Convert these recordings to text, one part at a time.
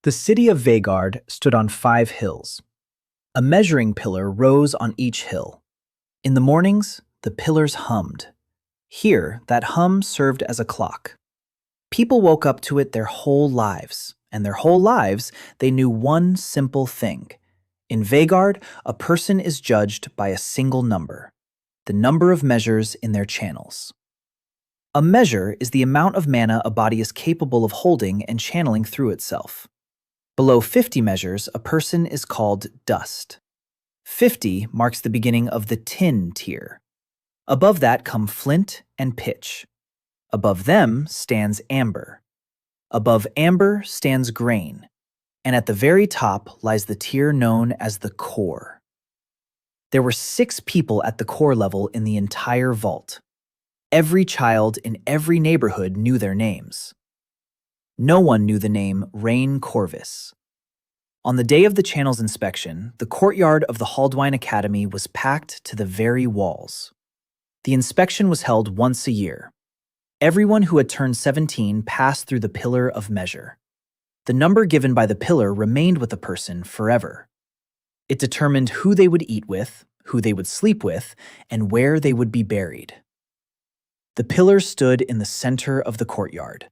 The city of Vagard stood on 5 hills. A measuring pillar rose on each hill. In the mornings, the pillars hummed. Here, that hum served as a clock. People woke up to it their whole lives, and their whole lives they knew one simple thing. In Vagard, a person is judged by a single number, the number of measures in their channels. A measure is the amount of mana a body is capable of holding and channeling through itself. Below 50 measures, a person is called dust. 50 marks the beginning of the tin tier. Above that come flint and pitch. Above them stands amber. Above amber stands grain. And at the very top lies the tier known as the core. There were 6 people at the core level in the entire vault. Every child in every neighborhood knew their names. No one knew the name Rain Corvus. On the day of the channel's inspection, the courtyard of the Haldwine Academy was packed to the very walls. The inspection was held once a year. Everyone who had turned 17 passed through the pillar of measure. The number given by the pillar remained with the person forever. It determined who they would eat with, who they would sleep with, and where they would be buried. The pillar stood in the center of the courtyard,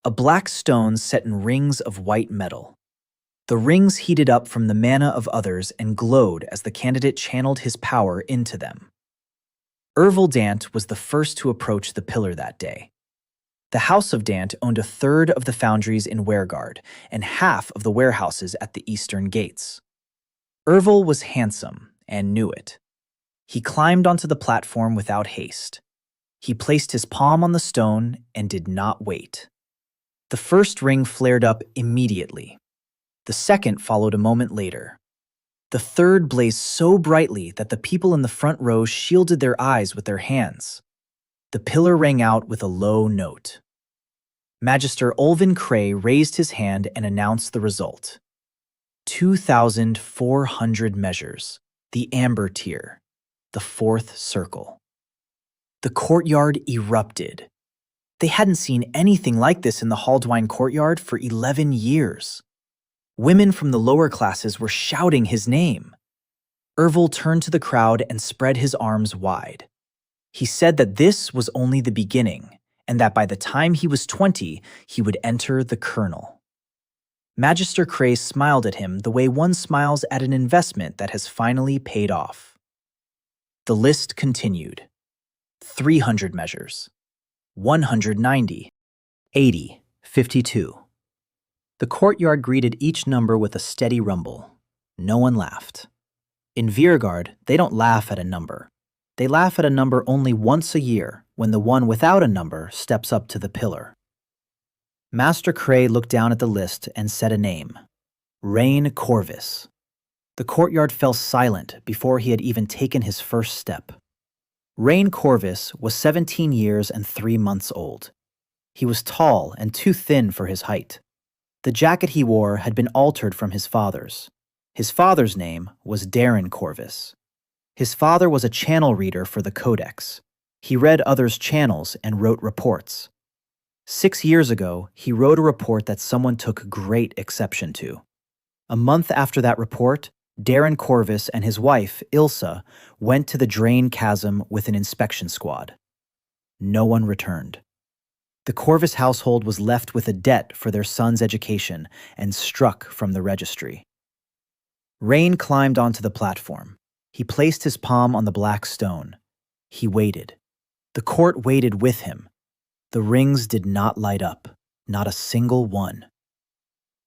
a black stone set in rings of white metal. The rings heated up from the mana of others and glowed as the candidate channeled his power into them. Ervil Dant was the first to approach the pillar that day. The House of Dant owned a third of the foundries in Weregard and half of the warehouses at the eastern gates. Ervil was handsome and knew it. He climbed onto the platform without haste. He placed his palm on the stone and did not wait. The first ring flared up immediately. The second followed a moment later. The third blazed so brightly that the people in the front row shielded their eyes with their hands. The pillar rang out with a low note. Magister Olvin Cray raised his hand and announced the result. 2,400 measures, the amber tier, the 4th circle. The courtyard erupted. They hadn't seen anything like this in the Haldwine courtyard for 11 years. Women from the lower classes were shouting his name. Ervil turned to the crowd and spread his arms wide. He said that this was only the beginning, and that by the time he was 20, he would enter the Colonel. Magister Cray smiled at him the way one smiles at an investment that has finally paid off. The list continued. 300 measures. 190. 80. 52. The courtyard greeted each number with a steady rumble. No one laughed. In Viergard, they don't laugh at a number. They laugh at a number only once a year, when the one without a number steps up to the pillar. Master Cray looked down at the list and said a name. Rain Corvus. The courtyard fell silent before he had even taken his first step. Rain Corvus was 17 years and 3 months old. He was tall and too thin for his height. The jacket he wore had been altered from his father's. His father's name was Darren Corvus. His father was a channel reader for the Codex. He read others' channels and wrote reports. 6 years ago, he wrote a report that someone took great exception to. A month after that report, Darren Corvus and his wife, Ilsa, went to the Drain Chasm with an inspection squad. No one returned. The Corvus household was left with a debt for their son's education and struck from the registry. Rain climbed onto the platform. He placed his palm on the black stone. He waited. The court waited with him. The rings did not light up, not a single one.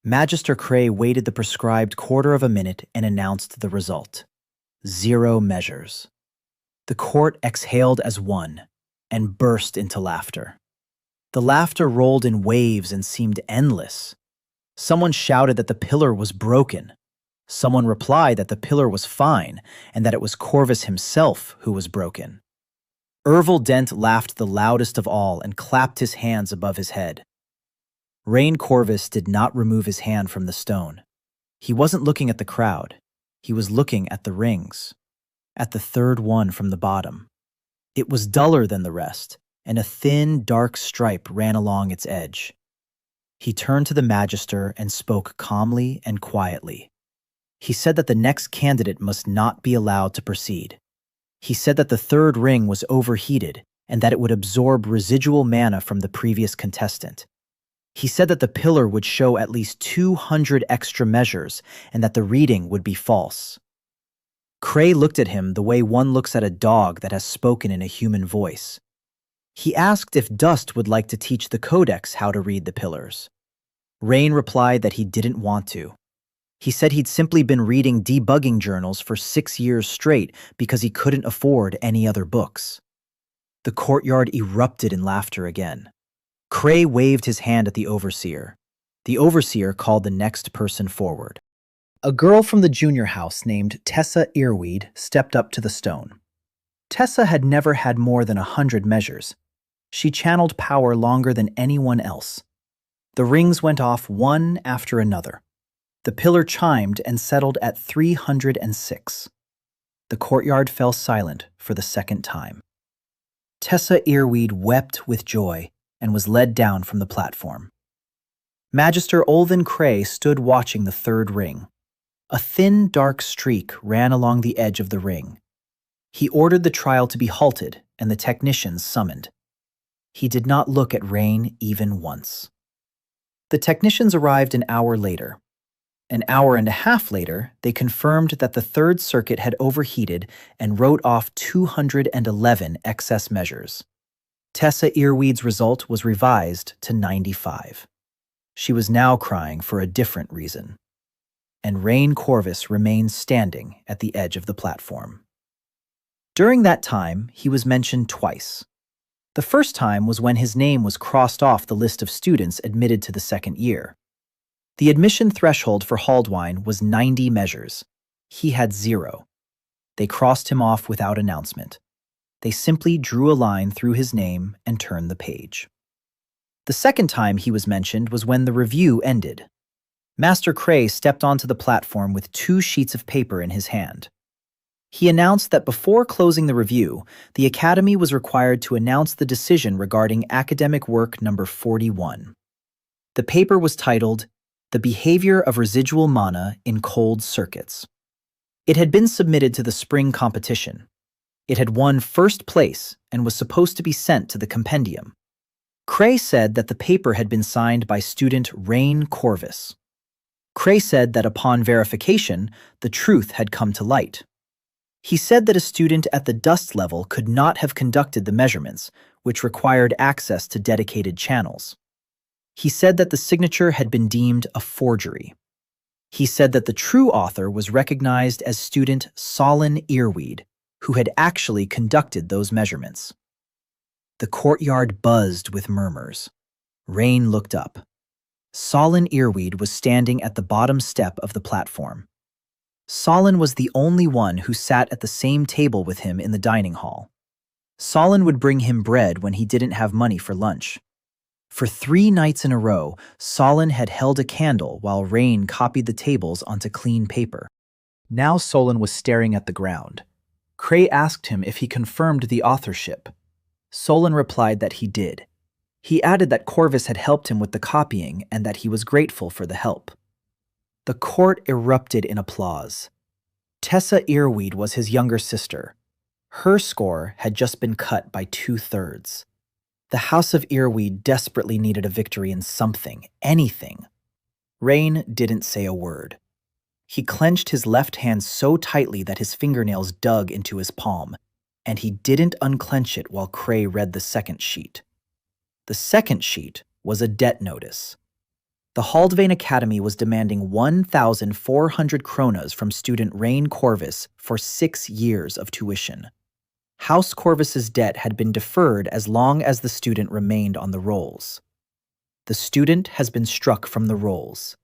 Magister Cray waited the prescribed quarter of a minute and announced the result. 0 measures. The court exhaled as one and burst into laughter. The laughter rolled in waves and seemed endless. Someone shouted that the pillar was broken. Someone replied that the pillar was fine and that it was Corvus himself who was broken. Ervil Dent laughed the loudest of all and clapped his hands above his head. Rain Corvus did not remove his hand from the stone. He wasn't looking at the crowd. He was looking at the rings, at the third one from the bottom. It was duller than the rest, and a thin, dark stripe ran along its edge. He turned to the magister and spoke calmly and quietly. He said that the next candidate must not be allowed to proceed. He said that the third ring was overheated and that it would absorb residual mana from the previous contestant. He said that the pillar would show at least 200 extra measures and that the reading would be false. Cray looked at him the way one looks at a dog that has spoken in a human voice. He asked if Dust would like to teach the Codex how to read the pillars. Rain replied that he didn't want to. He said he'd simply been reading debugging journals for 6 years straight because he couldn't afford any other books. The courtyard erupted in laughter again. Cray waved his hand at the overseer. The overseer called the next person forward. A girl from the junior house named Tessa Earweed stepped up to the stone. Tessa had never had more than 100 measures. She channeled power longer than anyone else. The rings went off one after another. The pillar chimed and settled at 306. The courtyard fell silent for the second time. Tessa Earweed wept with joy and was led down from the platform. Magister Olvin Cray stood watching the third ring. A thin, dark streak ran along the edge of the ring. He ordered the trial to be halted and the technicians summoned. He did not look at Rain even once. The technicians arrived an hour later. An hour and a half later, they confirmed that the third circuit had overheated and wrote off 211 excess measures. Tessa Earweed's result was revised to 95. She was now crying for a different reason. And Rain Corvus remained standing at the edge of the platform. During that time, he was mentioned twice. The first time was when his name was crossed off the list of students admitted to the second year. The admission threshold for Haldwine was 90 measures. He had 0. They crossed him off without announcement. They simply drew a line through his name and turned the page. The second time he was mentioned was when the review ended. Master Cray stepped onto the platform with 2 sheets of paper in his hand. He announced that before closing the review, the Academy was required to announce the decision regarding academic work number 41. The paper was titled, "The Behavior of Residual Mana in Cold Circuits." It had been submitted to the spring competition. It had won first place and was supposed to be sent to the compendium. Cray said that the paper had been signed by student Rain Corvus. Cray said that upon verification, the truth had come to light. He said that a student at the Dust level could not have conducted the measurements, which required access to dedicated channels. He said that the signature had been deemed a forgery. He said that the true author was recognized as student Solon Earweed, who had actually conducted those measurements. The courtyard buzzed with murmurs. Rain looked up. Solon Earweed was standing at the bottom step of the platform. Solon was the only one who sat at the same table with him in the dining hall. Solon would bring him bread when he didn't have money for lunch. For 3 nights in a row, Solon had held a candle while Rain copied the tables onto clean paper. Now Solon was staring at the ground. Cray asked him if he confirmed the authorship. Solon replied that he did. He added that Corvus had helped him with the copying and that he was grateful for the help. The court erupted in applause. Tessa Earweed was his younger sister. Her score had just been cut by 2/3. The House of Earweed desperately needed a victory in something, anything. Rain didn't say a word. He clenched his left hand so tightly that his fingernails dug into his palm, and he didn't unclench it while Cray read the second sheet. The second sheet was a debt notice. The Haldvane Academy was demanding 1,400 kronas from student Rain Corvus for 6 years of tuition. House Corvus's debt had been deferred as long as the student remained on the rolls. The student has been struck from the rolls.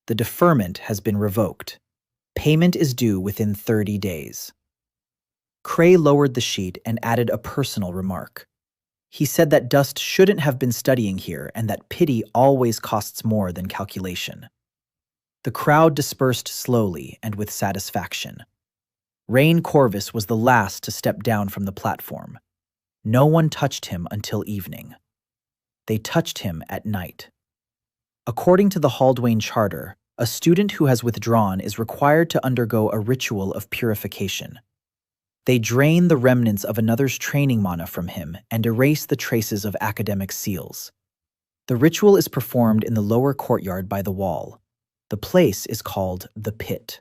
The deferment has been revoked. Payment is due within 30 days. Cray lowered the sheet and added a personal remark. He said that Dust shouldn't have been studying here and that pity always costs more than calculation. The crowd dispersed slowly and with satisfaction. Rain Corvus was the last to step down from the platform. No one touched him until evening. They touched him at night. According to the Haldwane Charter, a student who has withdrawn is required to undergo a ritual of purification. They drain the remnants of another's training mana from him and erase the traces of academic seals. The ritual is performed in the lower courtyard by the wall. The place is called the Pit.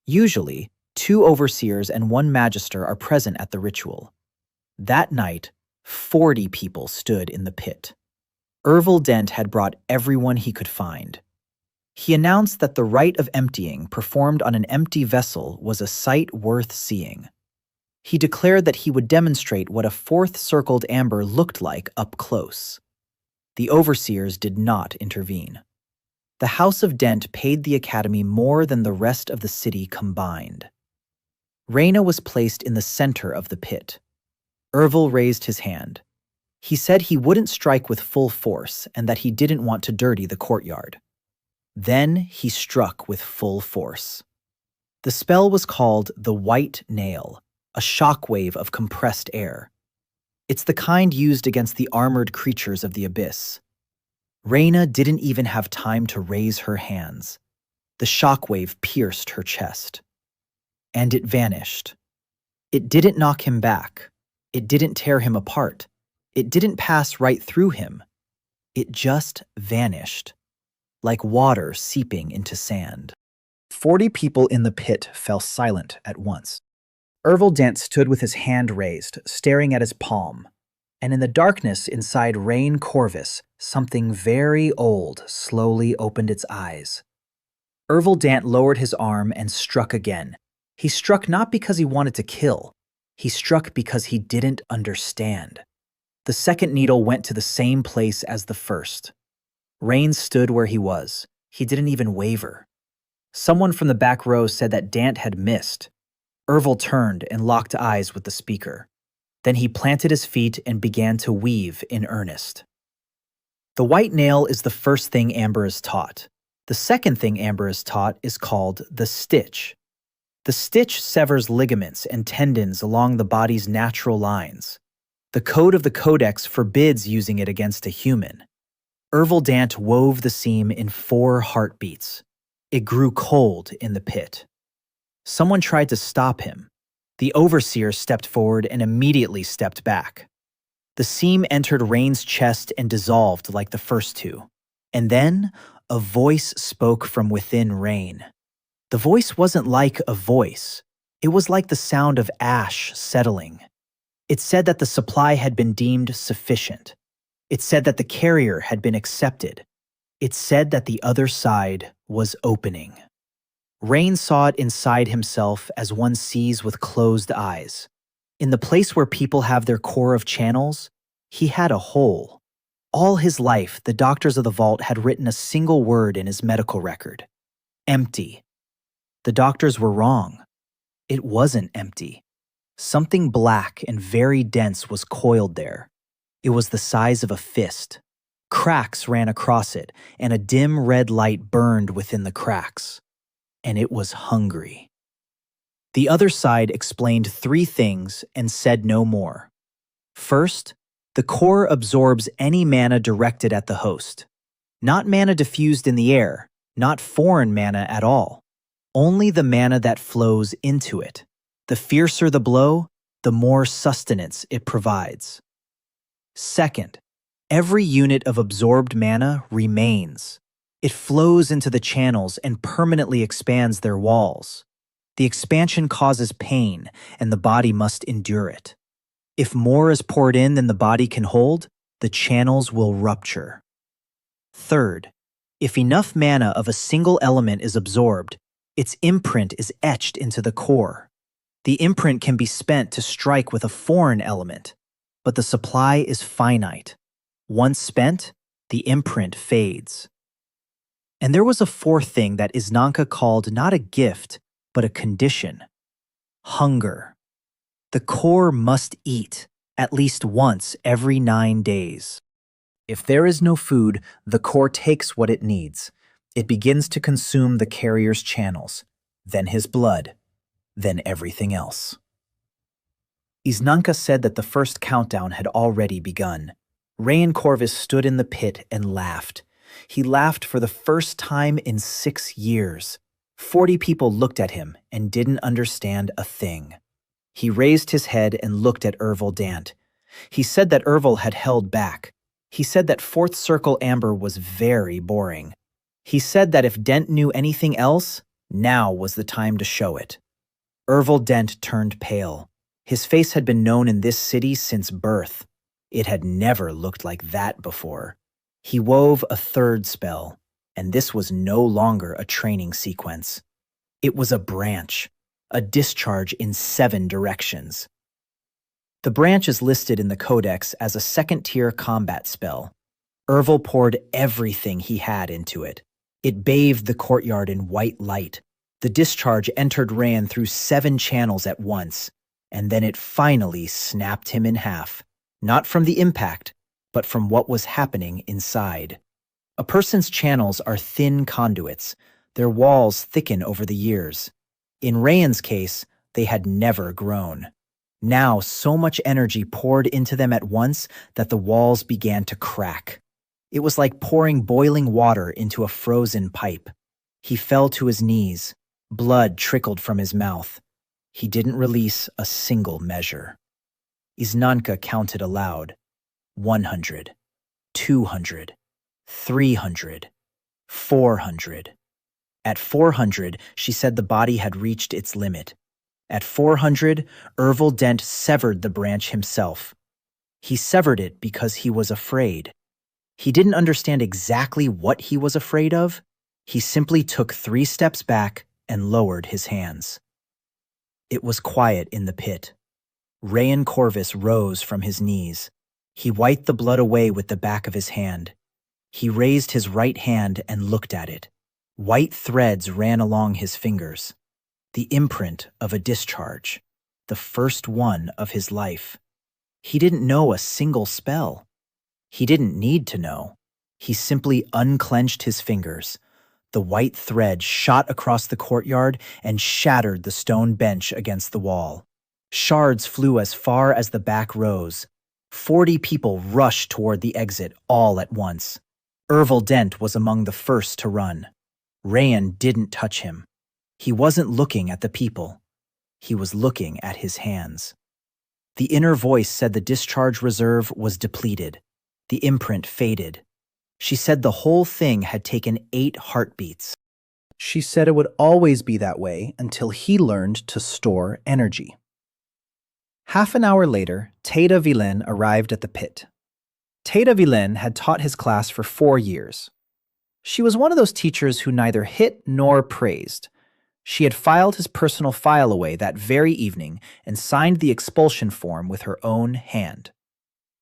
Usually, 2 overseers and 1 magister are present at the ritual. That night, 40 people stood in the pit. Ervil Dent had brought everyone he could find. He announced that the rite of emptying performed on an empty vessel was a sight worth seeing. He declared that he would demonstrate what a 4th circled amber looked like up close. The overseers did not intervene. The House of Dent paid the Academy more than the rest of the city combined. Reyna was placed in the center of the pit. Ervil raised his hand. He said he wouldn't strike with full force and that he didn't want to dirty the courtyard. Then he struck with full force. The spell was called the White Nail, a shockwave of compressed air. It's the kind used against the armored creatures of the abyss. Reyna didn't even have time to raise her hands. The shockwave pierced her chest. And it vanished. It didn't knock him back. It didn't tear him apart. It didn't pass right through him. It just vanished, like water seeping into sand. 40 people in the pit fell silent at once. Ervil Dent stood with his hand raised, staring at his palm. And in the darkness inside Rain Corvus, something very old slowly opened its eyes. Ervil Dent lowered his arm and struck again. He struck not because he wanted to kill. He struck because he didn't understand. The second needle went to the same place as the first. Rain stood where he was. He didn't even waver. Someone from the back row said that Dant had missed. Ervil turned and locked eyes with the speaker. Then he planted his feet and began to weave in earnest. The white nail is the first thing Amber is taught. The second thing Amber is taught is called the stitch. The stitch severs ligaments and tendons along the body's natural lines. The code of the Codex forbids using it against a human. Ervil Dant wove the seam in 4 heartbeats. It grew cold in the pit. Someone tried to stop him. The overseer stepped forward and immediately stepped back. The seam entered Rain's chest and dissolved like the first 2. And then a voice spoke from within Rain. The voice wasn't like a voice. It was like the sound of ash settling. It said that the supply had been deemed sufficient. It said that the carrier had been accepted. It said that the other side was opening. Rain saw it inside himself as one sees with closed eyes. In the place where people have their core of channels, he had a hole. All his life, the doctors of the vault had written a single word in his medical record: empty. The doctors were wrong. It wasn't empty. Something black and very dense was coiled there. It was the size of a fist. Cracks ran across it, and a dim red light burned within the cracks. And it was hungry. The other side explained 3 things and said no more. First, the core absorbs any mana directed at the host. Not mana diffused in the air, not foreign mana at all. Only the mana that flows into it. The fiercer the blow, the more sustenance it provides. Second, every unit of absorbed mana remains. It flows into the channels and permanently expands their walls. The expansion causes pain, and the body must endure it. If more is poured in than the body can hold, the channels will rupture. Third, if enough mana of a single element is absorbed, its imprint is etched into the core. The imprint can be spent to strike with a foreign element, but the supply is finite. Once spent, the imprint fades. And there was a 4th thing that Iznanka called not a gift, but a condition: hunger. The core must eat, at least once every 9 days. If there is no food, the core takes what it needs. It begins to consume the carrier's channels, then his blood, then everything else. Iznanka said that the first countdown had already begun. Rain Corvus stood in the pit and laughed. He laughed for the first time in 6 years. 40 people looked at him and didn't understand a thing. He raised his head and looked at Ervil Dant. He said that Ervil had held back. He said that Fourth Circle Amber was very boring. He said that if Dent knew anything else, now was the time to show it. Ervil Dent turned pale. His face had been known in this city since birth. It had never looked like that before. He wove a third spell, and this was no longer a training sequence. It was a branch, a discharge in 7 directions. The branch is listed in the Codex as a second-tier combat spell. Ervil poured everything he had into it. It bathed the courtyard in white light. The discharge entered Ran through 7 channels at once, and then it finally snapped him in half, not from the impact, but from what was happening inside. A person's channels are thin conduits. Their walls thicken over the years. In Rayan's case, they had never grown. Now, so much energy poured into them at once that the walls began to crack. It was like pouring boiling water into a frozen pipe. He fell to his knees. Blood trickled from his mouth. He didn't release a single measure. Iznanka counted aloud. 100, 200, 300, 400. At 400, she said the body had reached its limit. At 400, Ervil Dent severed the branch himself. He severed it because he was afraid. He didn't understand exactly what he was afraid of. He simply took 3 steps back and lowered his hands. It was quiet in the pit. Rayan Corvus rose from his knees. He wiped the blood away with the back of his hand. He raised his right hand and looked at it. White threads ran along his fingers. The imprint of a discharge. The first one of his life. He didn't know a single spell. He didn't need to know. He simply unclenched his fingers. The white thread shot across the courtyard and shattered the stone bench against the wall. Shards flew as far as the back rows. 40 people rushed toward the exit all at once. Ervil Dent was among the first to run. Rayan didn't touch him. He wasn't looking at the people. He was looking at his hands. The inner voice said the discharge reserve was depleted. The imprint faded. She said the whole thing had taken 8 heartbeats. She said it would always be that way until he learned to store energy. Half an hour later, Tata Vilain arrived at the pit. Tata Vilain had taught his class for 4 years. She was one of those teachers who neither hit nor praised. She had filed his personal file away that very evening and signed the expulsion form with her own hand.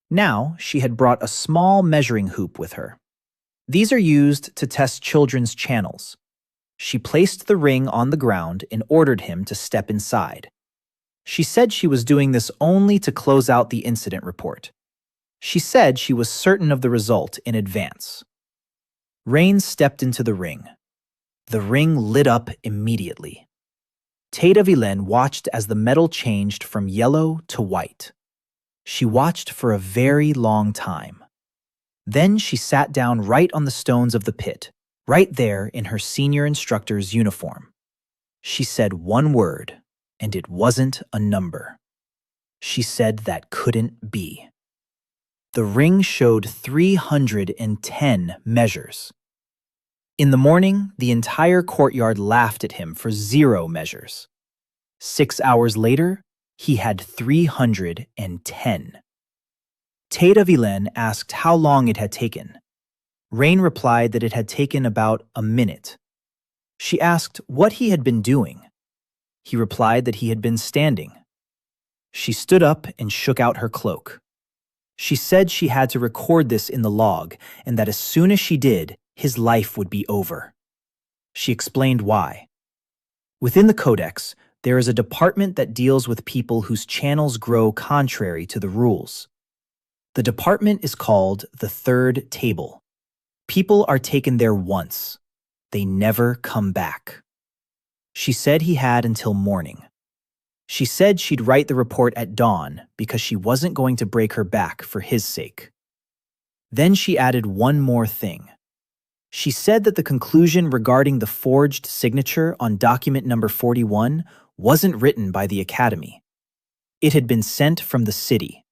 Now, she had brought a small measuring hoop with her. These are used to test children's channels. She placed the ring on the ground and ordered him to step inside. She said she was doing this only to close out the incident report. She said she was certain of the result in advance. Rain stepped into the ring. The ring lit up immediately. Tata Vilain watched as the metal changed from yellow to white. She watched for a very long time. Then she sat down right on the stones of the pit, right there in her senior instructor's uniform. She said one word, and it wasn't a number. She said that couldn't be. The ring showed 310 measures. In the morning, the entire courtyard laughed at him for 0 measures. 6 hours later, he had 310. Tata Vilain asked how long it had taken. Rain replied that it had taken about a minute. She asked what he had been doing. He replied that he had been standing. She stood up and shook out her cloak. She said she had to record this in the log and that as soon as she did, his life would be over. She explained why. Within the Codex, there is a department that deals with people whose channels grow contrary to the rules. The department is called the Third Table. People are taken there once. They never come back. She said he had until morning. She said she'd write the report at dawn because she wasn't going to break her back for his sake. Then she added one more thing. She said that the conclusion regarding the forged signature on document number 41 wasn't written by the Academy. It had been sent from the city.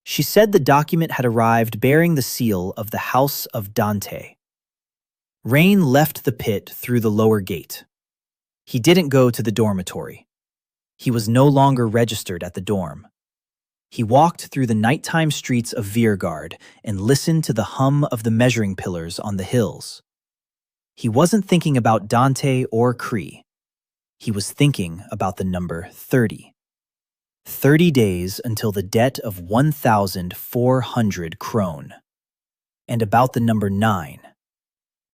She said the document had arrived bearing the seal of the House of Dante. Rain left the pit through the lower gate. He didn't go to the dormitory. He was no longer registered at the dorm. He walked through the nighttime streets of Viergard and listened to the hum of the measuring pillars on the hills. He wasn't thinking about Dante or Cree. He was thinking about the number 30. 30 days until the debt of 1,400 krone. And about the number 9.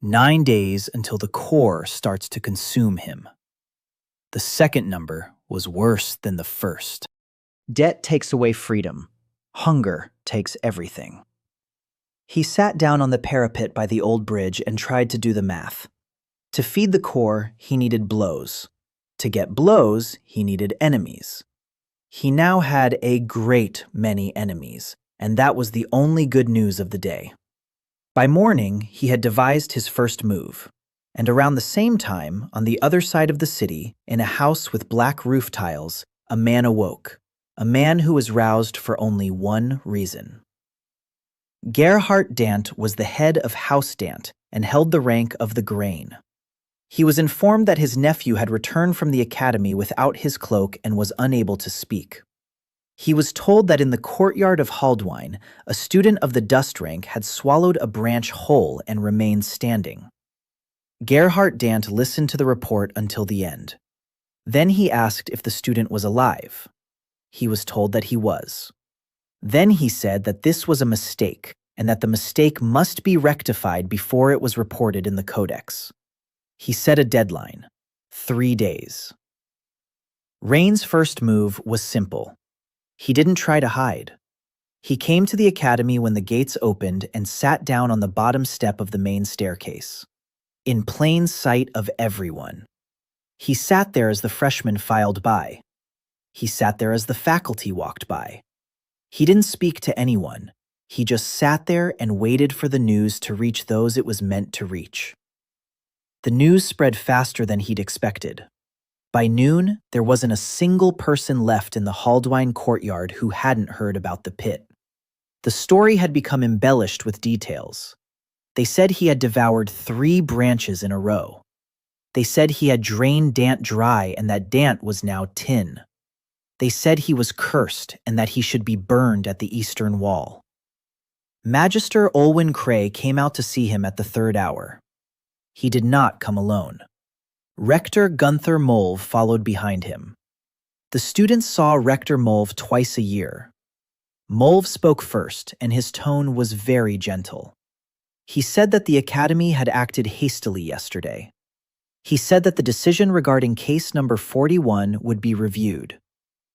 9 days until the core starts to consume him. The second number was worse than the first. Debt takes away freedom. Hunger takes everything. He sat down on the parapet by the old bridge and tried to do the math. To feed the core, he needed blows. To get blows, he needed enemies. He now had a great many enemies, and that was the only good news of the day. By morning, he had devised his first move. And around the same time, on the other side of the city, in a house with black roof tiles, a man awoke. A man who was roused for only one reason. Gerhard Dant was the head of House Dant and held the rank of the Grain. He was informed that his nephew had returned from the academy without his cloak and was unable to speak. He was told that in the courtyard of Haldwine, a student of the dust rank had swallowed a branch whole and remained standing. Gerhard Dant listened to the report until the end. Then he asked if the student was alive. He was told that he was. Then he said that this was a mistake and that the mistake must be rectified before it was reported in the codex. He set a deadline, 3 days. Rain's first move was simple. He didn't try to hide. He came to the academy when the gates opened and sat down on the bottom step of the main staircase, in plain sight of everyone. He sat there as the freshmen filed by. He sat there as the faculty walked by. He didn't speak to anyone. He just sat there and waited for the news to reach those it was meant to reach. The news spread faster than he'd expected. By noon, there wasn't a single person left in the Haldwine courtyard who hadn't heard about the pit. The story had become embellished with details. They said he had devoured 3 branches in a row. They said he had drained Dant dry and that Dant was now tin. They said he was cursed and that he should be burned at the eastern wall. Magister Olwyn Cray came out to see him at the 3rd hour. He did not come alone. Rector Gunther Molve followed behind him. The students saw Rector Molve twice a year. Molve spoke first, and his tone was very gentle. He said that the academy had acted hastily yesterday. He said that the decision regarding case number 41 would be reviewed.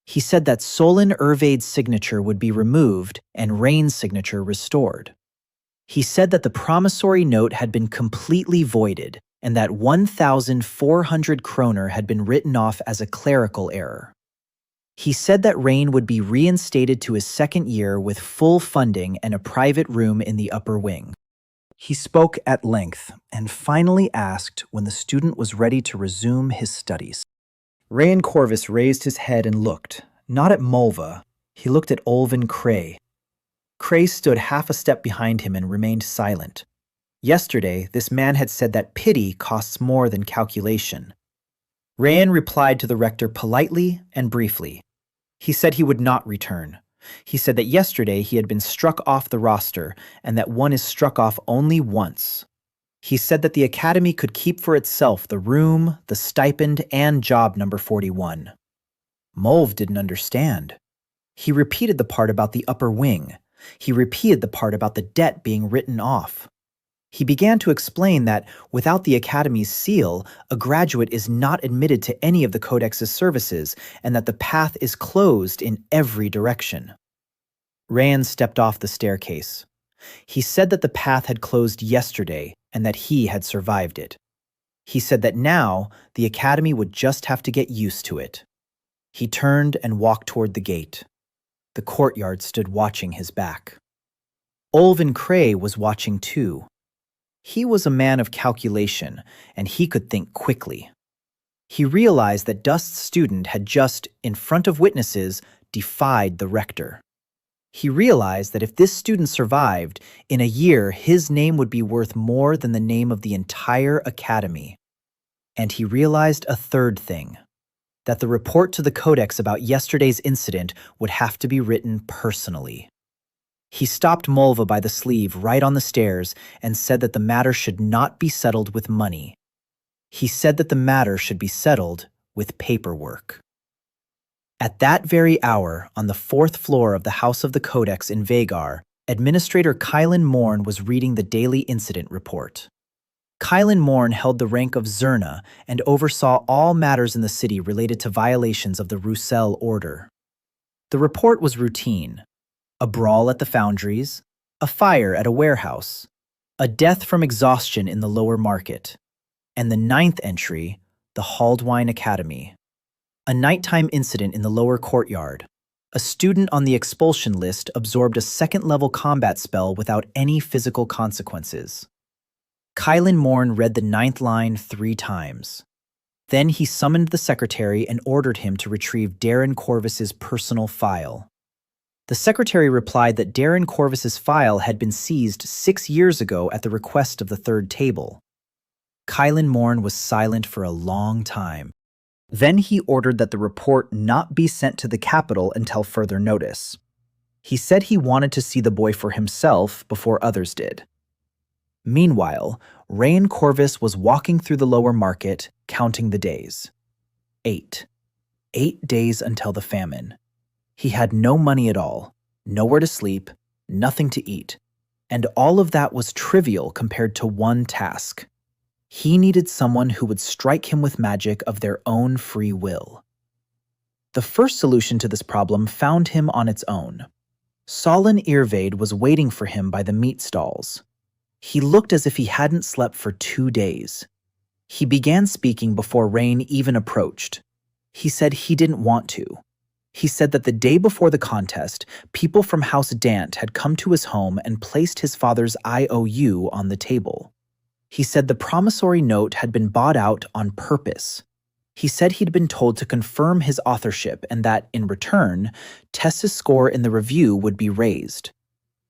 He said that Solon Ervade's signature would be removed and Rain's signature restored. He said that the promissory note had been completely voided and that 1,400 kroner had been written off as a clerical error. He said that Rain would be reinstated to his 2nd year with full funding and a private room in the upper wing. He spoke at length and finally asked when the student was ready to resume his studies. Rain Corvus raised his head and looked, not at Molva. He looked at Olvin Cray. Cray stood half a step behind him and remained silent. Yesterday, this man had said that pity costs more than calculation. Rayan replied to the rector politely and briefly. He said he would not return. He said that yesterday he had been struck off the roster and that one is struck off only once. He said that the academy could keep for itself the room, the stipend, and job number 41. Molve didn't understand. He repeated the part about the upper wing. He repeated the part about the debt being written off. He began to explain that without the academy's seal, a graduate is not admitted to any of the Codex's services and that the path is closed in every direction. Rayan stepped off the staircase. He said that the path had closed yesterday and that he had survived it. He said that now the academy would just have to get used to it. He turned and walked toward the gate. The courtyard stood watching his back. Olvin Cray was watching too. He was a man of calculation, and he could think quickly. He realized that Dust's student had just, in front of witnesses, defied the rector. He realized that if this student survived, in a year his name would be worth more than the name of the entire academy. And he realized a third thing, that the report to the codex about yesterday's incident would have to be written personally. He stopped Mulva by the sleeve right on the stairs and said that the matter should not be settled with money. He said that the matter should be settled with paperwork. At that very hour, on the 4th floor of the House of the Codex in Vagar, Administrator Kylan Morn was reading the daily incident report. Kylan Morn held the rank of Zerna and oversaw all matters in the city related to violations of the Roussel order. The report was routine: a brawl at the foundries, a fire at a warehouse, a death from exhaustion in the lower market, and the 9th entry, the Haldwine Academy. A nighttime incident in the lower courtyard. A student on the expulsion list absorbed a second-level combat spell without any physical consequences. Kylan Morn read the 9th line 3 times. Then he summoned the secretary and ordered him to retrieve Darren Corvus's personal file. The secretary replied that Darren Corvus's file had been seized 6 years ago at the request of the 3rd table. Kylan Morn was silent for a long time. Then he ordered that the report not be sent to the capital until further notice. He said he wanted to see the boy for himself before others did. Meanwhile, Rain Corvus was walking through the lower market, counting the days. 8. 8 days until the famine. He had no money at all, nowhere to sleep, nothing to eat, and all of that was trivial compared to one task. He needed someone who would strike him with magic of their own free will. The first solution to this problem found him on its own. Solon Irvade was waiting for him by the meat stalls. He looked as if he hadn't slept for 2 days. He began speaking before Rain even approached. He said he didn't want to. He said that the day before the contest, people from House Dant had come to his home and placed his father's IOU on the table. He said the promissory note had been bought out on purpose. He said he'd been told to confirm his authorship and that, in return, Tessa's score in the review would be raised.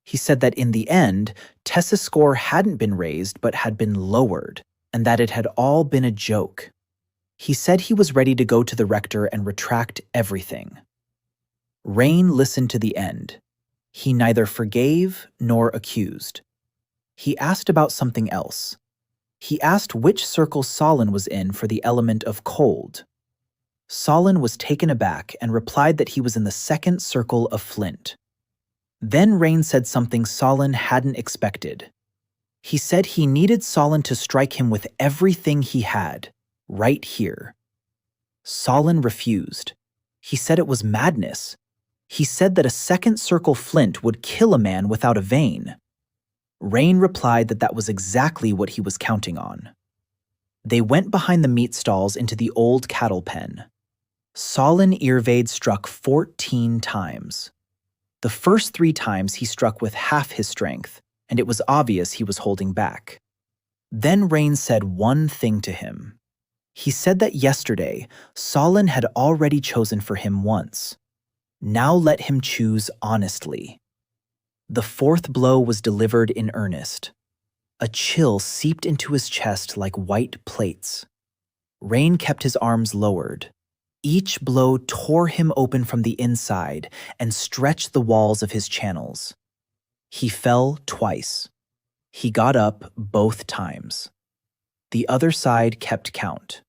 He said that in the end, Tessa's score hadn't been raised but had been lowered, and that it had all been a joke. He said he was ready to go to the rector and retract everything. Rain listened to the end. He neither forgave nor accused. He asked about something else. He asked which circle Solon was in for the element of cold. Solon was taken aback and replied that he was in the 2nd circle of flint. Then Rain said something Solon hadn't expected. He said he needed Solon to strike him with everything he had, right here. Solon refused. He said it was madness. He said that a 2nd circle flint would kill a man without a vein. Rain replied that that was exactly what he was counting on. They went behind the meat stalls into the old cattle pen. Solon Irvade struck 14 times. The first 3 times he struck with half his strength, and it was obvious he was holding back. Then Rain said one thing to him. He said that yesterday, Solon had already chosen for him once. Now let him choose honestly. The 4th blow was delivered in earnest. A chill seeped into his chest like white plates. Rain kept his arms lowered. Each blow tore him open from the inside and stretched the walls of his channels. He fell twice. He got up both times. The other side kept count.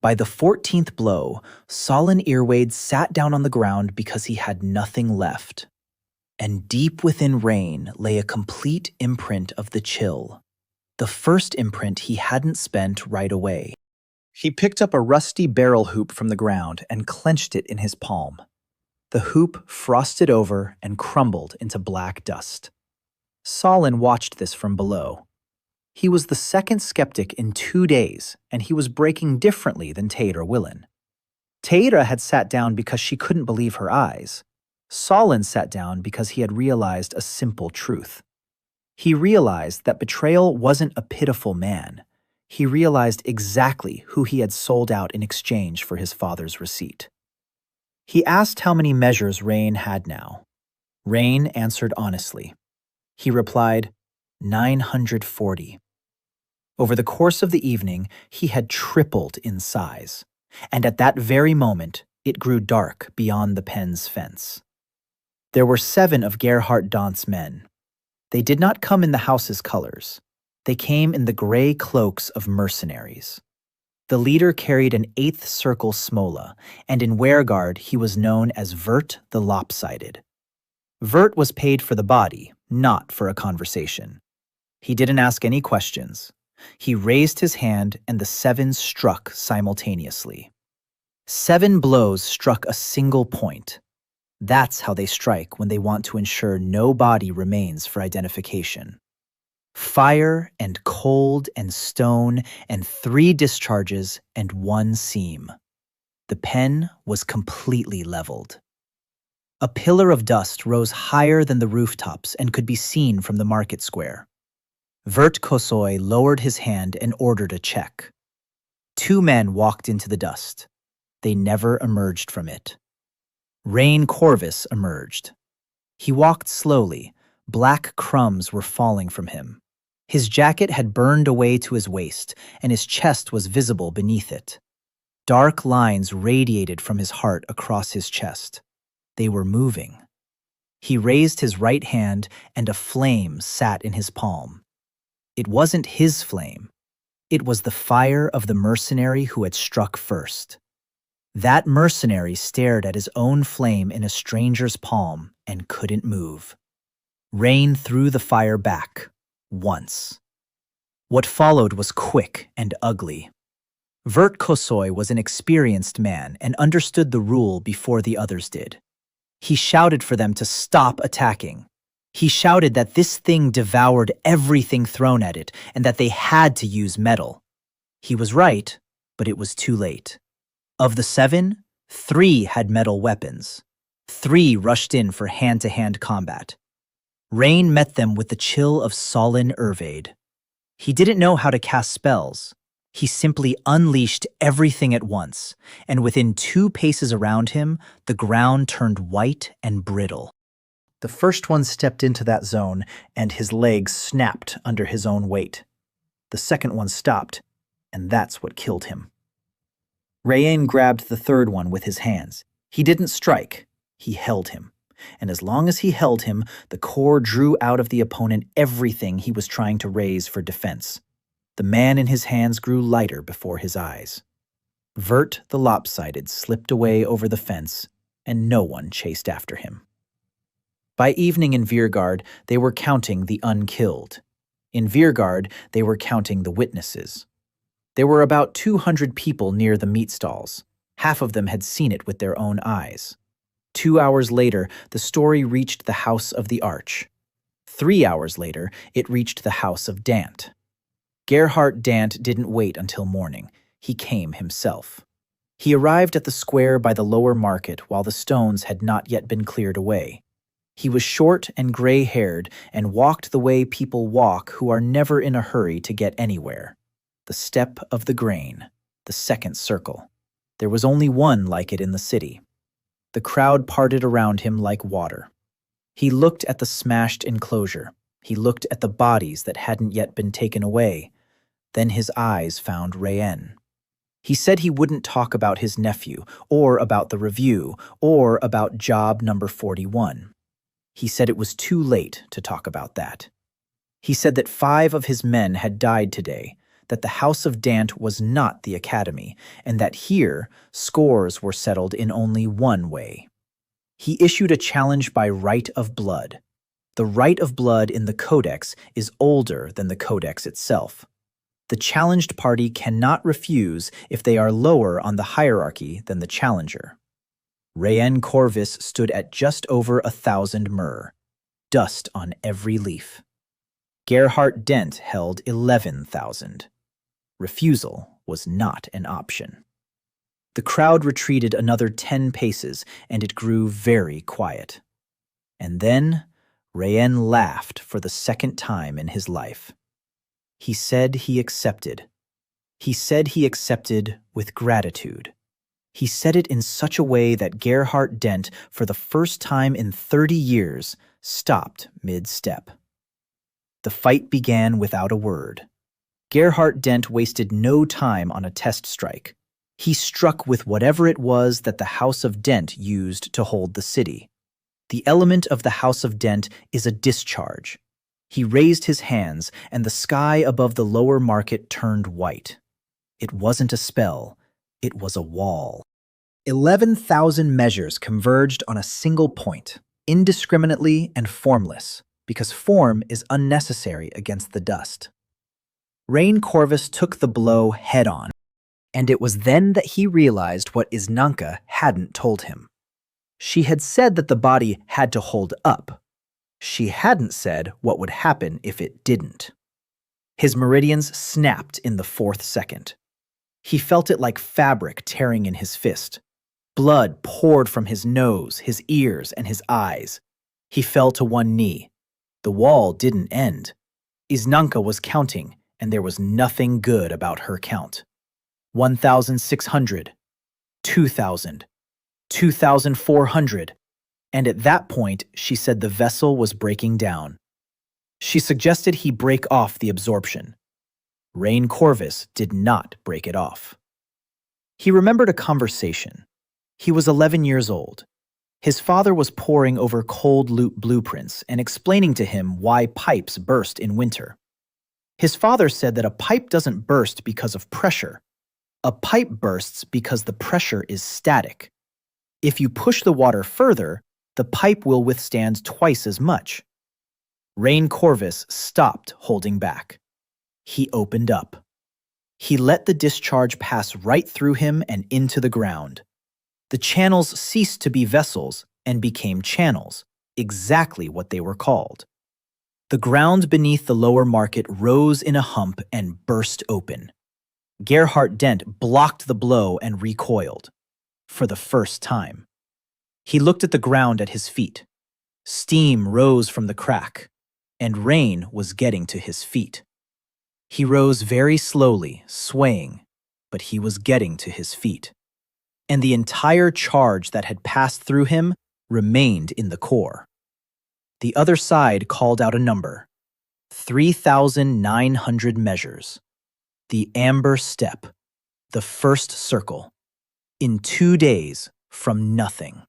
By the 14th blow, Solon Irwade sat down on the ground because he had nothing left. And deep within Rain lay a complete imprint of the chill. The first imprint he hadn't spent right away. He picked up a rusty barrel hoop from the ground and clenched it in his palm. The hoop frosted over and crumbled into black dust. Solon watched this from below. He was the 2nd skeptic in 2 days, and he was breaking differently than Teira Willen. Teira had sat down because she couldn't believe her eyes. Solon sat down because he had realized a simple truth. He realized that betrayal wasn't a pitiful man. He realized exactly who he had sold out in exchange for his father's receipt. He asked how many measures Rain had now. Rain answered honestly. He replied, 940. Over the course of the evening, he had tripled in size, and at that very moment, it grew dark beyond the pen's fence. There were 7 of Gerhardt Dant's men. They did not come in the house's colors. They came in the gray cloaks of mercenaries. The leader carried an 8th circle smola, and in Wereguard he was known as Vert the Lopsided. Vert was paid for the body, not for a conversation. He didn't ask any questions. He raised his hand and the 7 struck simultaneously. 7 blows struck a single point. That's how they strike when they want to ensure no body remains for identification. Fire and cold and stone and 3 discharges and 1 seam. The pen was completely leveled. A pillar of dust rose higher than the rooftops and could be seen from the market square. Vert Kosoy lowered his hand and ordered a check. 2 men walked into the dust. They never emerged from it. Rain Corvus emerged. He walked slowly. Black crumbs were falling from him. His jacket had burned away to his waist, and his chest was visible beneath it. Dark lines radiated from his heart across his chest. They were moving. He raised his right hand, and a flame sat in his palm. It wasn't his flame. It was the fire of the mercenary who had struck first. That mercenary stared at his own flame in a stranger's palm and couldn't move. Rain threw the fire back, once. What followed was quick and ugly. Vert Kosoy was an experienced man and understood the rule before the others did. He shouted for them to stop attacking. He shouted that this thing devoured everything thrown at it and that they had to use metal. He was right, but it was too late. Of the 7, 3 had metal weapons. 3 rushed in for hand-to-hand combat. Rain met them with the chill of Solin Ervade. He didn't know how to cast spells. He simply unleashed everything at once, and within 2 paces around him, the ground turned white and brittle. The first one stepped into that zone, and his legs snapped under his own weight. The second one stopped, and that's what killed him. Rayen grabbed the third one with his hands. He didn't strike. He held him. And as long as he held him, the core drew out of the opponent everything he was trying to raise for defense. The man in his hands grew lighter before his eyes. Vert the Lopsided slipped away over the fence, and no one chased after him. By evening in Veergaard, they were counting the unkilled. In Veergaard, they were counting the witnesses. There were about 200 people near the meat stalls. Half of them had seen it with their own eyes. 2 hours later, the story reached the house of the Arch. 3 hours later, it reached the house of Dant. Gerhardt Dant didn't wait until morning. He came himself. He arrived at the square by the lower market while the stones had not yet been cleared away. He was short and gray-haired and walked the way people walk who are never in a hurry to get anywhere. The step of the grain, the second circle. There was only one like it in the city. The crowd parted around him like water. He looked at the smashed enclosure. He looked at the bodies that hadn't yet been taken away. Then his eyes found Rayen. He said he wouldn't talk about his nephew, or about the review, or about job number 41. He said it was too late to talk about that. He said that 5 of his men had died today, that the House of Dant was not the Academy, and that here, scores were settled in only one way. He issued a challenge by right of blood. The right of blood in the Codex is older than the Codex itself. The challenged party cannot refuse if they are lower on the hierarchy than the challenger. Rayen Corvus stood at just over 1,000 myrrh, dust on every leaf. Gerhardt Dent held 11,000. Refusal was not an option. The crowd retreated another 10 paces, and it grew very quiet. And then Rayen laughed for the second time in his life. He said he accepted. He said he accepted with gratitude. He said it in such a way that Gerhardt Dent, for the first time in 30 years, stopped mid-step. The fight began without a word. Gerhardt Dent wasted no time on a test strike. He struck with whatever it was that the House of Dent used to hold the city. The element of the House of Dent is a discharge. He raised his hands, and the sky above the lower market turned white. It wasn't a spell, it was a wall. 11,000 measures converged on a single point, indiscriminately and formless, because form is unnecessary against the dust. Rain Corvus took the blow head-on, and it was then that he realized what Isnanka hadn't told him. She had said that the body had to hold up. She hadn't said what would happen if it didn't. His meridians snapped in the 4th second. He felt it like fabric tearing in his fist. Blood poured from his nose, his ears, and his eyes. He fell to one knee. The wall didn't end. Isnanka was counting, and there was nothing good about her count. 1,600, 2,000, 2,400, and at that point she said the vessel was breaking down. She suggested he break off the absorption. Rain Corvus did not break it off. He remembered a conversation. He was 11 years old. His father was poring over cold loop blueprints and explaining to him why pipes burst in winter. His father said that a pipe doesn't burst because of pressure. A pipe bursts because the pressure is static. If you push the water further, the pipe will withstand twice as much. Rain Corvus stopped holding back. He opened up. He let the discharge pass right through him and into the ground. The channels ceased to be vessels and became channels, exactly what they were called. The ground beneath the lower market rose in a hump and burst open. Gerhardt Dent blocked the blow and recoiled. For the first time. He looked at the ground at his feet. Steam rose from the crack, and Rain was getting to his feet. He rose very slowly, swaying, but he was getting to his feet. And the entire charge that had passed through him remained in the core. The other side called out a number. 3,900 measures. The amber step. The first circle. In 2 days, from nothing.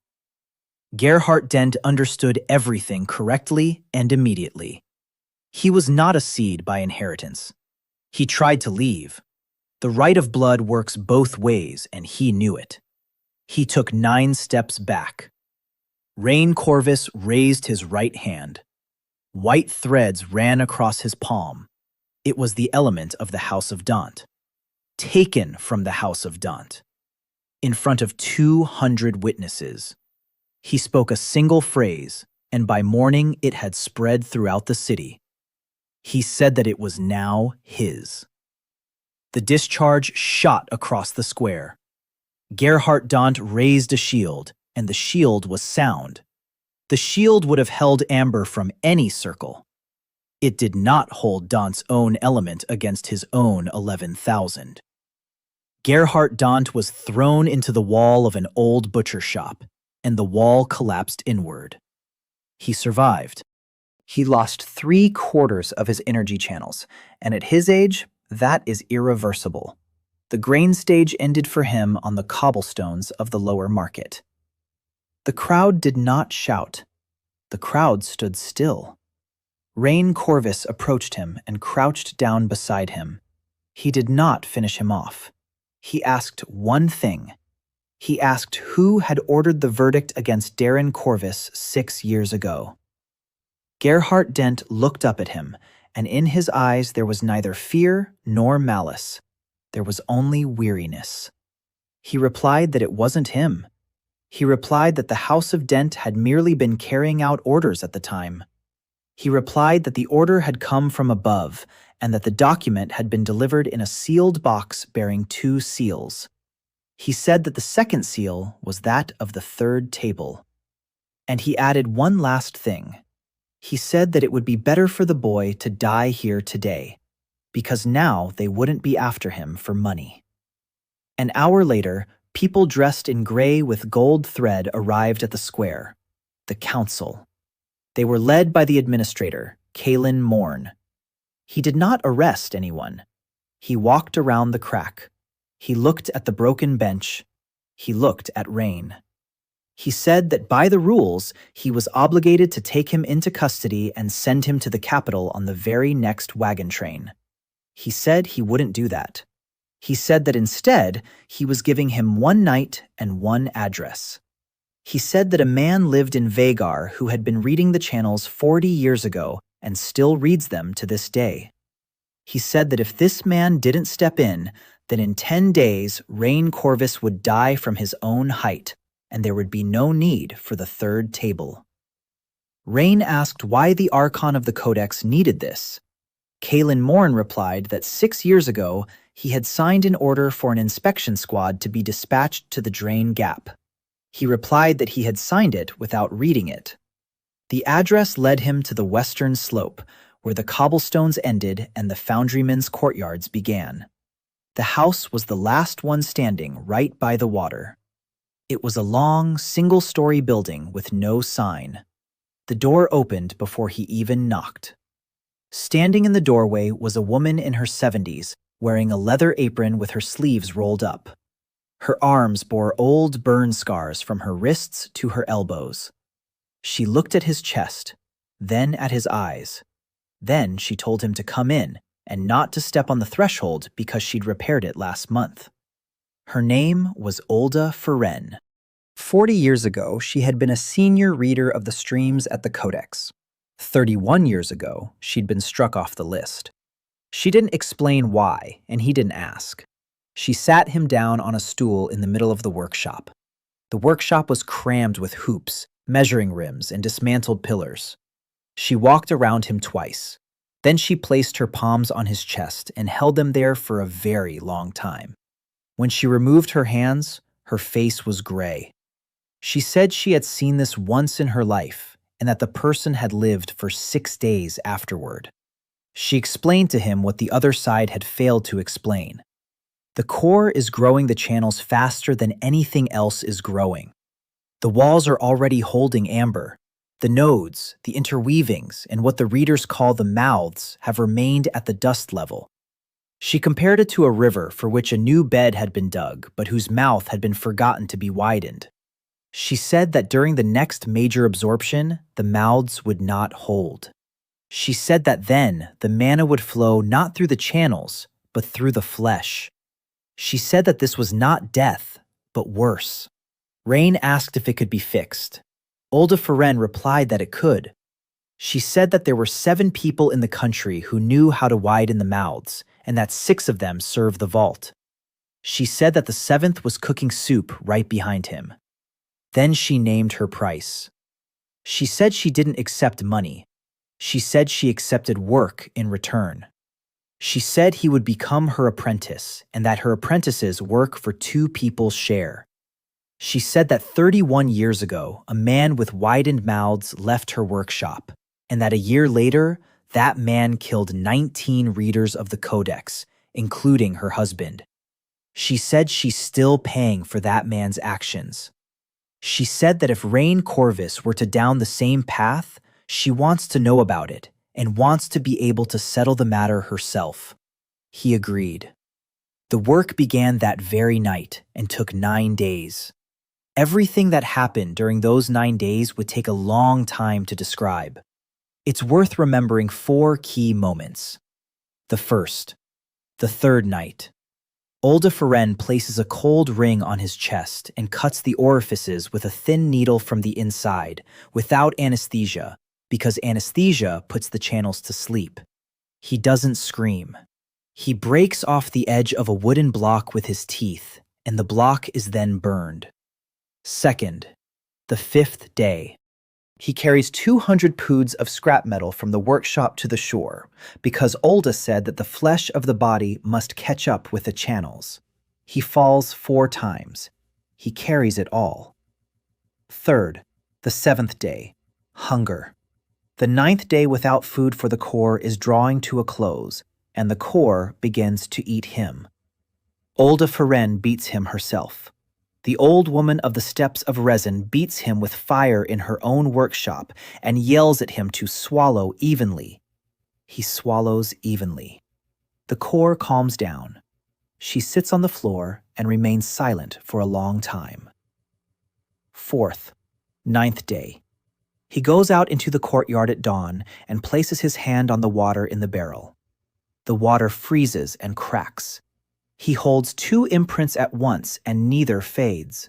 Gerhardt Dent understood everything correctly and immediately. He was not a seed by inheritance. He tried to leave. The right of blood works both ways, and he knew it. He took 9 steps back. Rain Corvus raised his right hand. White threads ran across his palm. It was the element of the House of Dant. Taken from the House of Dant. In front of 200 witnesses. He spoke a single phrase, and by morning it had spread throughout the city. He said that it was now his. The discharge shot across the square. Gerhardt Dant raised a shield, and the shield was sound. The shield would have held amber from any circle. It did not hold Dant's own element against his own 11,000. Gerhardt Dant was thrown into the wall of an old butcher shop, and the wall collapsed inward. He survived. He lost 3/4 of his energy channels, and at his age, that is irreversible. The grain stage ended for him on the cobblestones of the lower market. The crowd did not shout. The crowd stood still. Rain Corvus approached him and crouched down beside him. He did not finish him off. He asked one thing. He asked who had ordered the verdict against Darren Corvus 6 years ago. Gerhardt Dent looked up at him, and in his eyes there was neither fear nor malice. There was only weariness. He replied that it wasn't him. He replied that the House of Dent had merely been carrying out orders at the time. He replied that the order had come from above, and that the document had been delivered in a sealed box bearing 2 seals. He said that the second seal was that of the 3rd table. And he added one last thing. He said that it would be better for the boy to die here today, because now they wouldn't be after him for money. An hour later, people dressed in gray with gold thread arrived at the square, the council. They were led by the administrator, Kalen Morn. He did not arrest anyone. He walked around the crack. He looked at the broken bench. He looked at Rain. He said that by the rules, he was obligated to take him into custody and send him to the capital on the very next wagon train. He said he wouldn't do that. He said that instead, he was giving him 1 night and 1 address. He said that a man lived in Vagar who had been reading the channels 40 years ago and still reads them to this day. He said that if this man didn't step in, then in 10 days, Rain Corvus would die from his own height, and there would be no need for the 3rd table. Rain asked why the Archon of the Codex needed this. Kalen Morn replied that 6 years ago, he had signed an order for an inspection squad to be dispatched to the Drain Gap. He replied that he had signed it without reading it. The address led him to the western slope, where the cobblestones ended and the foundrymen's courtyards began. The house was the last one standing right by the water. It was a long, single-story building with no sign. The door opened before he even knocked. Standing in the doorway was a woman in her 70s, wearing a leather apron with her sleeves rolled up. Her arms bore old burn scars from her wrists to her elbows. She looked at his chest, then at his eyes. Then she told him to come in and not to step on the threshold because she'd repaired it last month. Her name was Olda Ferenn. 40 years ago, she had been a senior reader of the streams at the Codex. 31 years ago, she'd been struck off the list. She didn't explain why, and he didn't ask. She sat him down on a stool in the middle of the workshop. The workshop was crammed with hoops, measuring rims, and dismantled pillars. She walked around him twice. Then she placed her palms on his chest and held them there for a very long time. When she removed her hands, her face was gray. She said she had seen this once in her life and that the person had lived for 6 days afterward. She explained to him what the other side had failed to explain. The core is growing the channels faster than anything else is growing. The walls are already holding amber. The nodes, the interweavings, and what the readers call the mouths have remained at the dust level. She compared it to a river for which a new bed had been dug, but whose mouth had been forgotten to be widened. She said that during the next major absorption, the mouths would not hold. She said that then the mana would flow not through the channels, but through the flesh. She said that this was not death, but worse. Rain asked if it could be fixed. Olda Ferenn replied that it could. She said that there were 7 people in the country who knew how to widen the mouths, and that 6 of them served the vault. She said that the 7th was cooking soup right behind him. Then she named her price. She said she didn't accept money. She said she accepted work in return. She said he would become her apprentice and that her apprentices work for 2 people's share. She said that 31 years ago, a man with widened mouths left her workshop, and that a year later, that man killed 19 readers of the Codex, including her husband. She said she's still paying for that man's actions. She said that if Rain Corvus were to down the same path, she wants to know about it and wants to be able to settle the matter herself. He agreed. The work began that very night and took 9 days. Everything that happened during those 9 days would take a long time to describe. It's worth remembering 4 key moments. The first, the 3rd night. Olda Ferenn places a cold ring on his chest and cuts the orifices with a thin needle from the inside, without anesthesia, because anesthesia puts the channels to sleep. He doesn't scream. He breaks off the edge of a wooden block with his teeth, and the block is then burned. Second, the 5th day. He carries 200 poods of scrap metal from the workshop to the shore, because Olda said that the flesh of the body must catch up with the channels. He falls 4 times. He carries it all. Third, the 7th day. Hunger. The 9th day without food for the core is drawing to a close, and the core begins to eat him. Olda Feren beats him herself. The old woman of the steppes of resin beats him with fire in her own workshop and yells at him to swallow evenly. He swallows evenly. The core calms down. She sits on the floor and remains silent for a long time. 4th, 9th day. He goes out into the courtyard at dawn and places his hand on the water in the barrel. The water freezes and cracks. He holds 2 imprints at once and neither fades.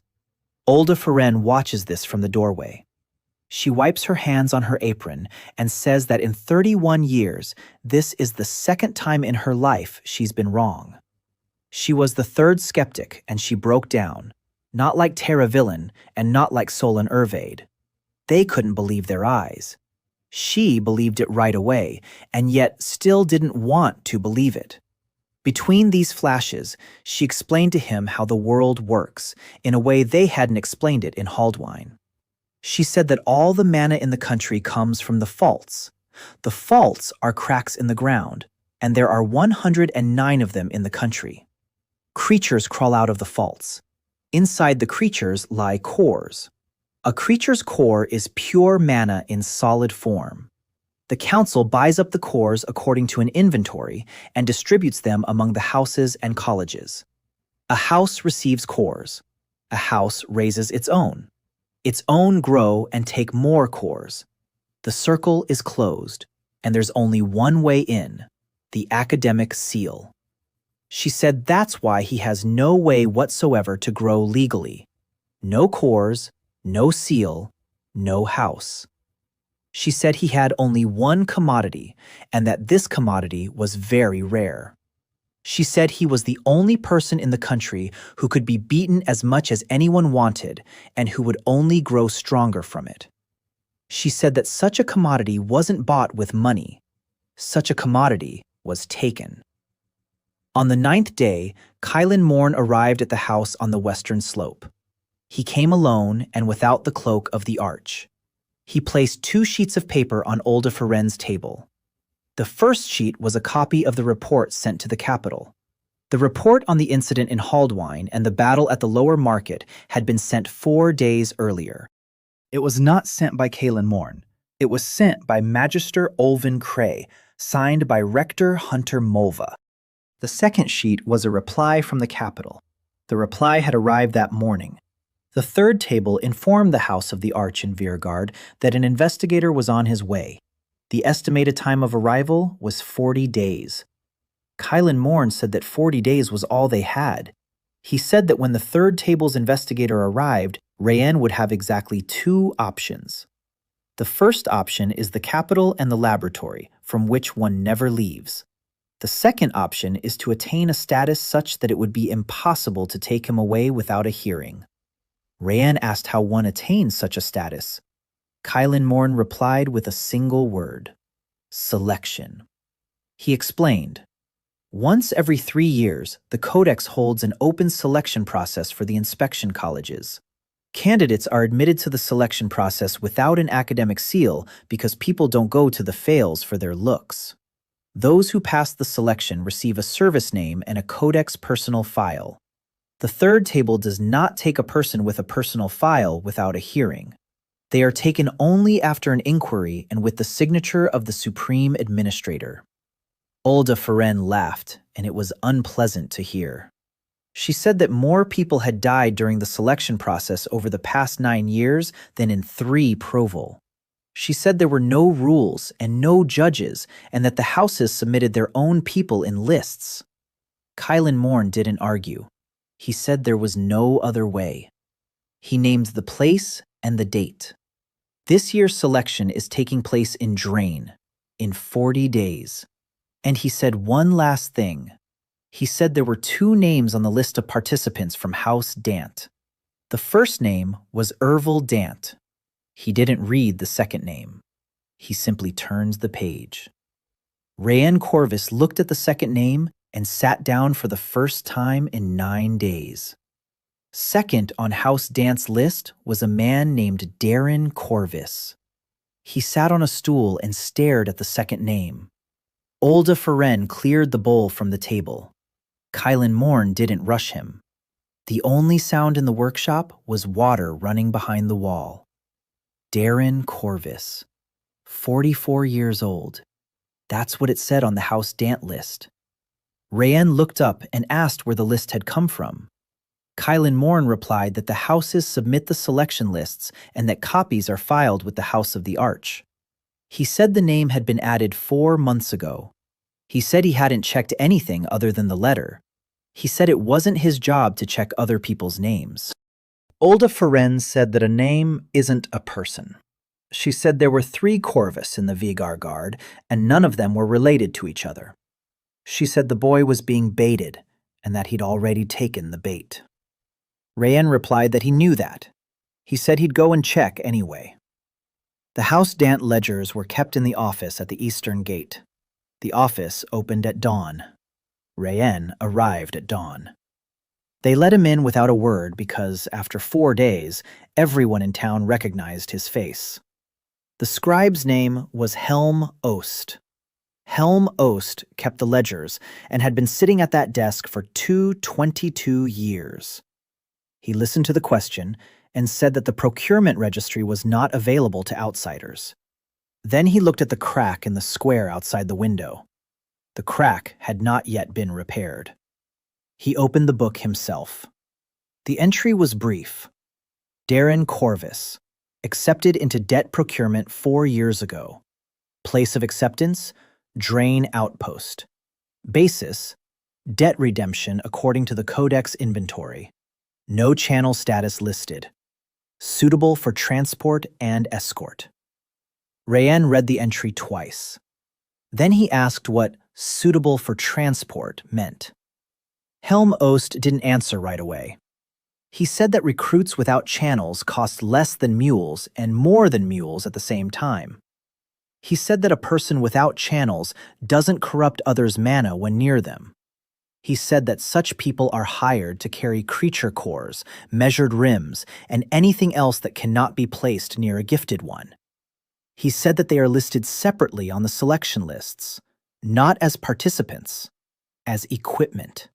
Olda Feren watches this from the doorway. She wipes her hands on her apron and says that in 31 years, this is the 2nd time in her life she's been wrong. She was the 3rd skeptic and she broke down, not like Tara Villain and not like Solon Ervade. They couldn't believe their eyes. She believed it right away and yet still didn't want to believe it. Between these flashes, she explained to him how the world works in a way they hadn't explained it in Haldwine. She said that all the mana in the country comes from the faults. The faults are cracks in the ground, and there are 109 of them in the country. Creatures crawl out of the faults. Inside the creatures lie cores. A creature's core is pure mana in solid form. The council buys up the cores according to an inventory and distributes them among the houses and colleges. A house receives cores. A house raises its own. Its own grow and take more cores. The circle is closed, and there's only one way in, the academic seal. She said that's why he has no way whatsoever to grow legally. No cores, no seal, no house. She said he had only one commodity, and that this commodity was very rare. She said he was the only person in the country who could be beaten as much as anyone wanted and who would only grow stronger from it. She said that such a commodity wasn't bought with money. Such a commodity was taken. On the 9th day, Kylan Morn arrived at the house on the western slope. He came alone and without the cloak of the arch. He placed 2 sheets of paper on Olda Feren's table. The first sheet was a copy of the report sent to the capital. The report on the incident in Haldwine and the battle at the lower market had been sent 4 days earlier. It was not sent by Kaelin Morn. It was sent by Magister Olvin Cray, signed by Rector Hunter Mulva. The second sheet was a reply from the capital. The reply had arrived that morning. The third table informed the House of the Arch in Veergard that an investigator was on his way. The estimated time of arrival was 40 days. Kylan Morn said that 40 days was all they had. He said that when the third table's investigator arrived, Rayen would have exactly 2 options. The first option is the capital and the laboratory, from which one never leaves. The second option is to attain a status such that it would be impossible to take him away without a hearing. Rayen asked how one attains such a status. Kylan Morn replied with a single word: selection. He explained, once every 3 years, the Codex holds an open selection process for the inspection colleges. Candidates are admitted to the selection process without an academic seal because people don't go to the fails for their looks. Those who pass the selection receive a service name and a Codex personal file. The third table does not take a person with a personal file without a hearing. They are taken only after an inquiry and with the signature of the Supreme Administrator. Olda Feren laughed, and it was unpleasant to hear. She said that more people had died during the selection process over the past 9 years than in 3 Provol. She said there were no rules and no judges, and that the houses submitted their own people in lists. Kylan Morn didn't argue. He said there was no other way. He named the place and the date. This year's selection is taking place in Drain, in 40 days. And he said one last thing. He said there were 2 names on the list of participants from House Dant. The first name was Ervil Dant. He didn't read the second name. He simply turned the page. Rayen Corvus looked at the second name and sat down for the first time in 9 days. Second on House Dant's list was a man named Darren Corvus. He sat on a stool and stared at the second name. Olda Feren cleared the bowl from the table. Kylan Morn didn't rush him. The only sound in the workshop was water running behind the wall. Darren Corvus, 44 years old. That's what it said on the House Dant list. Rayen looked up and asked where the list had come from. Kylan Morn replied that the houses submit the selection lists and that copies are filed with the House of the Arch. He said the name had been added 4 months ago. He said he hadn't checked anything other than the letter. He said it wasn't his job to check other people's names. Olda Feren said that a name isn't a person. She said there were 3 Corvus in the Vigar Guard, and none of them were related to each other. She said the boy was being baited, and that he'd already taken the bait. Rayen replied that he knew that. He said he'd go and check anyway. The House Dant ledgers were kept in the office at the eastern gate. The office opened at dawn. Rayen arrived at dawn. They let him in without a word because, after 4 days, everyone in town recognized his face. The scribe's name was Helm Ost. Helm Ost kept the ledgers and had been sitting at that desk for 22 years. He listened to the question and said that the procurement registry was not available to outsiders. Then he looked at the crack in the square outside the window. The crack had not yet been repaired. He opened the book himself. The entry was brief. Darren Corvus, accepted into debt procurement 4 years ago. Place of acceptance, Drain Outpost. Basis, debt redemption according to the Codex inventory. No channel status listed. Suitable for transport and escort. Rayen read the entry twice. Then he asked what suitable for transport meant. Helm Ost didn't answer right away. He said that recruits without channels cost less than mules and more than mules at the same time. He said that a person without channels doesn't corrupt others' mana when near them. He said that such people are hired to carry creature cores, measured rims, and anything else that cannot be placed near a gifted one. He said that they are listed separately on the selection lists, not as participants, as equipment.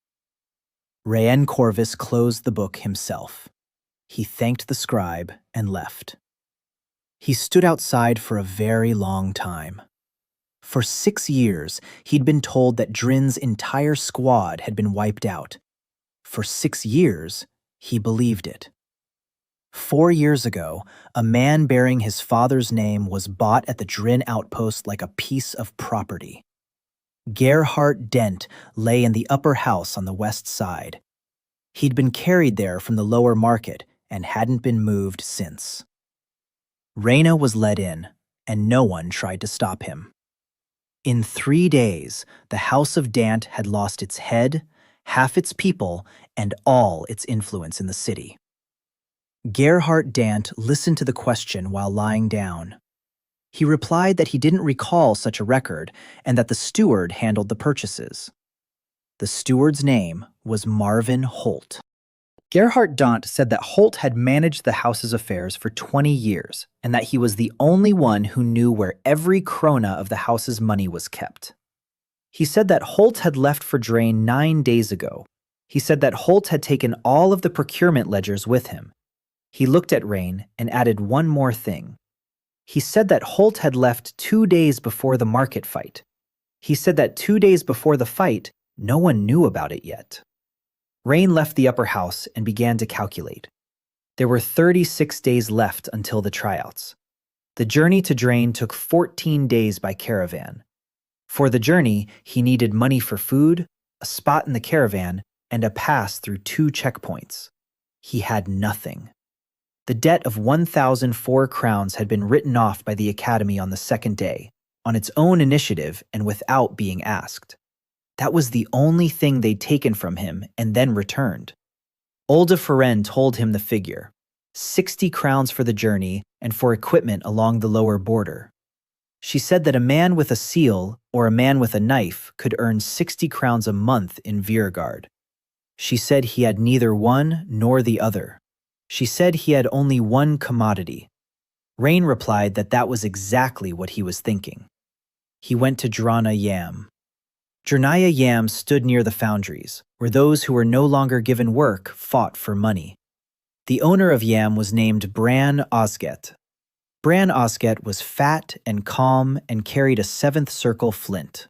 Rayen Corvus closed the book himself. He thanked the scribe and left. He stood outside for a very long time. For 6 years, he'd been told that Drin's entire squad had been wiped out. For 6 years, he believed it. 4 years ago, a man bearing his father's name was bought at the Drin outpost like a piece of property. Gerhardt Dent lay in the upper house on the west side. He'd been carried there from the lower market and hadn't been moved since. Reyna was let in, and no one tried to stop him. In 3 days, the House of Dant had lost its head, half its people, and all its influence in the city. Gerhardt Dant listened to the question while lying down. He replied that he didn't recall such a record and that the steward handled the purchases. The steward's name was Marvin Holt. Gerhardt Dant said that Holt had managed the house's affairs for 20 years and that he was the only one who knew where every krona of the house's money was kept. He said that Holt had left for Drain 9 days ago. He said that Holt had taken all of the procurement ledgers with him. He looked at Rain and added one more thing. He said that Holt had left 2 days before the market fight. He said that 2 days before the fight, no one knew about it yet. Rain left the upper house and began to calculate. There were 36 days left until the tryouts. The journey to Drain took 14 days by caravan. For the journey, he needed money for food, a spot in the caravan, and a pass through 2 checkpoints. He had nothing. The debt of 1,004 crowns had been written off by the academy on the 2nd day, on its own initiative and without being asked. That was the only thing they'd taken from him and then returned. Olda Feren told him the figure, 60 crowns for the journey and for equipment along the lower border. She said that a man with a seal or a man with a knife could earn 60 crowns a month in Viergard. She said he had neither one nor the other. She said he had only one commodity. Rain replied that that was exactly what he was thinking. He went to Drana Yam. Jernaya Yam stood near the foundries, where those who were no longer given work fought for money. The owner of Yam was named Bran Osget. Bran Osget was fat and calm and carried a seventh circle flint.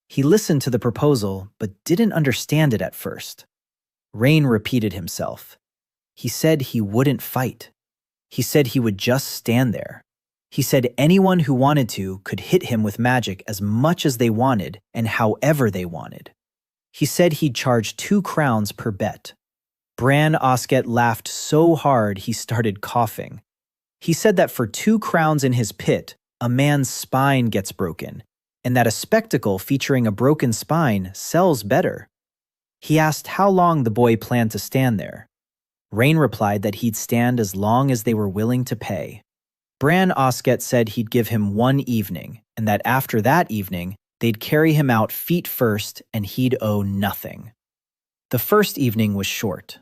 He listened to the proposal, but didn't understand it at first. Rain repeated himself. He said he wouldn't fight. He said he would just stand there. He said anyone who wanted to could hit him with magic as much as they wanted and however they wanted. He said he'd charge 2 crowns per bet. Bran Osket laughed so hard he started coughing. He said that for 2 crowns in his pit, a man's spine gets broken, and that a spectacle featuring a broken spine sells better. He asked how long the boy planned to stand there. Rain replied that he'd stand as long as they were willing to pay. Bran Osket said he'd give him 1 evening, and that after that evening, they'd carry him out feet first and he'd owe nothing. The first evening was short.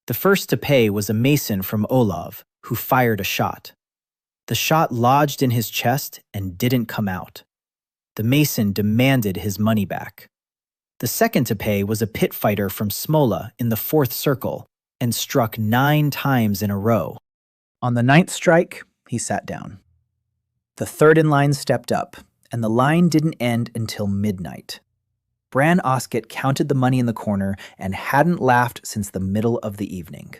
The first to pay was a mason from Olav, who fired a shot. The shot lodged in his chest and didn't come out. The mason demanded his money back. The second to pay was a pit fighter from Smola in the 4th circle and struck 9 times in a row. On the 9th strike, he sat down. The third in line stepped up, and the line didn't end until midnight. Bran Osket counted the money in the corner and hadn't laughed since the middle of the evening.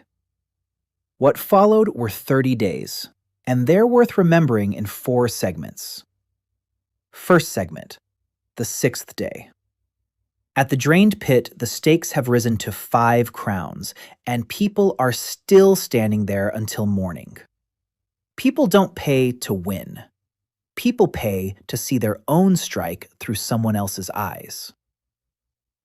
What followed were 30 days, and they're worth remembering in 4 segments. First segment, the 6th day. At the drained pit, the stakes have risen to 5 crowns, and people are still standing there until morning. People don't pay to win. People pay to see their own strike through someone else's eyes.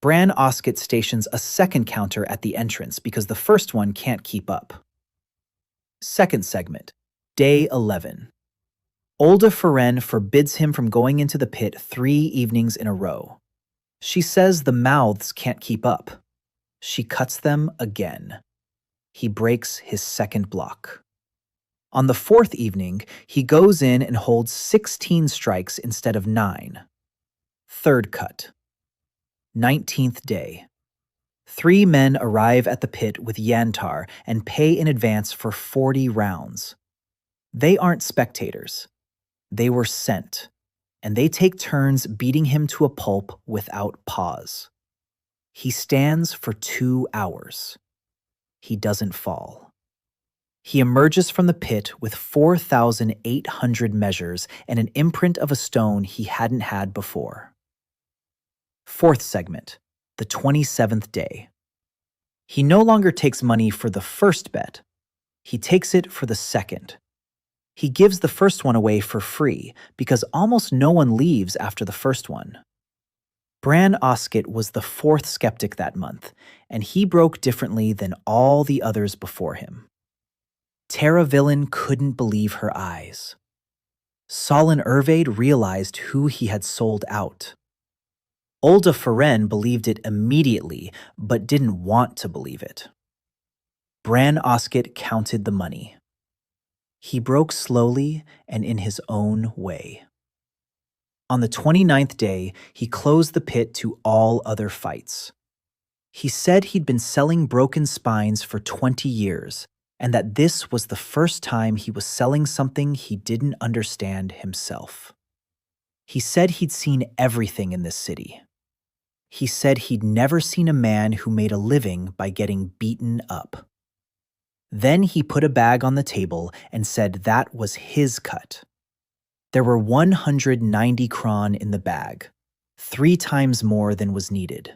Bran Osket stations a second counter at the entrance because the first one can't keep up. Second segment, day 11. Olda Feren forbids him from going into the pit 3 evenings in a row. She says the mouths can't keep up. She cuts them again. He breaks his second block. On the 4th evening, he goes in and holds 16 strikes instead of 9. Third cut. 19th day. 3 men arrive at the pit with Yantar and pay in advance for 40 rounds. They aren't spectators. They were sent, and they take turns beating him to a pulp without pause. He stands for 2 hours. He doesn't fall. He emerges from the pit with 4,800 measures and an imprint of a stone he hadn't had before. Fourth segment, the 27th day. He no longer takes money for the first bet. He takes it for the second. He gives the first one away for free because almost no one leaves after the first one. Bran Osket was the 4th skeptic that month, and he broke differently than all the others before him. Tara Villain couldn't believe her eyes. Solon Ervade realized who he had sold out. Olda Feren believed it immediately, but didn't want to believe it. Bran Osket counted the money. He broke slowly and in his own way. On the 29th day, he closed the pit to all other fights. He said he'd been selling broken spines for 20 years, and that this was the first time he was selling something he didn't understand himself. He said he'd seen everything in this city. He said he'd never seen a man who made a living by getting beaten up. Then he put a bag on the table and said that was his cut. There were 190 kron in the bag, 3 times more than was needed.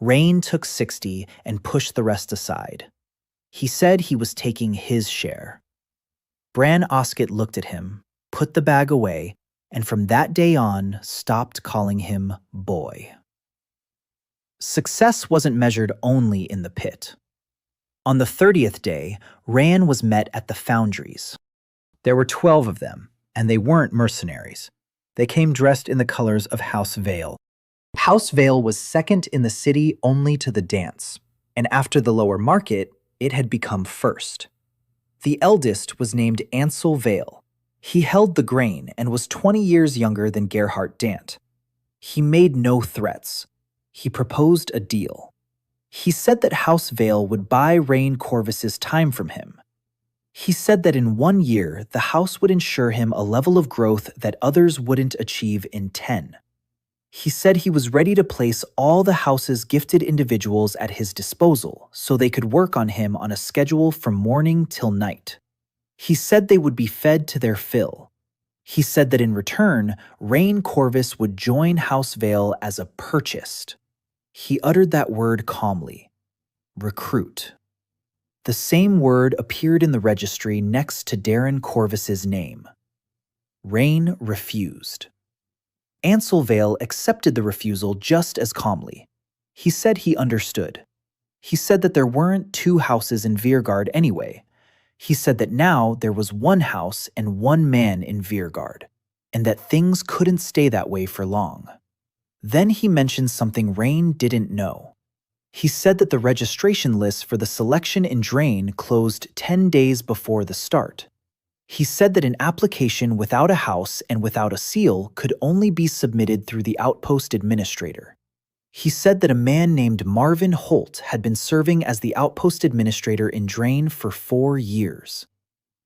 Rain took 60 and pushed the rest aside. He said he was taking his share. Bran Osket looked at him, put the bag away, and from that day on stopped calling him boy. Success wasn't measured only in the pit. On the 30th day, Ran was met at the foundries. There were 12 of them, and they weren't mercenaries. They came dressed in the colors of House Vale. House Vale was second in the city only to the dance, and after the lower market, it had become first. The eldest was named Ansel Vale. He held the grain and was 20 years younger than Gerhard Dant. He made no threats. He proposed a deal. He said that House Vale would buy Rain Corvus's time from him. He said that in 1 year, the house would ensure him a level of growth that others wouldn't achieve in 10. He said he was ready to place all the house's gifted individuals at his disposal so they could work on him on a schedule from morning till night. He said they would be fed to their fill. He said that in return, Rain Corvus would join House Vale as a purchased. He uttered that word calmly. Recruit. The same word appeared in the registry next to Darren Corvus's name. Rain refused. Ansel Vale accepted the refusal just as calmly. He said he understood. He said that there weren't two houses in Viergard anyway. He said that now there was one house and one man in Viergard, and that things couldn't stay that way for long. Then he mentioned something Rain didn't know. He said that the registration lists for the selection in Drain closed 10 days before the start. He said that an application without a house and without a seal could only be submitted through the outpost administrator. He said that a man named Marvin Holt had been serving as the outpost administrator in Drain for 4 years.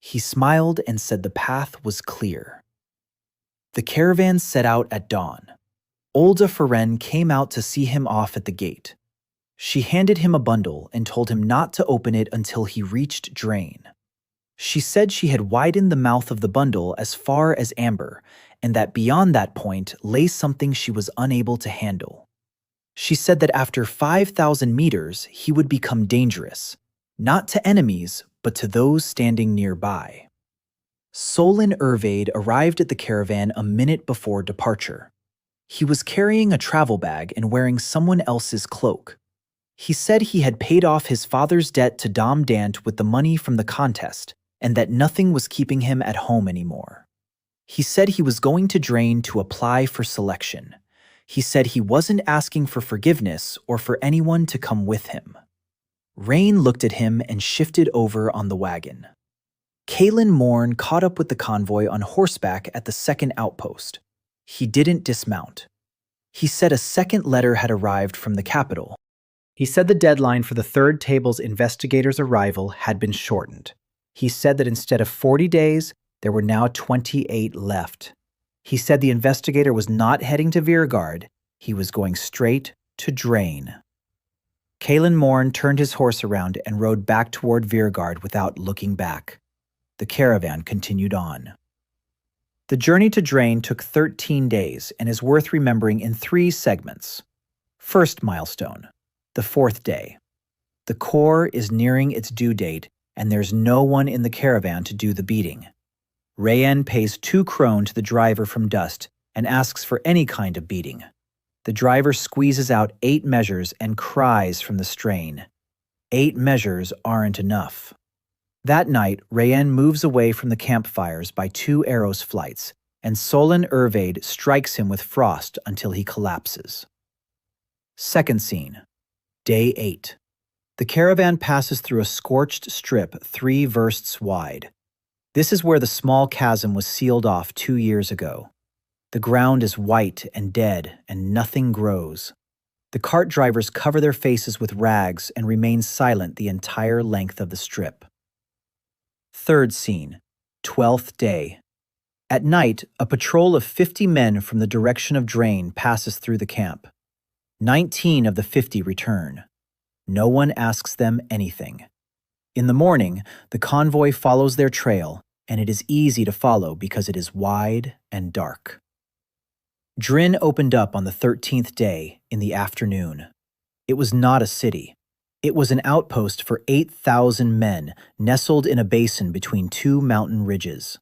He smiled and said the path was clear. The caravan set out at dawn. Olda Ferenn came out to see him off at the gate. She handed him a bundle and told him not to open it until he reached Drain. She said she had widened the mouth of the bundle as far as Amber, and that beyond that point lay something she was unable to handle. She said that after 5,000 meters, he would become dangerous, not to enemies, but to those standing nearby. Solon Ervade arrived at the caravan a minute before departure. He was carrying a travel bag and wearing someone else's cloak. He said he had paid off his father's debt to Dom Dant with the money from the contest, and that nothing was keeping him at home anymore. He said he was going to Drain to apply for selection. He said he wasn't asking for forgiveness or for anyone to come with him. Rain looked at him and shifted over on the wagon. Kalen Morn caught up with the convoy on horseback at the second outpost. He didn't dismount. He said a second letter had arrived from the capital. He said the deadline for the third table's investigator's arrival had been shortened. He said that instead of 40 days, there were now 28 left. He said the investigator was not heading to Viergard. He was going straight to Drain. Kalen Morn turned his horse around and rode back toward Viergard without looking back. The caravan continued on. The journey to Drain took 13 days and is worth remembering in 3 segments. First milestone, the 4th day. The core is nearing its due date, and there's no one in the caravan to do the beating. Rayen pays 2 krone to the driver from Dust and asks for any kind of beating. The driver squeezes out 8 measures and cries from the strain. 8 measures aren't enough. That night, Rayen moves away from the campfires by 2 arrows flights, and Solon Ervade strikes him with frost until he collapses. Second scene, day 8. The caravan passes through a scorched strip 3 versts wide. This is where the small chasm was sealed off 2 years ago. The ground is white and dead, and nothing grows. The cart drivers cover their faces with rags and remain silent the entire length of the strip. Third scene, 12th day. At night, a patrol of 50 men from the direction of Drain passes through the camp. 19 of the 50 return. No one asks them anything. In the morning, the convoy follows their trail, and it is easy to follow because it is wide and dark. Drin opened up on the 13th day in the afternoon. It was not a city. It was an outpost for 8,000 men nestled in a basin between 2 mountain ridges.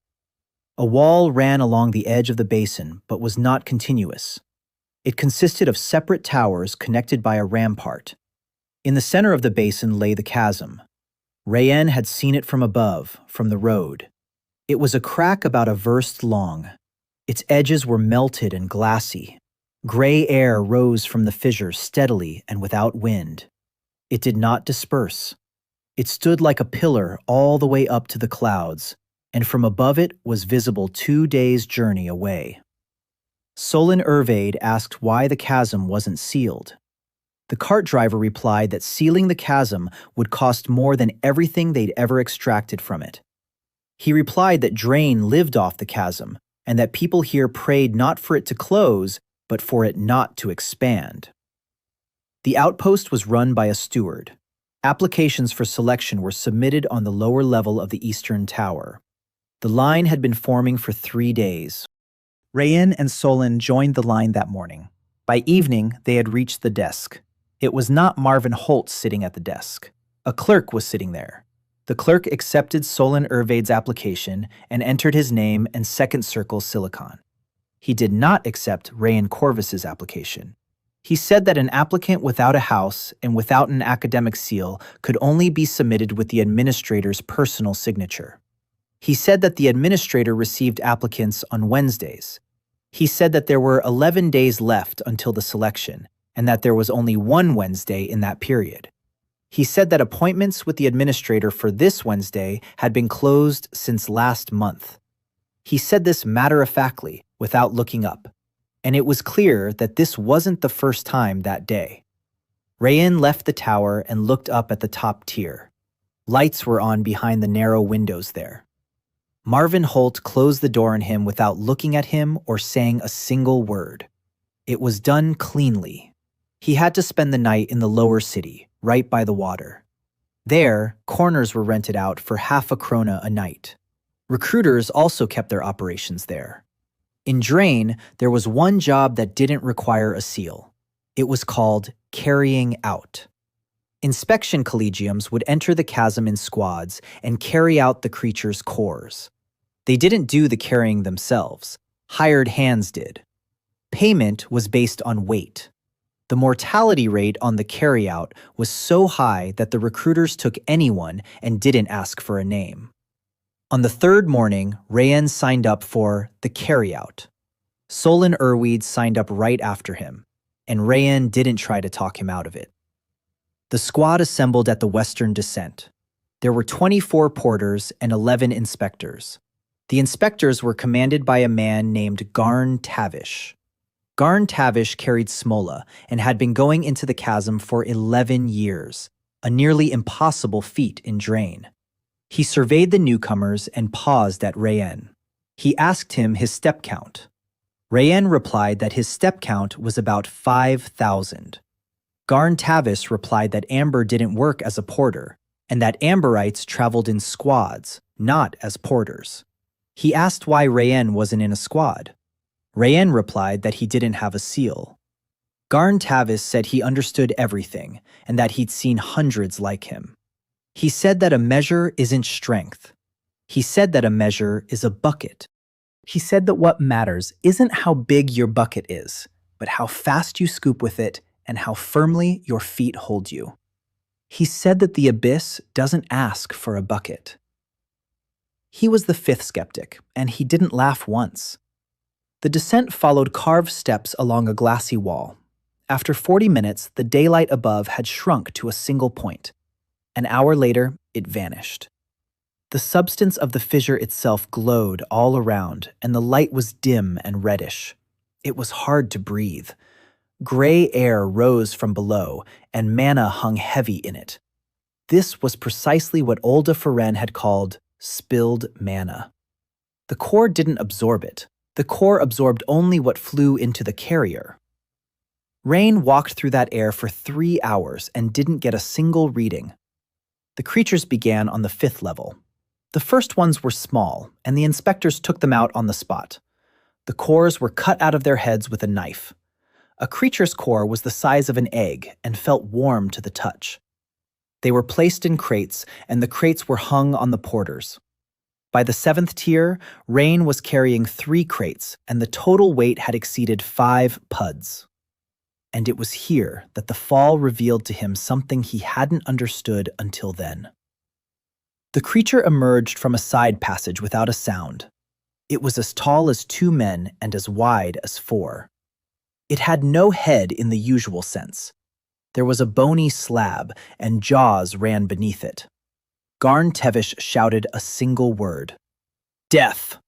A wall ran along the edge of the basin but was not continuous. It consisted of separate towers connected by a rampart. In the center of the basin lay the chasm. Rayen had seen it from above, from the road. It was a crack about a verst long. Its edges were melted and glassy. Gray air rose from the fissure steadily and without wind. It did not disperse. It stood like a pillar all the way up to the clouds, and from above it was visible 2 days' journey away. Solon Ervade asked why the chasm wasn't sealed. The cart driver replied that sealing the chasm would cost more than everything they'd ever extracted from it. He replied that drain lived off the chasm, and that people here prayed not for it to close, but for it not to expand. The outpost was run by a steward. Applications for selection were submitted on the lower level of the eastern tower. The line had been forming for 3 days. Rayen and Solon joined the line that morning. By evening, they had reached the desk. It was not Marvin Holt sitting at the desk. A clerk was sitting there. The clerk accepted Solon Ervade's application and entered his name and second circle silicon. He did not accept Rayen Corvus's application. He said that an applicant without a house and without an academic seal could only be submitted with the administrator's personal signature. He said that the administrator received applicants on Wednesdays. He said that there were 11 days left until the selection, and that there was only one Wednesday in that period. He said that appointments with the administrator for this Wednesday had been closed since last month. He said this matter-of-factly, without looking up, and it was clear that this wasn't the first time that day. Rayen left the tower and looked up at the top tier. Lights were on behind the narrow windows there. Marvin Holt closed the door on him without looking at him or saying a single word. It was done cleanly. He had to spend the night in the lower city, right by the water. There, corners were rented out for half a krona a night. Recruiters also kept their operations there. In Drain, there was one job that didn't require a seal. It was called carrying out. Inspection collegiums would enter the chasm in squads and carry out the creature's cores. They didn't do the carrying themselves. Hired hands did. Payment was based on weight. The mortality rate on the carryout was so high that the recruiters took anyone and didn't ask for a name. On the third morning, Rayen signed up for the carryout. Solon Erweed signed up right after him, and Rayen didn't try to talk him out of it. The squad assembled at the western descent. There were 24 porters and 11 inspectors. The inspectors were commanded by a man named Garn Tavish. Garn Tavish carried Smola and had been going into the chasm for 11 years, a nearly impossible feat in Drain. He surveyed the newcomers and paused at Rayen. He asked him his step count. Rayen replied that his step count was about 5,000. Garn Tavis replied that Amber didn't work as a porter, and that Amberites traveled in squads, not as porters. He asked why Rayen wasn't in a squad. Rayen replied that he didn't have a seal. Garn Tavis said he understood everything, and that he'd seen hundreds like him. He said that a measure isn't strength. He said that a measure is a bucket. He said that what matters isn't how big your bucket is, but how fast you scoop with it and how firmly your feet hold you. He said that the abyss doesn't ask for a bucket. He was the fifth skeptic, and he didn't laugh once. The descent followed carved steps along a glassy wall. After 40 minutes, the daylight above had shrunk to a single point. An hour later, it vanished. The substance of the fissure itself glowed all around, and the light was dim and reddish. It was hard to breathe. Gray air rose from below, and manna hung heavy in it. This was precisely what Olda Feren had called spilled manna. The core didn't absorb it. The core absorbed only what flew into the carrier. Rain walked through that air for 3 hours and didn't get a single reading. The creatures began on the 5th level. The first ones were small, and the inspectors took them out on the spot. The cores were cut out of their heads with a knife. A creature's core was the size of an egg and felt warm to the touch. They were placed in crates, and the crates were hung on the porters. By the 7th tier, Rain was carrying 3 crates, and the total weight had exceeded 5 puds. And it was here that the fall revealed to him something he hadn't understood until then. The creature emerged from a side passage without a sound. It was as tall as 2 men and as wide as 4. It had no head in the usual sense. There was a bony slab, and jaws ran beneath it. Garn Tevish shouted a single word. Death!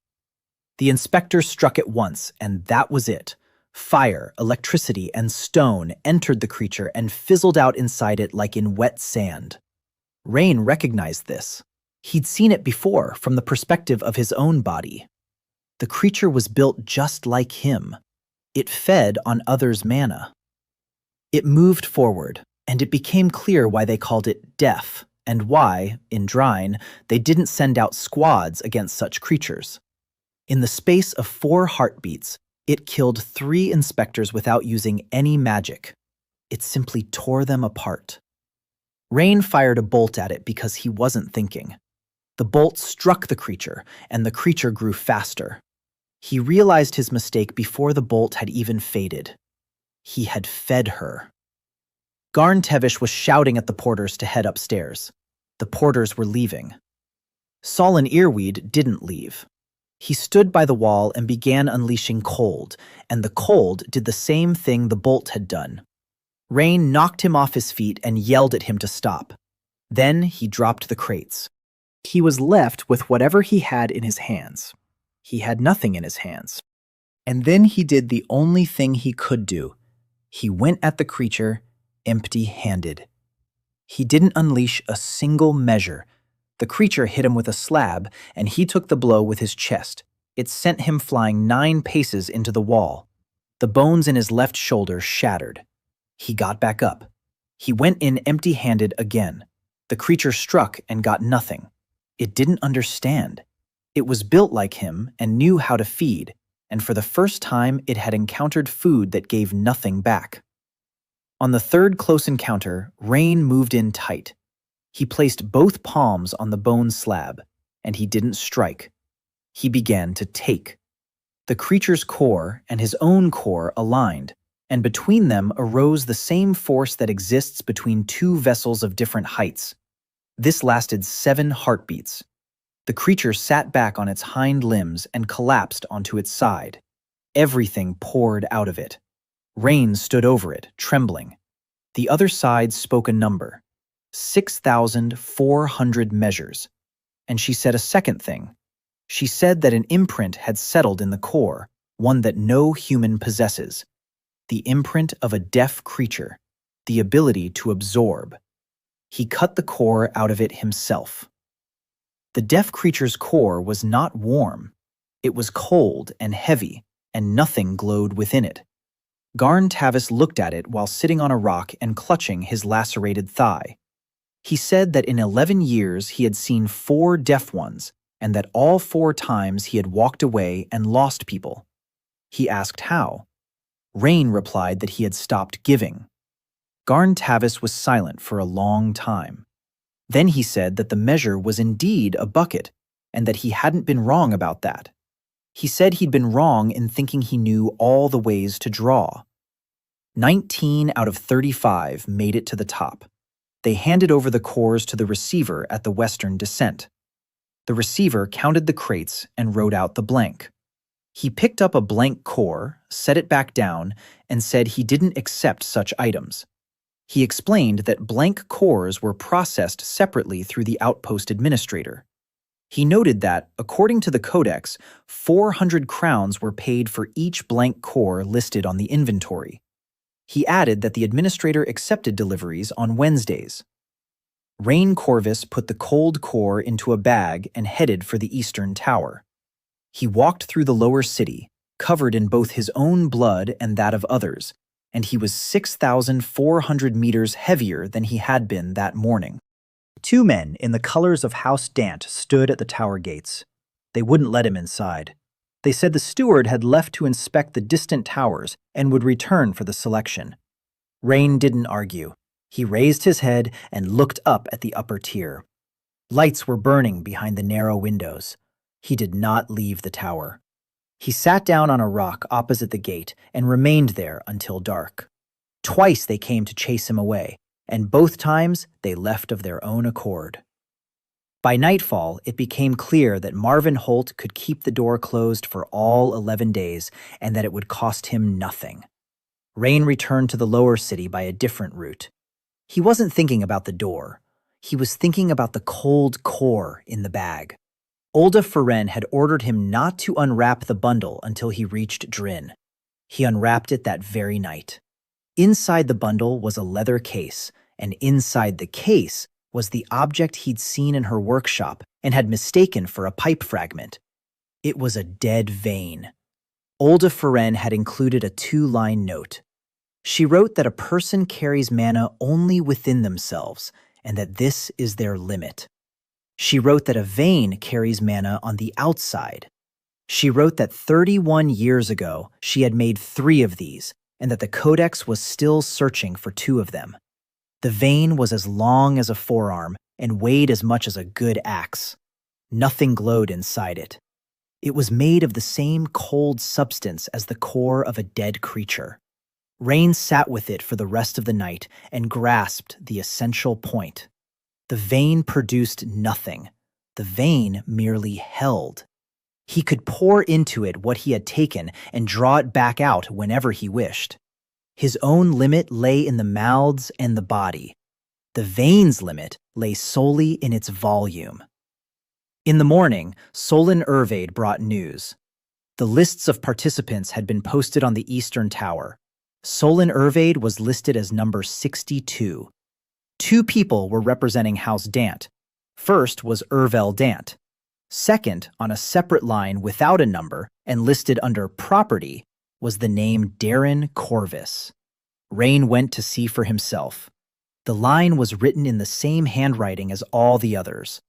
The inspector struck it once, and that was it. Fire, electricity, and stone entered the creature and fizzled out inside it like in wet sand. Rain recognized this. He'd seen it before from the perspective of his own body. The creature was built just like him. It fed on others' mana. It moved forward, and it became clear why they called it death, and why, in Drine, they didn't send out squads against such creatures. In the space of 4 heartbeats, it killed 3 inspectors without using any magic. It simply tore them apart. Rain fired a bolt at it because he wasn't thinking. The bolt struck the creature, and the creature grew faster. He realized his mistake before the bolt had even faded. He had fed her. Garn Tevish was shouting at the porters to head upstairs. The porters were leaving. Solon Earweed didn't leave. He stood by the wall and began unleashing cold, and the cold did the same thing the bolt had done. Rain knocked him off his feet and yelled at him to stop. Then he dropped the crates. He was left with whatever he had in his hands. He had nothing in his hands. And then he did the only thing he could do. He went at the creature empty-handed. He didn't unleash a single measure. The creature hit him with a slab, and he took the blow with his chest. It sent him flying 9 paces into the wall. The bones in his left shoulder shattered. He got back up. He went in empty-handed again. The creature struck and got nothing. It didn't understand. It was built like him and knew how to feed, and for the first time it had encountered food that gave nothing back. On the 3rd close encounter, Rain moved in tight. He placed both palms on the bone slab, and he didn't strike. He began to take. The creature's core and his own core aligned, and between them arose the same force that exists between 2 vessels of different heights. This lasted 7 heartbeats. The creature sat back on its hind limbs and collapsed onto its side. Everything poured out of it. Rain stood over it, trembling. The other side spoke a number, 6,400 measures. And she said a second thing. She said that an imprint had settled in the core, one that no human possesses. The imprint of a deaf creature, the ability to absorb. He cut the core out of it himself. The deaf creature's core was not warm. It was cold and heavy, and nothing glowed within it. Garn Tavis looked at it while sitting on a rock and clutching his lacerated thigh. He said that in 11 years he had seen 4 deaf ones, and that all 4 times he had walked away and lost people. He asked how. Rain replied that he had stopped giving. Garn Tavis was silent for a long time. Then he said that the measure was indeed a bucket, and that he hadn't been wrong about that. He said he'd been wrong in thinking he knew all the ways to draw. 19 out of 35 made it to the top. They handed over the cores to the receiver at the western descent. The receiver counted the crates and wrote out the blank. He picked up a blank core, set it back down, and said he didn't accept such items. He explained that blank cores were processed separately through the outpost administrator. He noted that, according to the codex, 400 crowns were paid for each blank core listed on the inventory. He added that the administrator accepted deliveries on Wednesdays. Rain Corvus put the cold core into a bag and headed for the eastern tower. He walked through the lower city, covered in both his own blood and that of others, and he was 6,400 meters heavier than he had been that morning. 2 men in the colors of House Dant stood at the tower gates. They wouldn't let him inside. They said the steward had left to inspect the distant towers and would return for the selection. Rain didn't argue. He raised his head and looked up at the upper tier. Lights were burning behind the narrow windows. He did not leave the tower. He sat down on a rock opposite the gate and remained there until dark. Twice they came to chase him away, and both times they left of their own accord. By nightfall, it became clear that Marvin Holt could keep the door closed for all 11 days and that it would cost him nothing. Rain returned to the lower city by a different route. He wasn't thinking about the door. He was thinking about the cold core in the bag. Olda Feren had ordered him not to unwrap the bundle until he reached Drin. He unwrapped it that very night. Inside the bundle was a leather case, and inside the case was the object he'd seen in her workshop and had mistaken for a pipe fragment. It was a dead vein. Olda Feren had included a 2-line note. She wrote that a person carries mana only within themselves, and that this is their limit. She wrote that a vein carries mana on the outside. She wrote that 31 years ago she had made 3 of these, and that the Codex was still searching for 2 of them. The vein was as long as a forearm and weighed as much as a good axe. Nothing glowed inside it. It was made of the same cold substance as the core of a dead creature. Rain sat with it for the rest of the night and grasped the essential point. The vein produced nothing. The vein merely held. He could pour into it what he had taken and draw it back out whenever he wished. His own limit lay in the mouths and the body. The vein's limit lay solely in its volume. In the morning, Solon Ervade brought news. The lists of participants had been posted on the Eastern Tower. Solon Ervade was listed as number 62. 2 people were representing House Dant. First was Ervel Dant. Second, on a separate line without a number and listed under property, was the name Darren Corvus. Rain went to see for himself. The line was written in the same handwriting as all the others.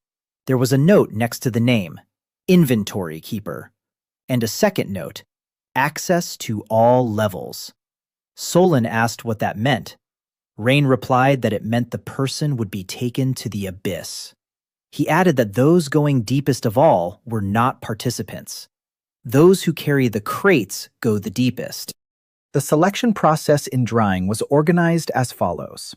There was a note next to the name, Inventory Keeper, and a second note, Access to all levels. Solon asked what that meant. Rain replied that it meant the person would be taken to the abyss. He added that those going deepest of all were not participants. Those who carry the crates go the deepest. The selection process in drying was organized as follows.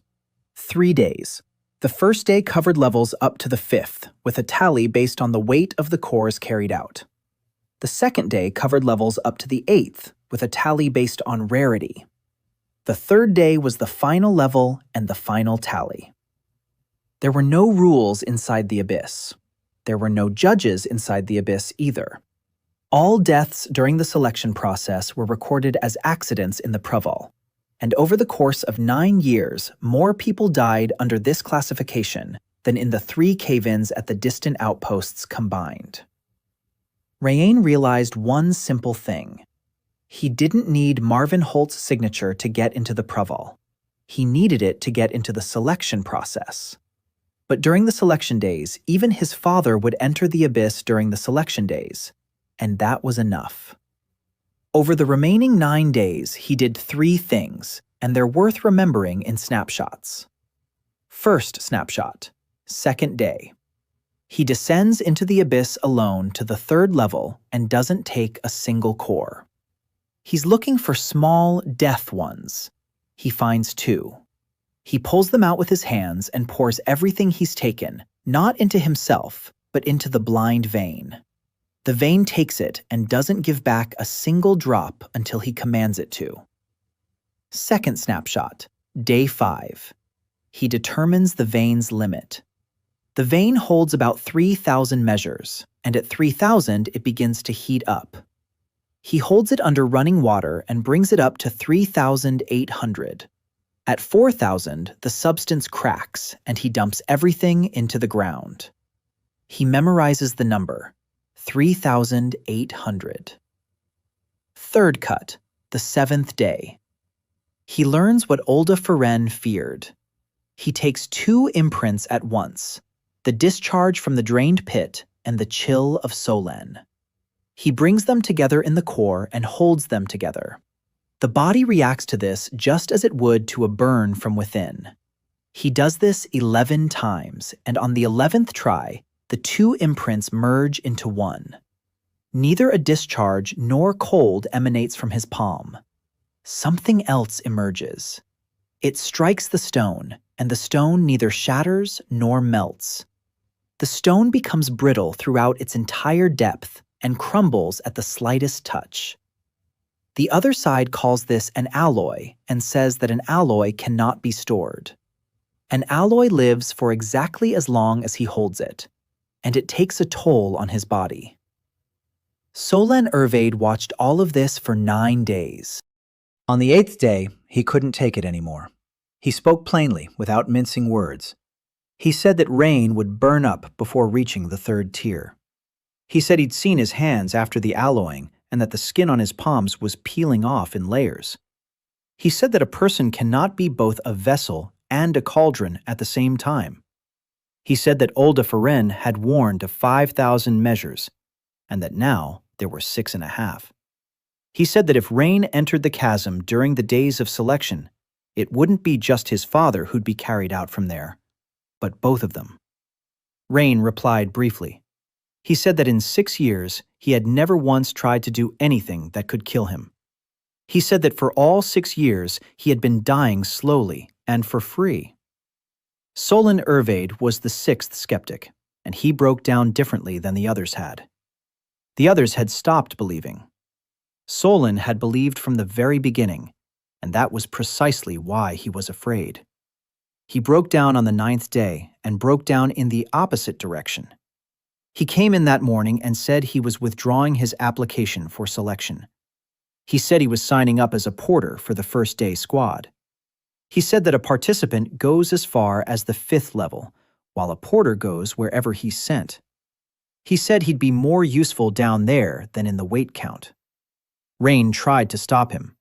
3 days. The first day covered levels up to the 5th, with a tally based on the weight of the cores carried out. The second day covered levels up to the 8th, with a tally based on rarity. The third day was the final level and the final tally. There were no rules inside the abyss. There were no judges inside the abyss either. All deaths during the selection process were recorded as accidents in the Proval, and over the course of 9 years, more people died under this classification than in the 3 cave-ins at the distant outposts combined. Rayen realized one simple thing. He didn't need Marvin Holt's signature to get into the Proval. He needed it to get into the selection process. But during the selection days, even his father would enter the abyss during the selection days, and that was enough. Over the remaining 9 days, he did 3 things, and they're worth remembering in snapshots. First snapshot, second day. He descends into the abyss alone to the 3rd level and doesn't take a single core. He's looking for small, death ones. He finds 2. He pulls them out with his hands and pours everything he's taken, not into himself, but into the blind vein. The vein takes it and doesn't give back a single drop until he commands it to. Second snapshot, day 5. He determines the vein's limit. The vein holds about 3,000 measures, and at 3,000 it begins to heat up. He holds it under running water and brings it up to 3,800. At 4,000, the substance cracks, and he dumps everything into the ground. He memorizes the number, 3,800. Third cut, the 7th day. He learns what Olda Feren feared. He takes 2 imprints at once, the discharge from the drained pit and the chill of Solen. He brings them together in the core and holds them together. The body reacts to this just as it would to a burn from within. He does this 11 times, and on the 11th try, the 2 imprints merge into one. Neither a discharge nor cold emanates from his palm. Something else emerges. It strikes the stone, and the stone neither shatters nor melts. The stone becomes brittle throughout its entire depth and crumbles at the slightest touch. The other side calls this an alloy and says that an alloy cannot be stored. An alloy lives for exactly as long as he holds it, and it takes a toll on his body. Solen Ervade watched all of this for 9 days. On the 8th day, he couldn't take it anymore. He spoke plainly, without mincing words. He said that rain would burn up before reaching the 3rd tier. He said he'd seen his hands after the alloying and that the skin on his palms was peeling off in layers. He said that a person cannot be both a vessel and a cauldron at the same time. He said that Olda Feren had warned of 5,000 measures, and that now there were 6.5. He said that if Rain entered the chasm during the days of selection, it wouldn't be just his father who'd be carried out from there, but both of them. Rain replied briefly. He said that in 6 years, he had never once tried to do anything that could kill him. He said that for all 6 years, he had been dying slowly and for free. Solen Ervade was the 6th skeptic, and he broke down differently than the others had. The others had stopped believing. Solen had believed from the very beginning, and that was precisely why he was afraid. He broke down on the 9th day and broke down in the opposite direction. He came in that morning and said he was withdrawing his application for selection. He said he was signing up as a porter for the first day squad. He said that a participant goes as far as the 5th level, while a porter goes wherever he's sent. He said he'd be more useful down there than in the weight count. Rain tried to stop him.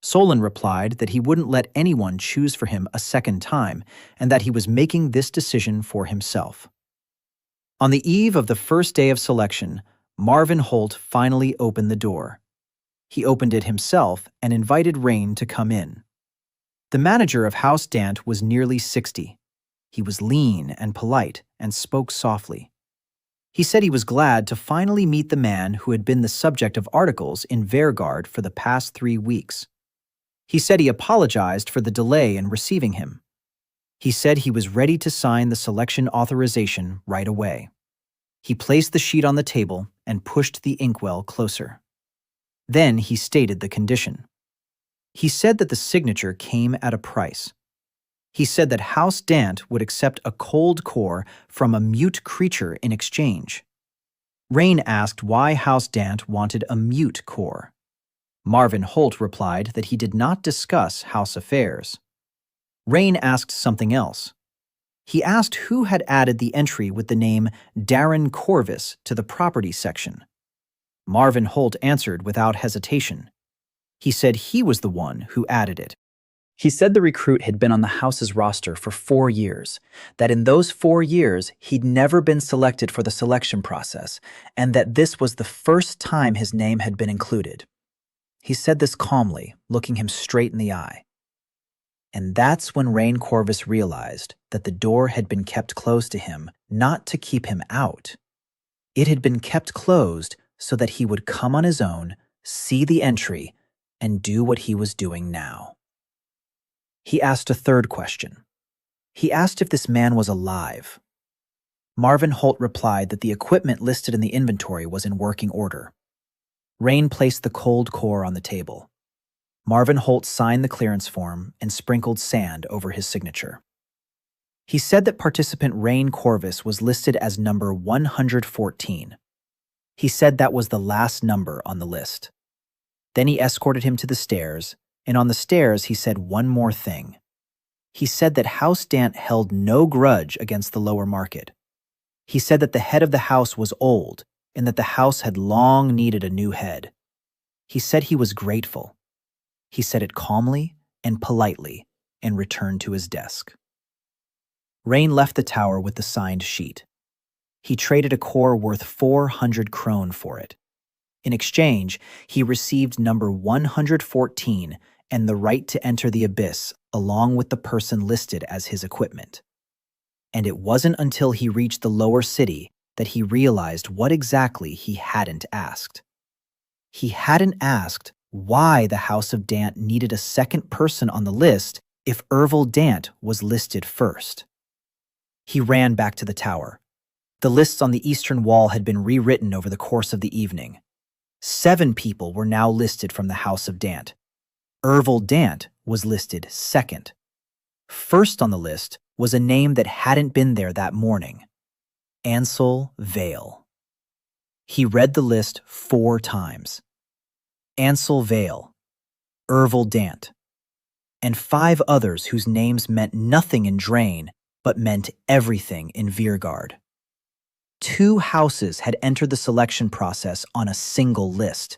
Solen replied that he wouldn't let anyone choose for him a second time and that he was making this decision for himself. On the eve of the first day of selection, Marvin Holt finally opened the door. He opened it himself and invited Rain to come in. The manager of House Dant was nearly 60. He was lean and polite and spoke softly. He said he was glad to finally meet the man who had been the subject of articles in Vergard for the past 3 weeks. He said he apologized for the delay in receiving him. He said he was ready to sign the selection authorization right away. He placed the sheet on the table and pushed the inkwell closer. Then he stated the condition. He said that the signature came at a price. He said that House Dant would accept a cold core from a mute creature in exchange. Rain asked why House Dant wanted a mute core. Marvin Holt replied that he did not discuss house affairs. Rain asked something else. He asked who had added the entry with the name Darren Corvus to the property section. Marvin Holt answered without hesitation. He said he was the one who added it. He said the recruit had been on the house's roster for 4 years, that in those 4 years he'd never been selected for the selection process, and that this was the first time his name had been included. He said this calmly, looking him straight in the eye. And that's when Rain Corvus realized that the door had been kept closed to him not to keep him out. It had been kept closed so that he would come on his own, see the entry, and do what he was doing now. He asked a third question. He asked if this man was alive. Marvin Holt replied that the equipment listed in the inventory was in working order. Rain placed the cold core on the table. Marvin Holt signed the clearance form and sprinkled sand over his signature. He said that participant Rain Corvus was listed as number 114. He said that was the last number on the list. Then he escorted him to the stairs, and on the stairs he said one more thing. He said that House Dant held no grudge against the lower market. He said that the head of the house was old and that the house had long needed a new head. He said he was grateful. He said it calmly and politely and returned to his desk. Rain left the tower with the signed sheet. He traded a core worth 400 krone for it. In exchange, he received number 114 and the right to enter the abyss along with the person listed as his equipment. And it wasn't until he reached the lower city that he realized what exactly he hadn't asked. He hadn't asked why the House of Dant needed a second person on the list if Ervil Dant was listed first. He ran back to the tower. The lists on the eastern wall had been rewritten over the course of the evening. 7 people were now listed from the House of Dant. Ervil Dant was listed second. First on the list was a name that hadn't been there that morning: Ansel Vale. He read the list 4 times. Ansel Vale, Ervil Dant, and 5 others whose names meant nothing in Drain but meant everything in Veergard. 2 houses had entered the selection process on a single list.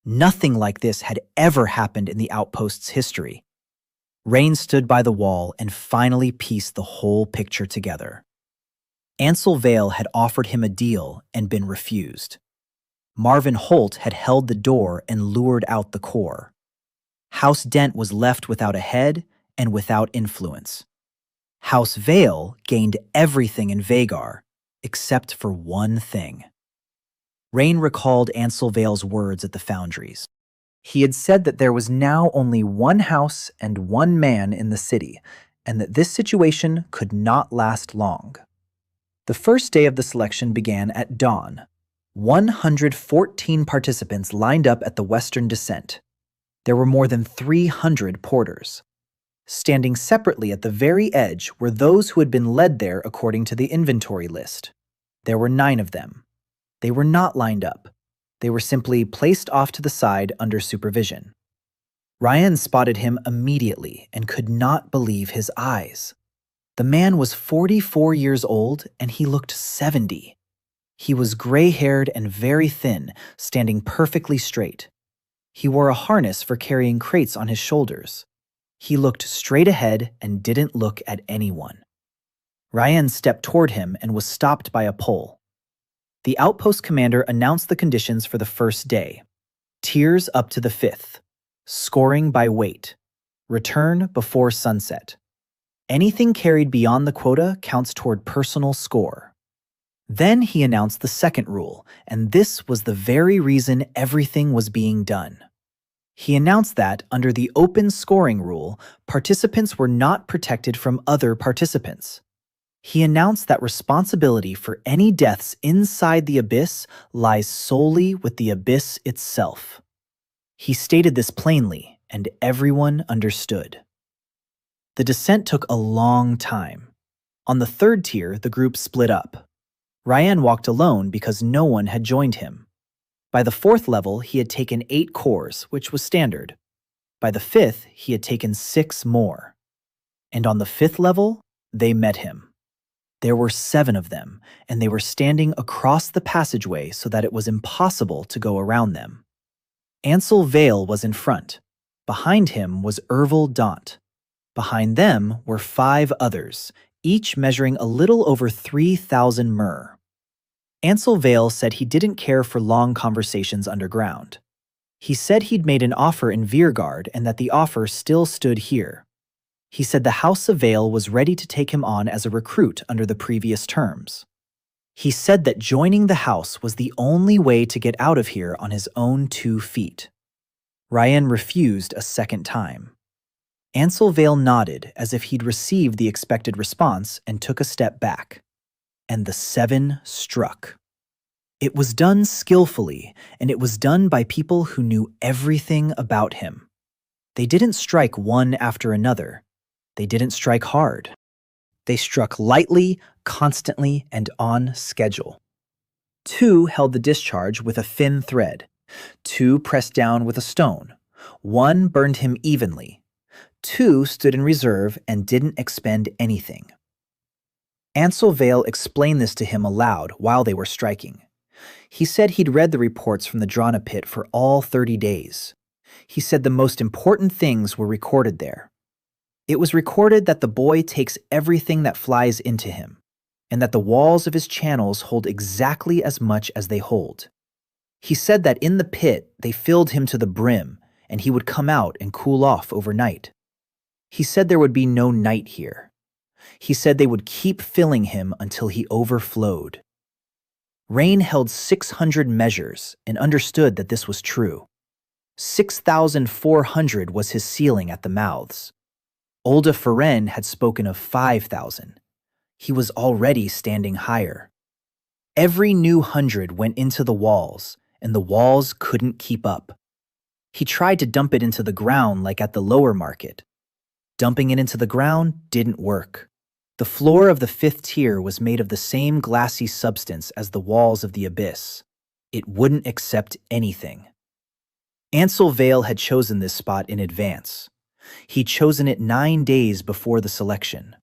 Nothing like this had ever happened in the outpost's history. Rain stood by the wall and finally pieced the whole picture together. Ansel Vale had offered him a deal and been refused. Marvin Holt had held the door and lured out the core. House Dent was left without a head and without influence. House Vale gained everything in Vagar, except for one thing. Rain recalled Ansel Vale's words at the foundries. He had said that there was now only one house and one man in the city, and that this situation could not last long. The first day of the selection began at dawn. 114 participants lined up at the western descent. There were more than 300 porters. Standing separately at the very edge were those who had been led there according to the inventory list. There were 9 of them. They were not lined up. They were simply placed off to the side under supervision. Ryan spotted him immediately and could not believe his eyes. The man was 44 years old and he looked 70. He was gray-haired and very thin, standing perfectly straight. He wore a harness for carrying crates on his shoulders. He looked straight ahead and didn't look at anyone. Ryan stepped toward him and was stopped by a pole. The outpost commander announced the conditions for the first day. Tiers up to the 5th. Scoring by weight. Return before sunset. Anything carried beyond the quota counts toward personal score. Then he announced the second rule, and this was the very reason everything was being done. He announced that, under the open scoring rule, participants were not protected from other participants. He announced that responsibility for any deaths inside the abyss lies solely with the abyss itself. He stated this plainly, and everyone understood. The descent took a long time. On the 3rd tier, the group split up. Ryan walked alone because no one had joined him. By the 4th level, he had taken 8 cores, which was standard. By the 5th, he had taken 6 more. And on the 5th level, they met him. There were 7 of them, and they were standing across the passageway so that it was impossible to go around them. Ansel Vale was in front. Behind him was Ervil Dant. Behind them were 5 others, each measuring a little over 3,000 myrrh. Ansel Vale said he didn't care for long conversations underground. He said he'd made an offer in Veergard and that the offer still stood here. He said the House of Vale was ready to take him on as a recruit under the previous terms. He said that joining the house was the only way to get out of here on his own 2 feet. Ryan refused a second time. Ansel Vale nodded as if he'd received the expected response and took a step back. And the 7 struck. It was done skillfully, and it was done by people who knew everything about him. They didn't strike one after another. They didn't strike hard. They struck lightly, constantly, and on schedule. 2 held the discharge with a thin thread. 2 pressed down with a stone. 1 burned him evenly. 2 stood in reserve and didn't expend anything. Ansel Vale explained this to him aloud while they were striking. He said he'd read the reports from the Drana pit for all 30 days. He said the most important things were recorded there. It was recorded that the boy takes everything that flies into him, and that the walls of his channels hold exactly as much as they hold. He said that in the pit they filled him to the brim, and he would come out and cool off overnight. He said there would be no night here. He said they would keep filling him until he overflowed. Rain held 600 measures and understood that this was true. 6,400 was his ceiling at the mouths. Olda Feren had spoken of 5,000. He was already standing higher. Every new 100 went into the walls, and the walls couldn't keep up. He tried to dump it into the ground like at the lower market. Dumping it into the ground didn't work. The floor of the fifth tier was made of the same glassy substance as the walls of the abyss. It wouldn't accept anything. Ansel Vale had chosen this spot in advance. He'd chosen it 9 days before the selection.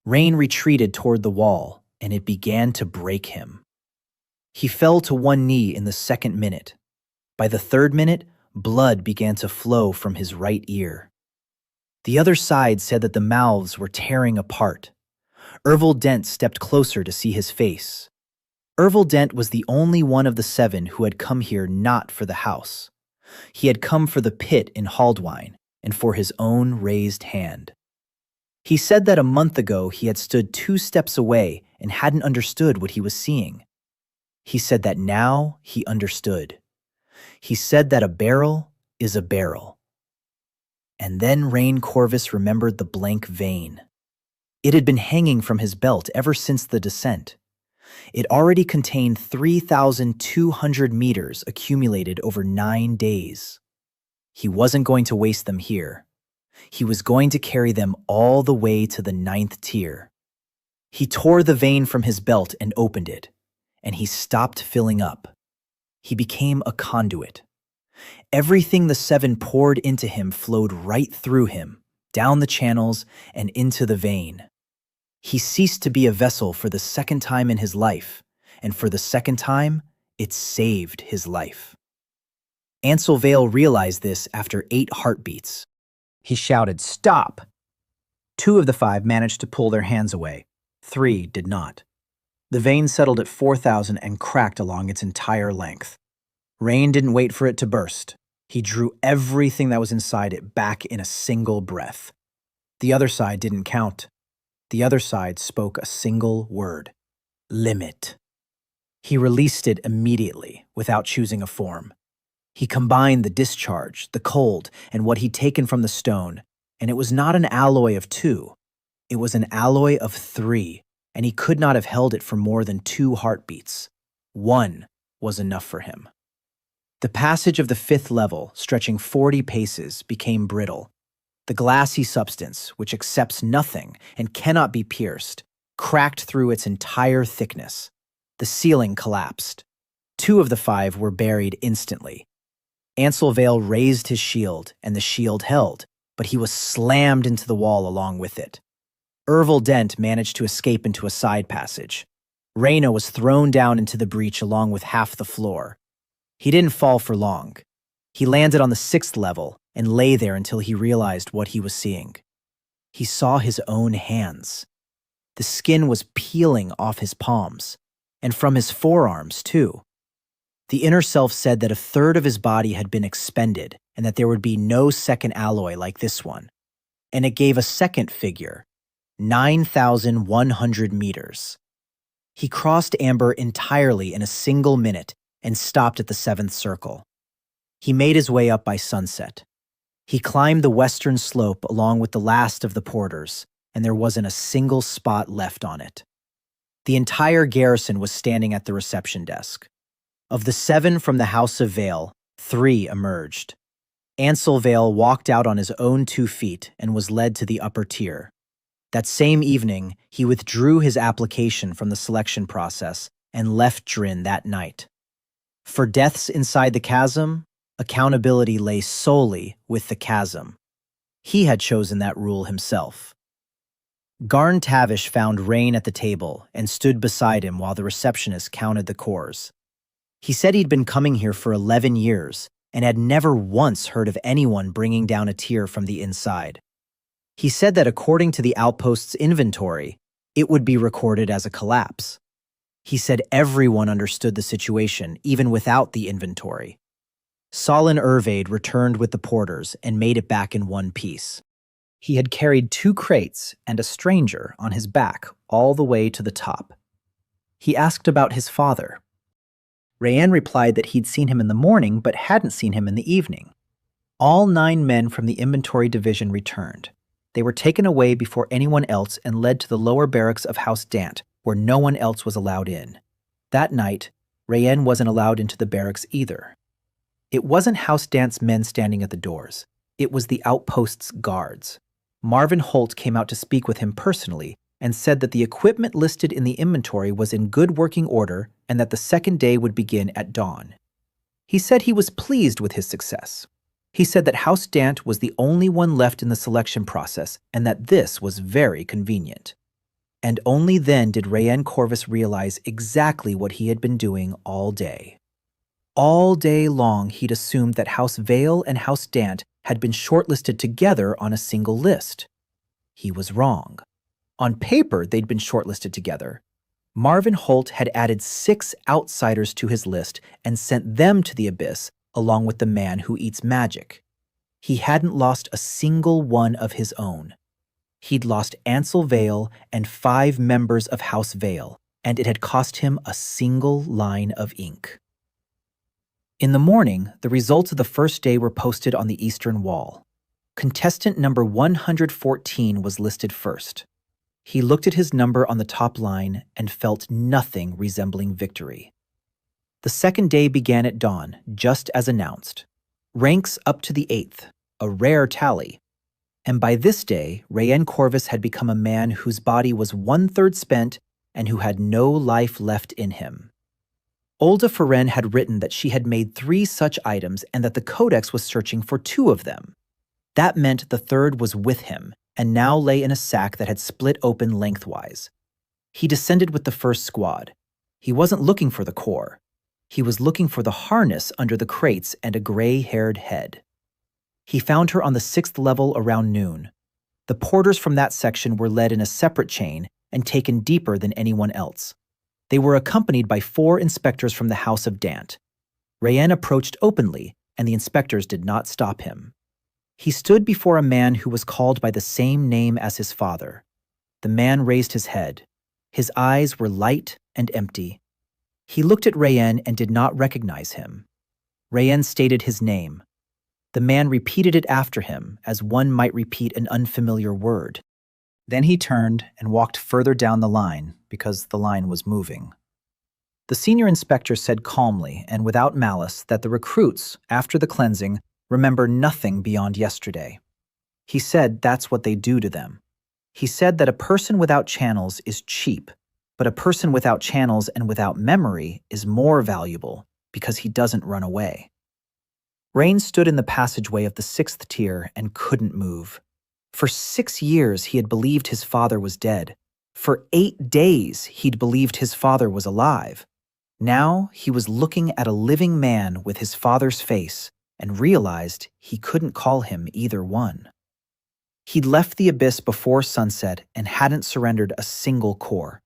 Rain retreated toward the wall, and it began to break him. He fell to one knee in the second minute. By the third minute, blood began to flow from his right ear. The other side said that the mouths were tearing apart. Ervil Dent stepped closer to see his face. Ervil Dent was the only one of the 7 who had come here not for the house. He had come for the pit in Haldwine and for his own raised hand. He said that a month ago he had stood 2 steps away and hadn't understood what he was seeing. He said that now he understood. He said that a barrel is a barrel. And then Rain Corvus remembered the blank vein. It had been hanging from his belt ever since the descent. It already contained 3,200 meters accumulated over 9 days. He wasn't going to waste them here. He was going to carry them all the way to the 9th tier. He tore the vein from his belt and opened it, and he stopped filling up. He became a conduit. Everything the 7 poured into him flowed right through him, down the channels and into the vein. He ceased to be a vessel for the second time in his life, and for the second time, it saved his life. Ansel Vale realized this after 8 heartbeats. He shouted, "Stop!" 2 of the 5 managed to pull their hands away. 3 did not. The vein settled at 4,000 and cracked along its entire length. Rain didn't wait for it to burst. He drew everything that was inside it back in a single breath. The other side didn't count. The other side spoke a single word: limit. He released it immediately, without choosing a form. He combined the discharge, the cold, and what he'd taken from the stone, and it was not an alloy of 2. It was an alloy of 3, and he could not have held it for more than 2 heartbeats. 1 was enough for him. The passage of the 5th level, stretching 40 paces, became brittle. The glassy substance, which accepts nothing and cannot be pierced, cracked through its entire thickness. The ceiling collapsed. 2 of the 5 were buried instantly. Ansel Vale raised his shield, and the shield held, but he was slammed into the wall along with it. Ervil Dent managed to escape into a side passage. Reyna was thrown down into the breach along with half the floor. He didn't fall for long. He landed on the 6th level and lay there until he realized what he was seeing. He saw his own hands. The skin was peeling off his palms, and from his forearms, too. The inner self said that a third of his body had been expended and that there would be no second alloy like this one. And it gave a second figure, 9,100 meters. He crossed Amber entirely in a single minute and stopped at the 7th circle. He made his way up by sunset. He climbed the western slope along with the last of the porters, and there wasn't a single spot left on it. The entire garrison was standing at the reception desk. Of the 7 from the House of Vale, 3 emerged. Ansel Vale walked out on his own 2 feet and was led to the upper tier. That same evening, he withdrew his application from the selection process and left Drin that night. For deaths inside the chasm, accountability lay solely with the chasm. He had chosen that rule himself. Garn Tavish found Rain at the table and stood beside him while the receptionist counted the cores. He said he'd been coming here for 11 years and had never once heard of anyone bringing down a tier from the inside. He said that according to the outpost's inventory, it would be recorded as a collapse. He said everyone understood the situation, even without the inventory. Solon Ervade returned with the porters and made it back in one piece. He had carried 2 crates and a stranger on his back all the way to the top. He asked about his father. Rayanne replied that he'd seen him in the morning but hadn't seen him in the evening. All 9 men from the inventory division returned. They were taken away before anyone else and led to the lower barracks of House Dant, where no one else was allowed in. That night, Rayanne wasn't allowed into the barracks either. It wasn't House Dant's men standing at the doors. It was the outpost's guards. Marvin Holt came out to speak with him personally and said that the equipment listed in the inventory was in good working order and that the second day would begin at dawn. He said he was pleased with his success. He said that House Dant was the only one left in the selection process and that this was very convenient. And only then did Rayen Corvus realize exactly what he had been doing all day. All day long, he'd assumed that House Vale and House Dant had been shortlisted together on a single list. He was wrong. On paper, they'd been shortlisted together. Marvin Holt had added 6 outsiders to his list and sent them to the abyss along with the man who eats magic. He hadn't lost a single one of his own. He'd lost Ansel Vale and 5 members of House Vale, and it had cost him a single line of ink. In the morning, the results of the first day were posted on the eastern wall. Contestant number 114 was listed first. He looked at his number on the top line and felt nothing resembling victory. The second day began at dawn, just as announced. Ranks up to the 8th, a rare tally. And by this day, Rayen Corvus had become a man whose body was 1/3 spent and who had no life left in him. Olda Feren had written that she had made 3 such items and that the Codex was searching for 2 of them. That meant the third was with him and now lay in a sack that had split open lengthwise. He descended with the first squad. He wasn't looking for the core. He was looking for the harness under the crates and a gray-haired head. He found her on the 6th level around noon. The porters from that section were led in a separate chain and taken deeper than anyone else. They were accompanied by 4 inspectors from the House of Dant. Rayen approached openly, and the inspectors did not stop him. He stood before a man who was called by the same name as his father. The man raised his head. His eyes were light and empty. He looked at Rayen and did not recognize him. Rayen stated his name. The man repeated it after him, as one might repeat an unfamiliar word. Then he turned and walked further down the line, because the line was moving. The senior inspector said calmly and without malice that the recruits, after the cleansing, remember nothing beyond yesterday. He said that's what they do to them. He said that a person without channels is cheap, but a person without channels and without memory is more valuable because he doesn't run away. Rain stood in the passageway of the 6th tier and couldn't move. For 6 years, he had believed his father was dead. For 8 days, he'd believed his father was alive. Now, he was looking at a living man with his father's face and realized he couldn't call him either one. He'd left the abyss before sunset and hadn't surrendered a single core.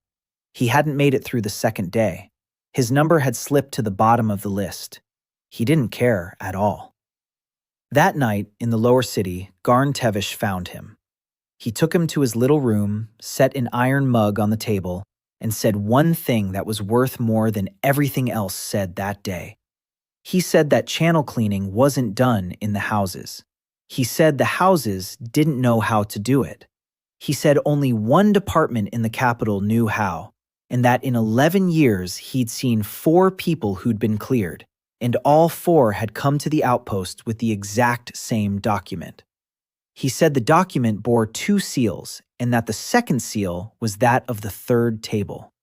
He hadn't made it through the second day. His number had slipped to the bottom of the list. He didn't care at all. That night, in the lower city, Garn Tevish found him. He took him to his little room, set an iron mug on the table, and said one thing that was worth more than everything else said that day. He said that channel cleaning wasn't done in the houses. He said the houses didn't know how to do it. He said only one department in the capital knew how, and that in 11 years he'd seen 4 people who'd been cleared, and all 4 had come to the outpost with the exact same document. He said the document bore 2 seals, and that the second seal was that of the 3rd table.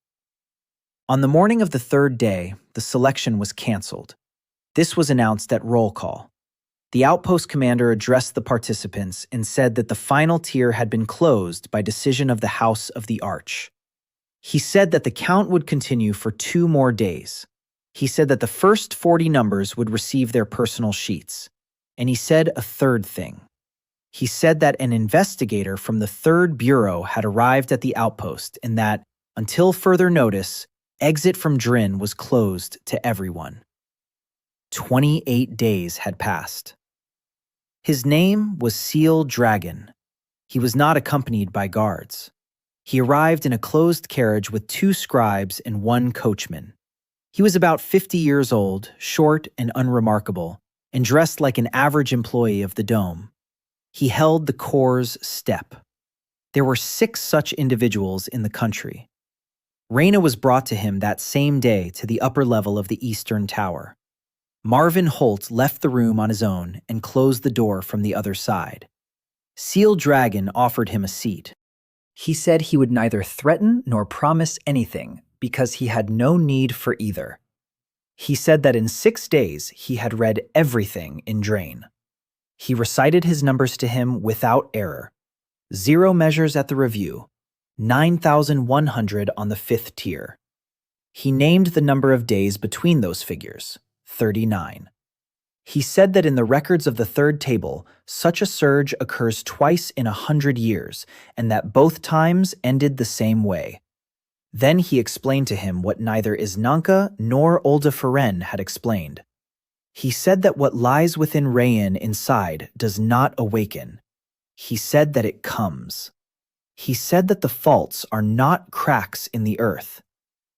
On the morning of the 3rd day, the selection was canceled. This was announced at roll call. The outpost commander addressed the participants and said that the final tier had been closed by decision of the House of the Arch. He said that the count would continue for 2 more days. He said that the first 40 numbers would receive their personal sheets. And he said a third thing. He said that an investigator from the 3rd Bureau had arrived at the outpost and that, until further notice, exit from Drin was closed to everyone. 28 days had passed. His name was Seal Dragon. He was not accompanied by guards. He arrived in a closed carriage with 2 scribes and 1 coachman. He was about 50 years old, short and unremarkable, and dressed like an average employee of the Dome. He held the Corps' step. There were 6 such individuals in the country. Reyna was brought to him that same day to the upper level of the Eastern Tower. Marvin Holt left the room on his own and closed the door from the other side. Seal Dragon offered him a seat. He said he would neither threaten nor promise anything because he had no need for either. He said that in 6 days he had read everything in Drain. He recited his numbers to him without error. 0 measures at the review, 9,100 on the 5th tier. He named the number of days between those figures, 39. He said that in the records of the 3rd table, such a surge occurs twice in 100 years, and that both times ended the same way. Then he explained to him what neither Isnanka nor Olda Feren had explained. He said that what lies within Rayan inside does not awaken. He said that it comes. He said that the faults are not cracks in the earth.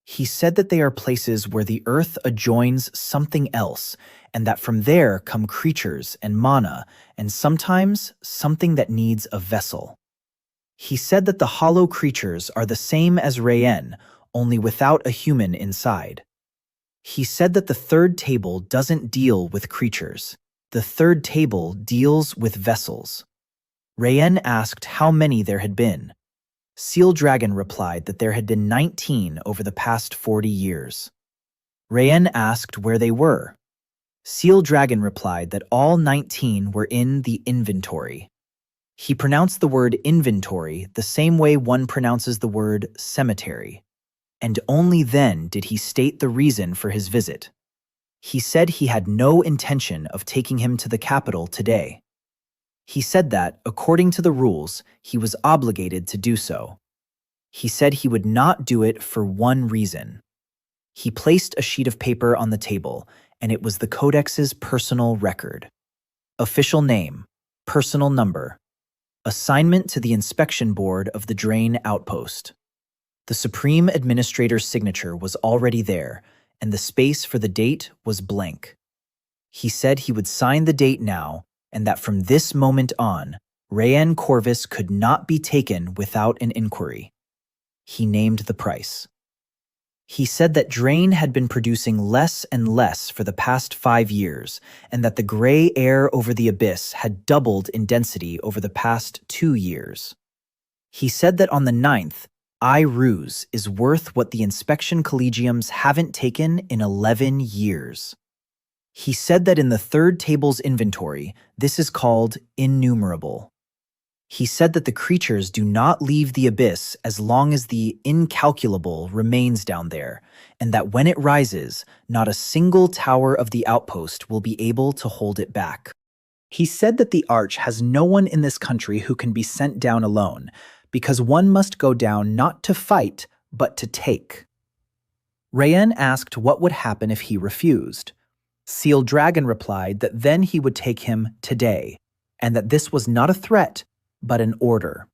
He said that they are places where the earth adjoins something else, and that from there come creatures and mana, and sometimes something that needs a vessel. He said that the hollow creatures are the same as Rayen, only without a human inside. He said that the 3rd table doesn't deal with creatures. The 3rd table deals with vessels. Rayen asked how many there had been. Seal Dragon replied that there had been 19 over the past 40 years. Rayen asked where they were. Seal Dragon replied that all 19 were in the inventory. He pronounced the word inventory the same way one pronounces the word cemetery, and only then did he state the reason for his visit. He said he had no intention of taking him to the capital today. He said that, according to the rules, he was obligated to do so. He said he would not do it for one reason. He placed a sheet of paper on the table, and it was the Codex's personal record. Official name, personal number, assignment to the inspection board of the Drain Outpost. The Supreme Administrator's signature was already there, and the space for the date was blank. He said he would sign the date now, and that from this moment on, Rayan Corvus could not be taken without an inquiry. He named the price. He said that Drain had been producing less and less for the past 5 years, and that the gray air over the abyss had doubled in density over the past 2 years. He said that on the 9th, Ruse is worth what the inspection collegiums haven't taken in 11 years. He said that in the 3rd table's inventory, this is called innumerable. He said that the creatures do not leave the abyss as long as the incalculable remains down there, and that when it rises, not a single tower of the outpost will be able to hold it back. He said that the Arch has no one in this country who can be sent down alone, because one must go down not to fight, but to take. Rayen asked what would happen if he refused. Seal Dragon replied that then he would take him today, and that this was not a threat, but an order.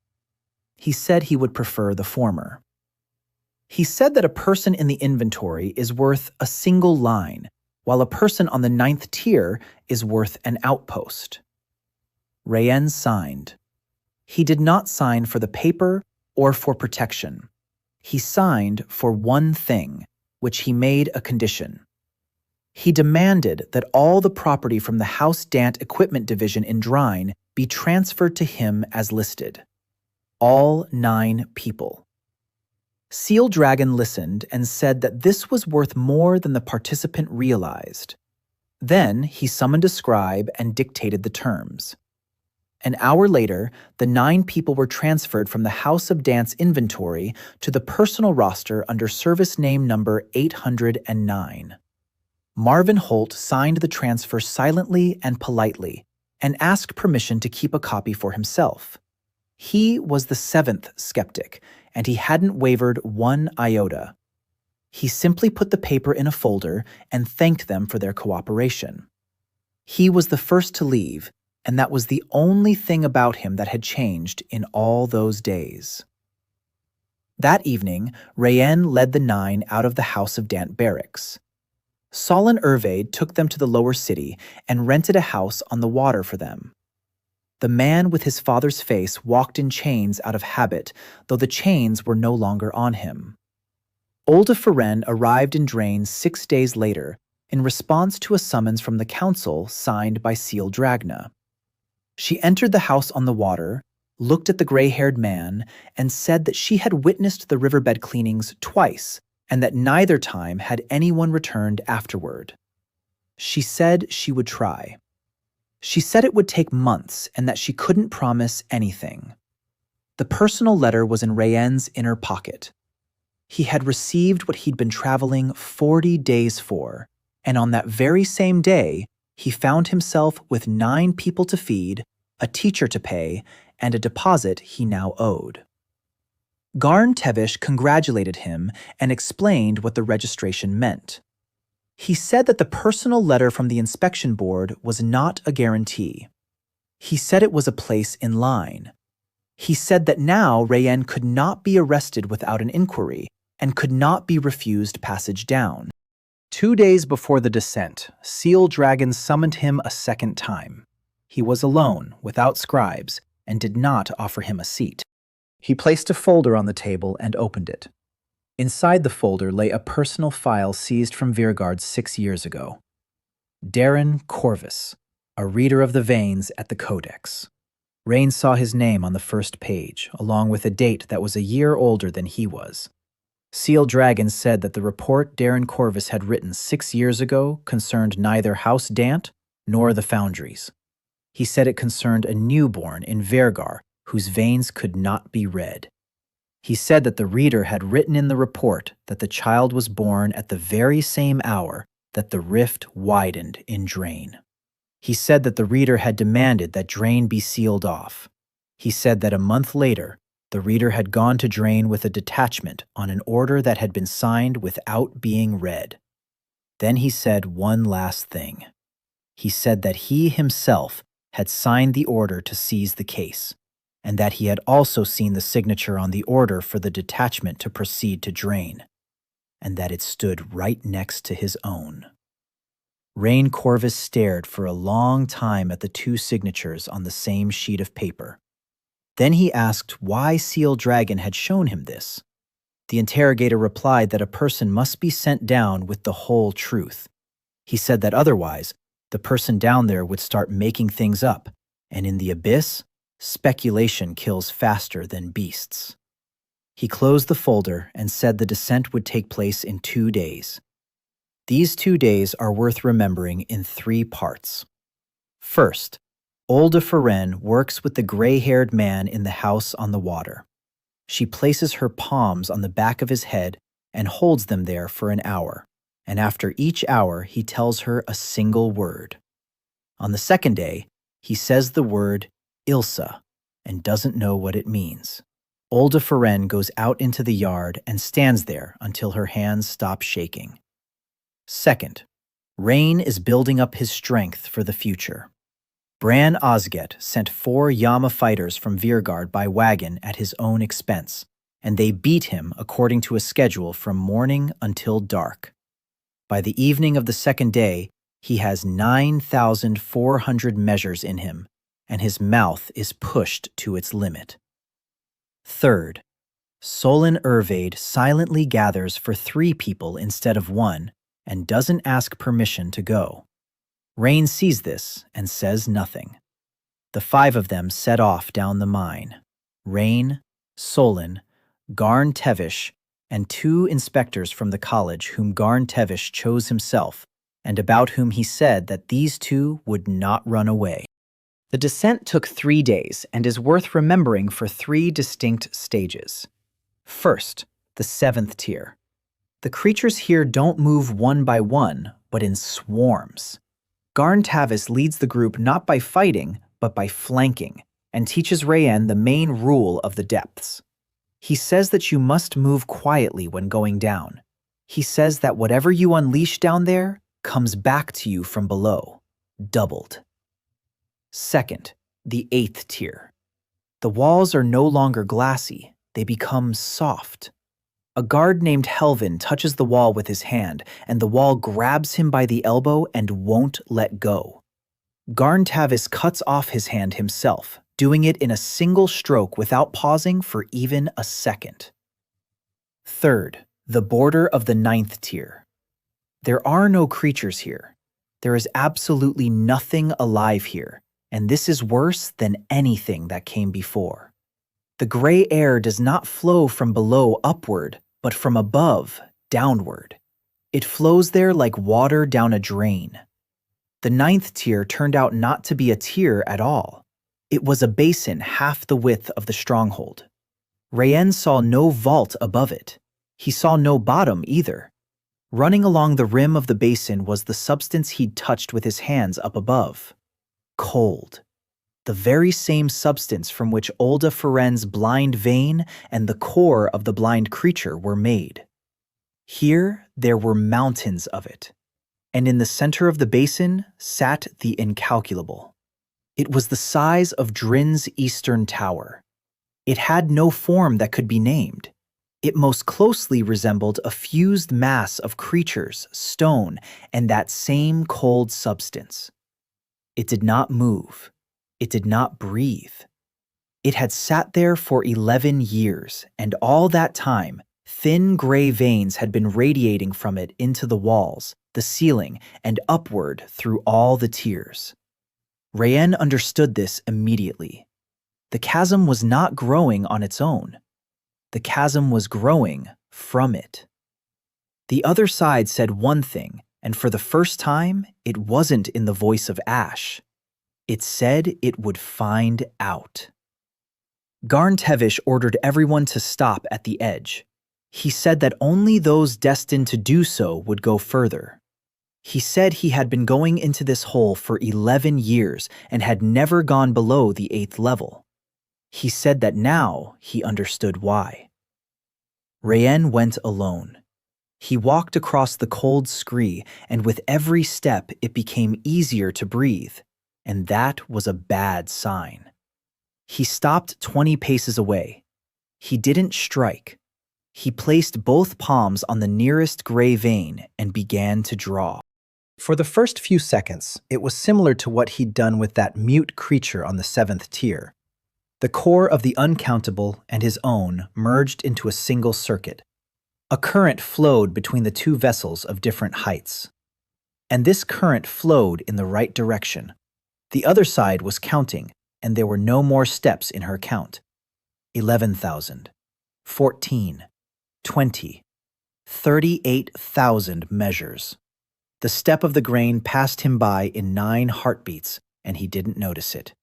He said he would prefer the former. He said that a person in the inventory is worth a single line, while a person on the 9th tier is worth an outpost. Rayen signed. He did not sign for the paper or for protection. He signed for one thing, which he made a condition. He demanded that all the property from the House Dant Equipment Division in Drine be transferred to him as listed. All 9 people. Seal Dragon listened and said that this was worth more than the participant realized. Then he summoned a scribe and dictated the terms. An hour later, the 9 people were transferred from the House of Dance inventory to the personal roster under service name number 809. Marvin Holt signed the transfer silently and politely, and asked permission to keep a copy for himself. He was the 7th skeptic, and he hadn't wavered one iota. He simply put the paper in a folder and thanked them for their cooperation. He was the first to leave, and that was the only thing about him that had changed in all those days. That evening, Rayen led the 9 out of the House of Dant barracks. Solon Ervade took them to the lower city and rented a house on the water for them. The man with his father's face walked in chains out of habit, though the chains were no longer on him. Olda Feren arrived in Drain 6 days later in response to a summons from the council signed by Seal Dragna. She entered the house on the water, looked at the gray-haired man, and said that she had witnessed the riverbed cleanings twice, and that neither time had anyone returned afterward. She said she would try. She said it would take months and that she couldn't promise anything. The personal letter was in Rayen's inner pocket. He had received what he'd been traveling 40 days for, and on that very same day, he found himself with 9 people to feed, a teacher to pay, and a deposit he now owed. Garn Tevish congratulated him and explained what the registration meant. He said that the personal letter from the inspection board was not a guarantee. He said it was a place in line. He said that now Rayen could not be arrested without an inquiry and could not be refused passage down. 2 days before the descent, Seal Dragon summoned him a second time. He was alone, without scribes, and did not offer him a seat. He placed a folder on the table and opened it. Inside the folder lay a personal file seized from Virgard 6 years ago. Darren Corvus, a reader of the veins at the Codex. Rain saw his name on the first page, along with a date that was a year older than he was. Seal Dragon said that the report Darren Corvus had written 6 years ago concerned neither House Dant nor the Foundries. He said it concerned a newborn in Vergar whose veins could not be read. He said that the reader had written in the report that the child was born at the very same hour that the rift widened in Drain. He said that the reader had demanded that Drain be sealed off. He said that a month later, the reader had gone to Drain with a detachment on an order that had been signed without being read. Then he said one last thing. He said that he himself had signed the order to seize the case, and that he had also seen the signature on the order for the detachment to proceed to Drain, and that it stood right next to his own. Rain Corvus stared for a long time at the 2 signatures on the same sheet of paper. Then he asked why Seal Dragon had shown him this. The interrogator replied that a person must be sent down with the whole truth. He said that otherwise, the person down there would start making things up, and in the abyss, speculation kills faster than beasts. He closed the folder and said the descent would take place in 2 days. These 2 days are worth remembering in 3 parts. First, Olda Feren works with the gray-haired man in the house on the water. She places her palms on the back of his head and holds them there for an hour, and after each hour he tells her a single word. On the second day, he says the word Ilsa and doesn't know what it means. Olda Feren goes out into the yard and stands there until her hands stop shaking. Second, Rain is building up his strength for the future. Bran Osget sent 4 Yama fighters from Virgard by wagon at his own expense, and they beat him according to a schedule from morning until dark. By the evening of the second day, he has 9,400 measures in him, and his mouth is pushed to its limit. Third, Solon Ervade silently gathers for 3 people instead of 1, and doesn't ask permission to go. Rain sees this and says nothing. The 5 of them set off down the mine. Rain, Solon, Garn Tevish, and 2 inspectors from the college whom Garn Tevish chose himself, and about whom he said that these 2 would not run away. The descent took 3 days and is worth remembering for 3 distinct stages. First, the 7th tier. The creatures here don't move one by one, but in swarms. Garn Tavis leads the group not by fighting, but by flanking, and teaches Rayen the main rule of the depths. He says that you must move quietly when going down. He says that whatever you unleash down there comes back to you from below, doubled. Second, the 8th tier. The walls are no longer glassy, they become soft. A guard named Helvin touches the wall with his hand, and the wall grabs him by the elbow and won't let go. Garn Tavis cuts off his hand himself, doing it in a single stroke without pausing for even a second. Third, the border of the 9th tier. There are no creatures here. There is absolutely nothing alive here, and this is worse than anything that came before. The gray air does not flow from below upward, but from above downward. It flows there like water down a drain. The ninth tier turned out not to be a tier at all. It was a basin half the width of the stronghold. Rayen saw no vault above it. He saw no bottom either. Running along the rim of the basin was the substance he'd touched with his hands up above. Cold. The very same substance from which Olda Feren's blind vein and the core of the blind creature were made. Here, there were mountains of it, and in the center of the basin sat the incalculable. It was the size of Drin's eastern tower. It had no form that could be named. It most closely resembled a fused mass of creatures, stone, and that same cold substance. It did not move. It did not breathe. It had sat there for 11 years, and all that time, thin gray veins had been radiating from it into the walls, the ceiling, and upward through all the tiers. Rayen understood this immediately. The chasm was not growing on its own. The chasm was growing from it. The other side said one thing, and for the first time, it wasn't in the voice of Ash. It said it would find out. Garn Tevish ordered everyone to stop at the edge. He said that only those destined to do so would go further. He said he had been going into this hole for 11 years and had never gone below the 8th level. He said that now he understood why. Rayen went alone. He walked across the cold scree, and with every step it became easier to breathe, and that was a bad sign. He stopped 20 paces away. He didn't strike. He placed both palms on the nearest gray vein and began to draw. For the first few seconds, it was similar to what he'd done with that mute creature on the 7th tier. The core of the uncountable and his own merged into a single circuit. A current flowed between the two vessels of different heights. And this current flowed in the right direction. The other side was counting, and there were no more steps in her count. 11,000, 14, 20, 38,000 measures. The step of the grain passed him by in 9 heartbeats, and he didn't notice it.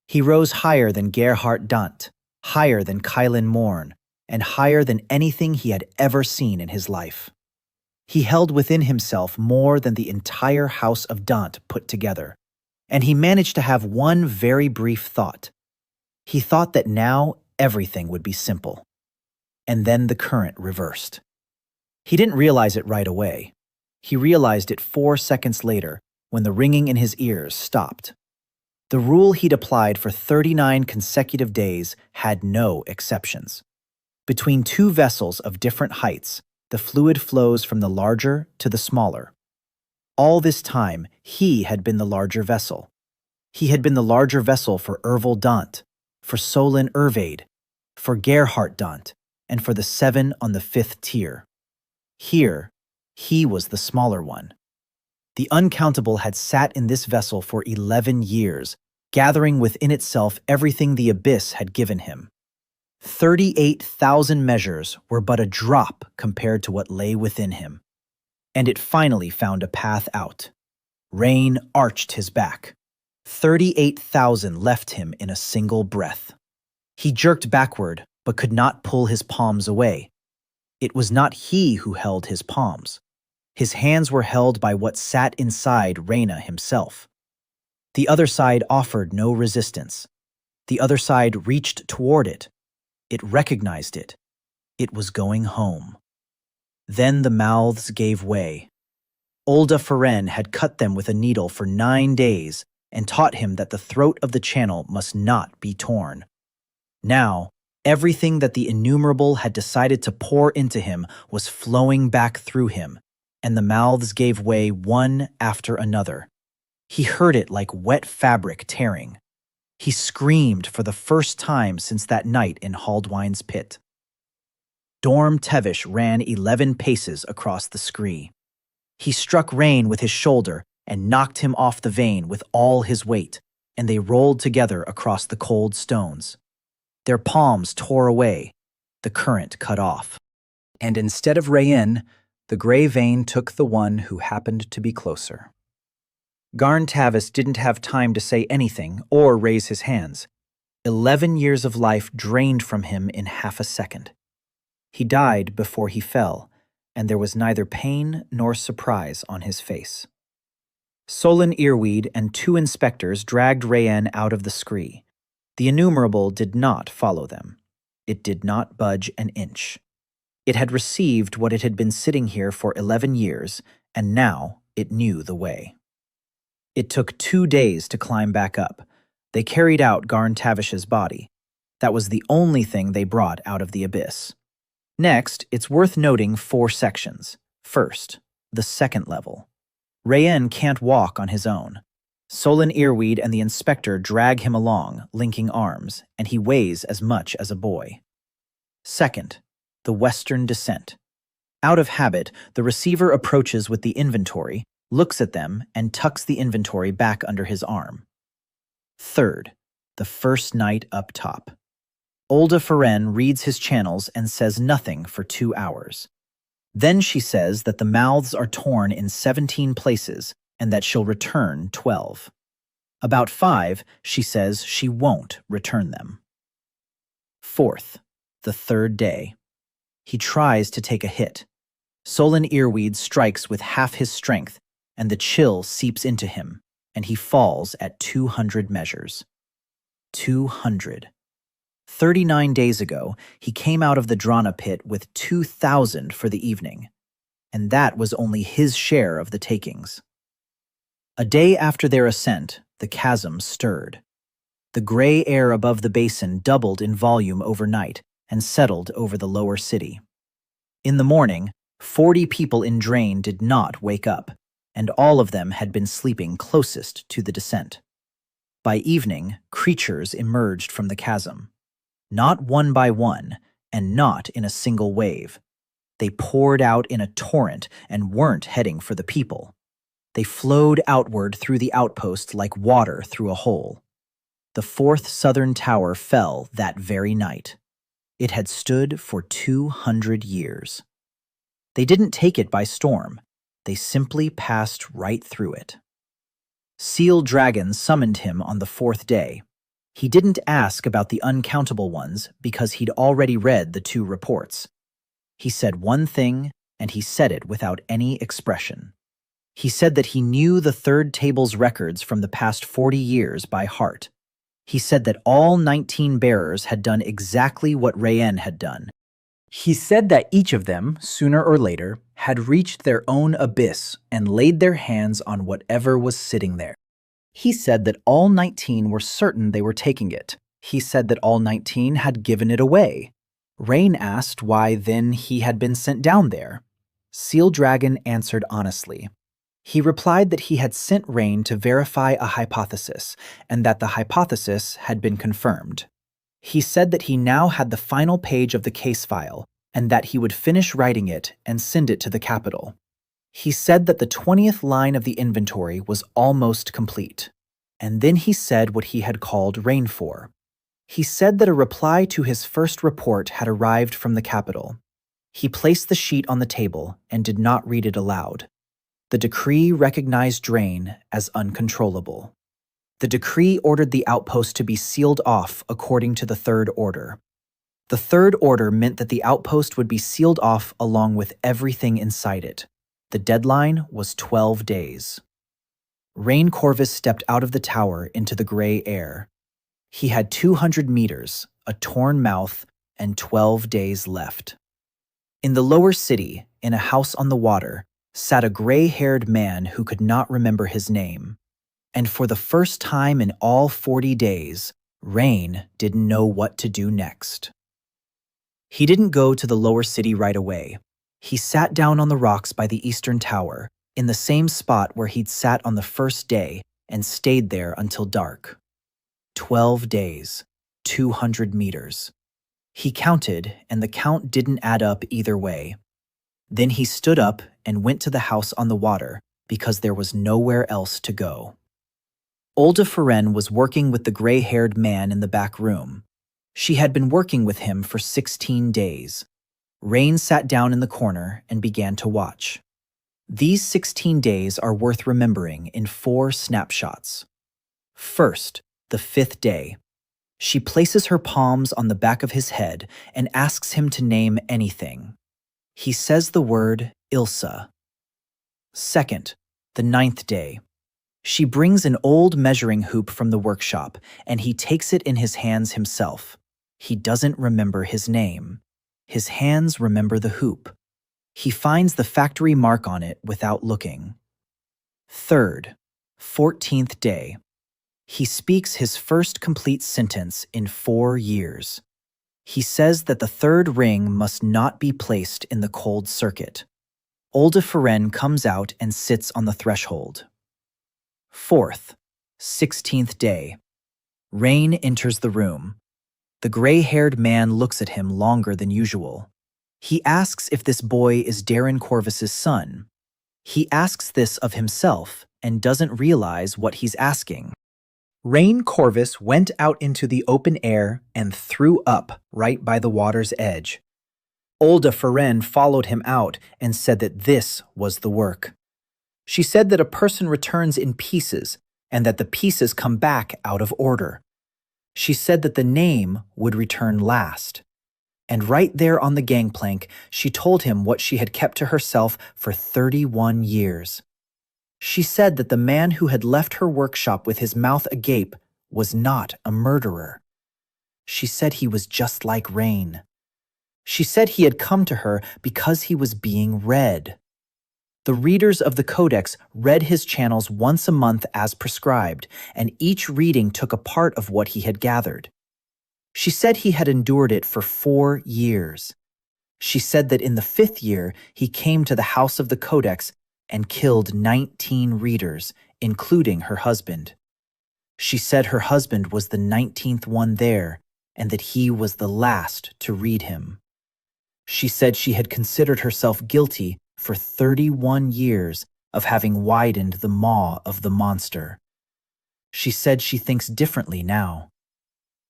He rose higher than Gerhardt Dunt, higher than Kylan Morn, and higher than anything he had ever seen in his life. He held within himself more than the entire house of Dunt put together, and he managed to have one very brief thought. He thought that now everything would be simple. And then the current reversed. He didn't realize it right away. He realized it 4 seconds later when the ringing in his ears stopped. The rule he'd applied for 39 consecutive days had no exceptions. Between two vessels of different heights, the fluid flows from the larger to the smaller. All this time, he had been the larger vessel. He had been the larger vessel for Ervil Dunt, for Solon Ervade, for Gerhardt Dunt, and for the 7 on the 5th tier. Here, he was the smaller one. The uncountable had sat in this vessel for 11 years, gathering within itself everything the abyss had given him. 38,000 measures were but a drop compared to what lay within him. And it finally found a path out. Rain arched his back. 38,000 left him in a single breath. He jerked backward, but could not pull his palms away. It was not he who held his palms. His hands were held by what sat inside Reyna himself. The other side offered no resistance. The other side reached toward it. It recognized it. It was going home. Then the mouths gave way. Olda Feren had cut them with a needle for 9 days and taught him that the throat of the channel must not be torn. Now, everything that the innumerable had decided to pour into him was flowing back through him, and the mouths gave way one after another. He heard it like wet fabric tearing. He screamed for the first time since that night in Haldwine's pit. Dorm Tevish ran 11 paces across the scree. He struck Rain with his shoulder and knocked him off the vein with all his weight, and they rolled together across the cold stones. Their palms tore away, the current cut off. And instead of Rayen, the gray vein took the one who happened to be closer. Garn Tavis didn't have time to say anything or raise his hands. 11 years of life drained from him in half a second. He died before he fell, and there was neither pain nor surprise on his face. Solon Earweed and 2 inspectors dragged Rayen out of the scree. The innumerable did not follow them. It did not budge an inch. It had received what it had been sitting here for 11 years, and now it knew the way. It took 2 days to climb back up. They carried out Garn Tavish's body. That was the only thing they brought out of the abyss. Next, it's worth noting 4 sections. First, the second level. Rayen can't walk on his own. Solon Earweed and the inspector drag him along, linking arms, and he weighs as much as a boy. Second, the western descent. Out of habit, the receiver approaches with the inventory, looks at them, and tucks the inventory back under his arm. Third, the first night up top. Olda Feren reads his channels and says nothing for 2 hours. Then she says that the mouths are torn in 17 places and that she'll return 12. About 5, she says she won't return them. Fourth, the third day. He tries to take a hit. Solon Earweed strikes with half his strength, and the chill seeps into him, and he falls at 200 measures. 200. 39 days ago, he came out of the Drana pit with 2,000 for the evening, and that was only his share of the takings. A day after their ascent, the chasm stirred. The gray air above the basin doubled in volume overnight and settled over the lower city. In the morning, 40 people in Drain did not wake up, and all of them had been sleeping closest to the descent. By evening, creatures emerged from the chasm. Not one by one, and not in a single wave. They poured out in a torrent and weren't heading for the people. They flowed outward through the outpost like water through a hole. The 4th southern tower fell that very night. It had stood for 200 years. They didn't take it by storm. They simply passed right through it. Seal Dragon summoned him on the 4th day. He didn't ask about the uncountable ones because he'd already read the 2 reports. He said one thing, and he said it without any expression. He said that he knew the 3rd table's records from the past 40 years by heart. He said that all 19 bearers had done exactly what Rayen had done. He said that each of them, sooner or later, had reached their own abyss and laid their hands on whatever was sitting there. He said that all 19 were certain they were taking it. He said that all 19 had given it away. Rain asked why then he had been sent down there. Seal Dragon answered honestly. He replied that he had sent Rain to verify a hypothesis, and that the hypothesis had been confirmed. He said that he now had the final page of the case file, and that he would finish writing it and send it to the capital. He said that the 20th line of the inventory was almost complete, and then he said what he had called Rain for. He said that a reply to his first report had arrived from the capital. He placed the sheet on the table and did not read it aloud. The decree recognized Drain as uncontrollable. The decree ordered the outpost to be sealed off according to the 3rd order. The 3rd order meant that the outpost would be sealed off along with everything inside it. The deadline was 12 days. Rain Corvus stepped out of the tower into the gray air. He had 200 meters, a torn mouth, and 12 days left. In the lower city, in a house on the water, sat a gray-haired man who could not remember his name. And for the first time in all 40 days, Rain didn't know what to do next. He didn't go to the lower city right away. He sat down on the rocks by the eastern tower, in the same spot where he'd sat on the first day, and stayed there until dark. 12 days, 200 meters. He counted, and the count didn't add up either way. Then he stood up and went to the house on the water, because there was nowhere else to go. Olda Feren was working with the gray-haired man in the back room. She had been working with him for 16 days. Rain sat down in the corner and began to watch. These 16 days are worth remembering in 4 snapshots. First, the 5th day. She places her palms on the back of his head and asks him to name anything. He says the word Ilsa. Second, the 9th day. She brings an old measuring hoop from the workshop, and he takes it in his hands himself. He doesn't remember his name. His hands remember the hoop. He finds the factory mark on it without looking. Third, 14th day. He speaks his first complete sentence in 4 years. He says that the 3rd ring must not be placed in the cold circuit. Olda Feren comes out and sits on the threshold. Fourth, 16th day. Rain enters the room. The gray-haired man looks at him longer than usual. He asks if this boy is Darren Corvus's son. He asks this of himself and doesn't realize what he's asking. Rain Corvus went out into the open air and threw up right by the water's edge. Olda Feren followed him out and said that this was the work. She said that a person returns in pieces and that the pieces come back out of order. She said that the name would return last. And right there on the gangplank, she told him what she had kept to herself for 31 years. She said that the man who had left her workshop with his mouth agape was not a murderer. She said he was just like Rain. She said he had come to her because he was being read. The readers of the Codex read his channels once a month as prescribed, and each reading took a part of what he had gathered. She said he had endured it for 4 years. She said that in the 5th year, he came to the house of the Codex and killed 19 readers, including her husband. She said her husband was the 19th one there, and that he was the last to read him. She said she had considered herself guilty for 31 years of having widened the maw of the monster. She said she thinks differently now.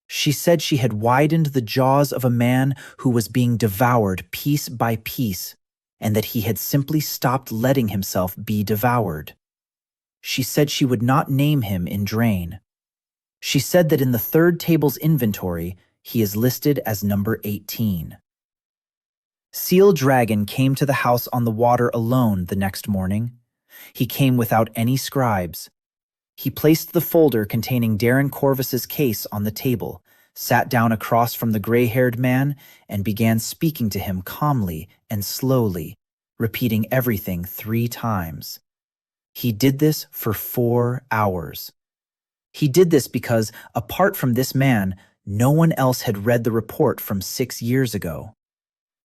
She said she had widened the jaws of a man who was being devoured piece by piece, and that he had simply stopped letting himself be devoured. She said she would not name him in Drain. She said that in the 3rd table's inventory, he is listed as number 18. Seal Dragon came to the house on the water alone the next morning. He came without any scribes. He placed the folder containing Darren Corvus's case on the table, sat down across from the gray-haired man, and began speaking to him calmly and slowly, repeating everything 3 times. He did this for 4 hours. He did this because, apart from this man, no one else had read the report from 6 years ago.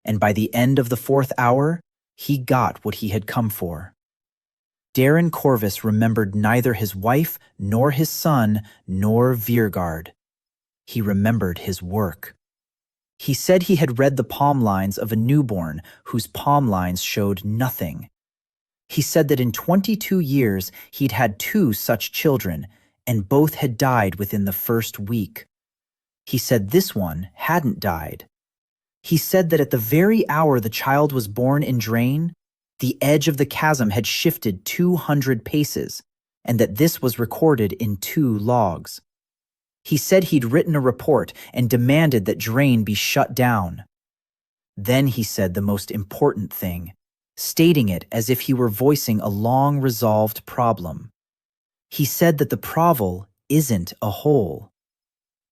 And by the end of the 4th hour, he got what he had come for. Darren Corvus remembered neither his wife, nor his son, nor Viergard. He remembered his work. He said he had read the palm lines of a newborn whose palm lines showed nothing. He said that in 22 years he'd had 2 such children, and both had died within the 1st week. He said this one hadn't died. He said that at the very hour the child was born in Drain, the edge of the chasm had shifted 200 paces, and that this was recorded in 2 logs. He said he'd written a report and demanded that Drain be shut down. Then he said the most important thing, stating it as if he were voicing a long-resolved problem. He said that the provel isn't a hole.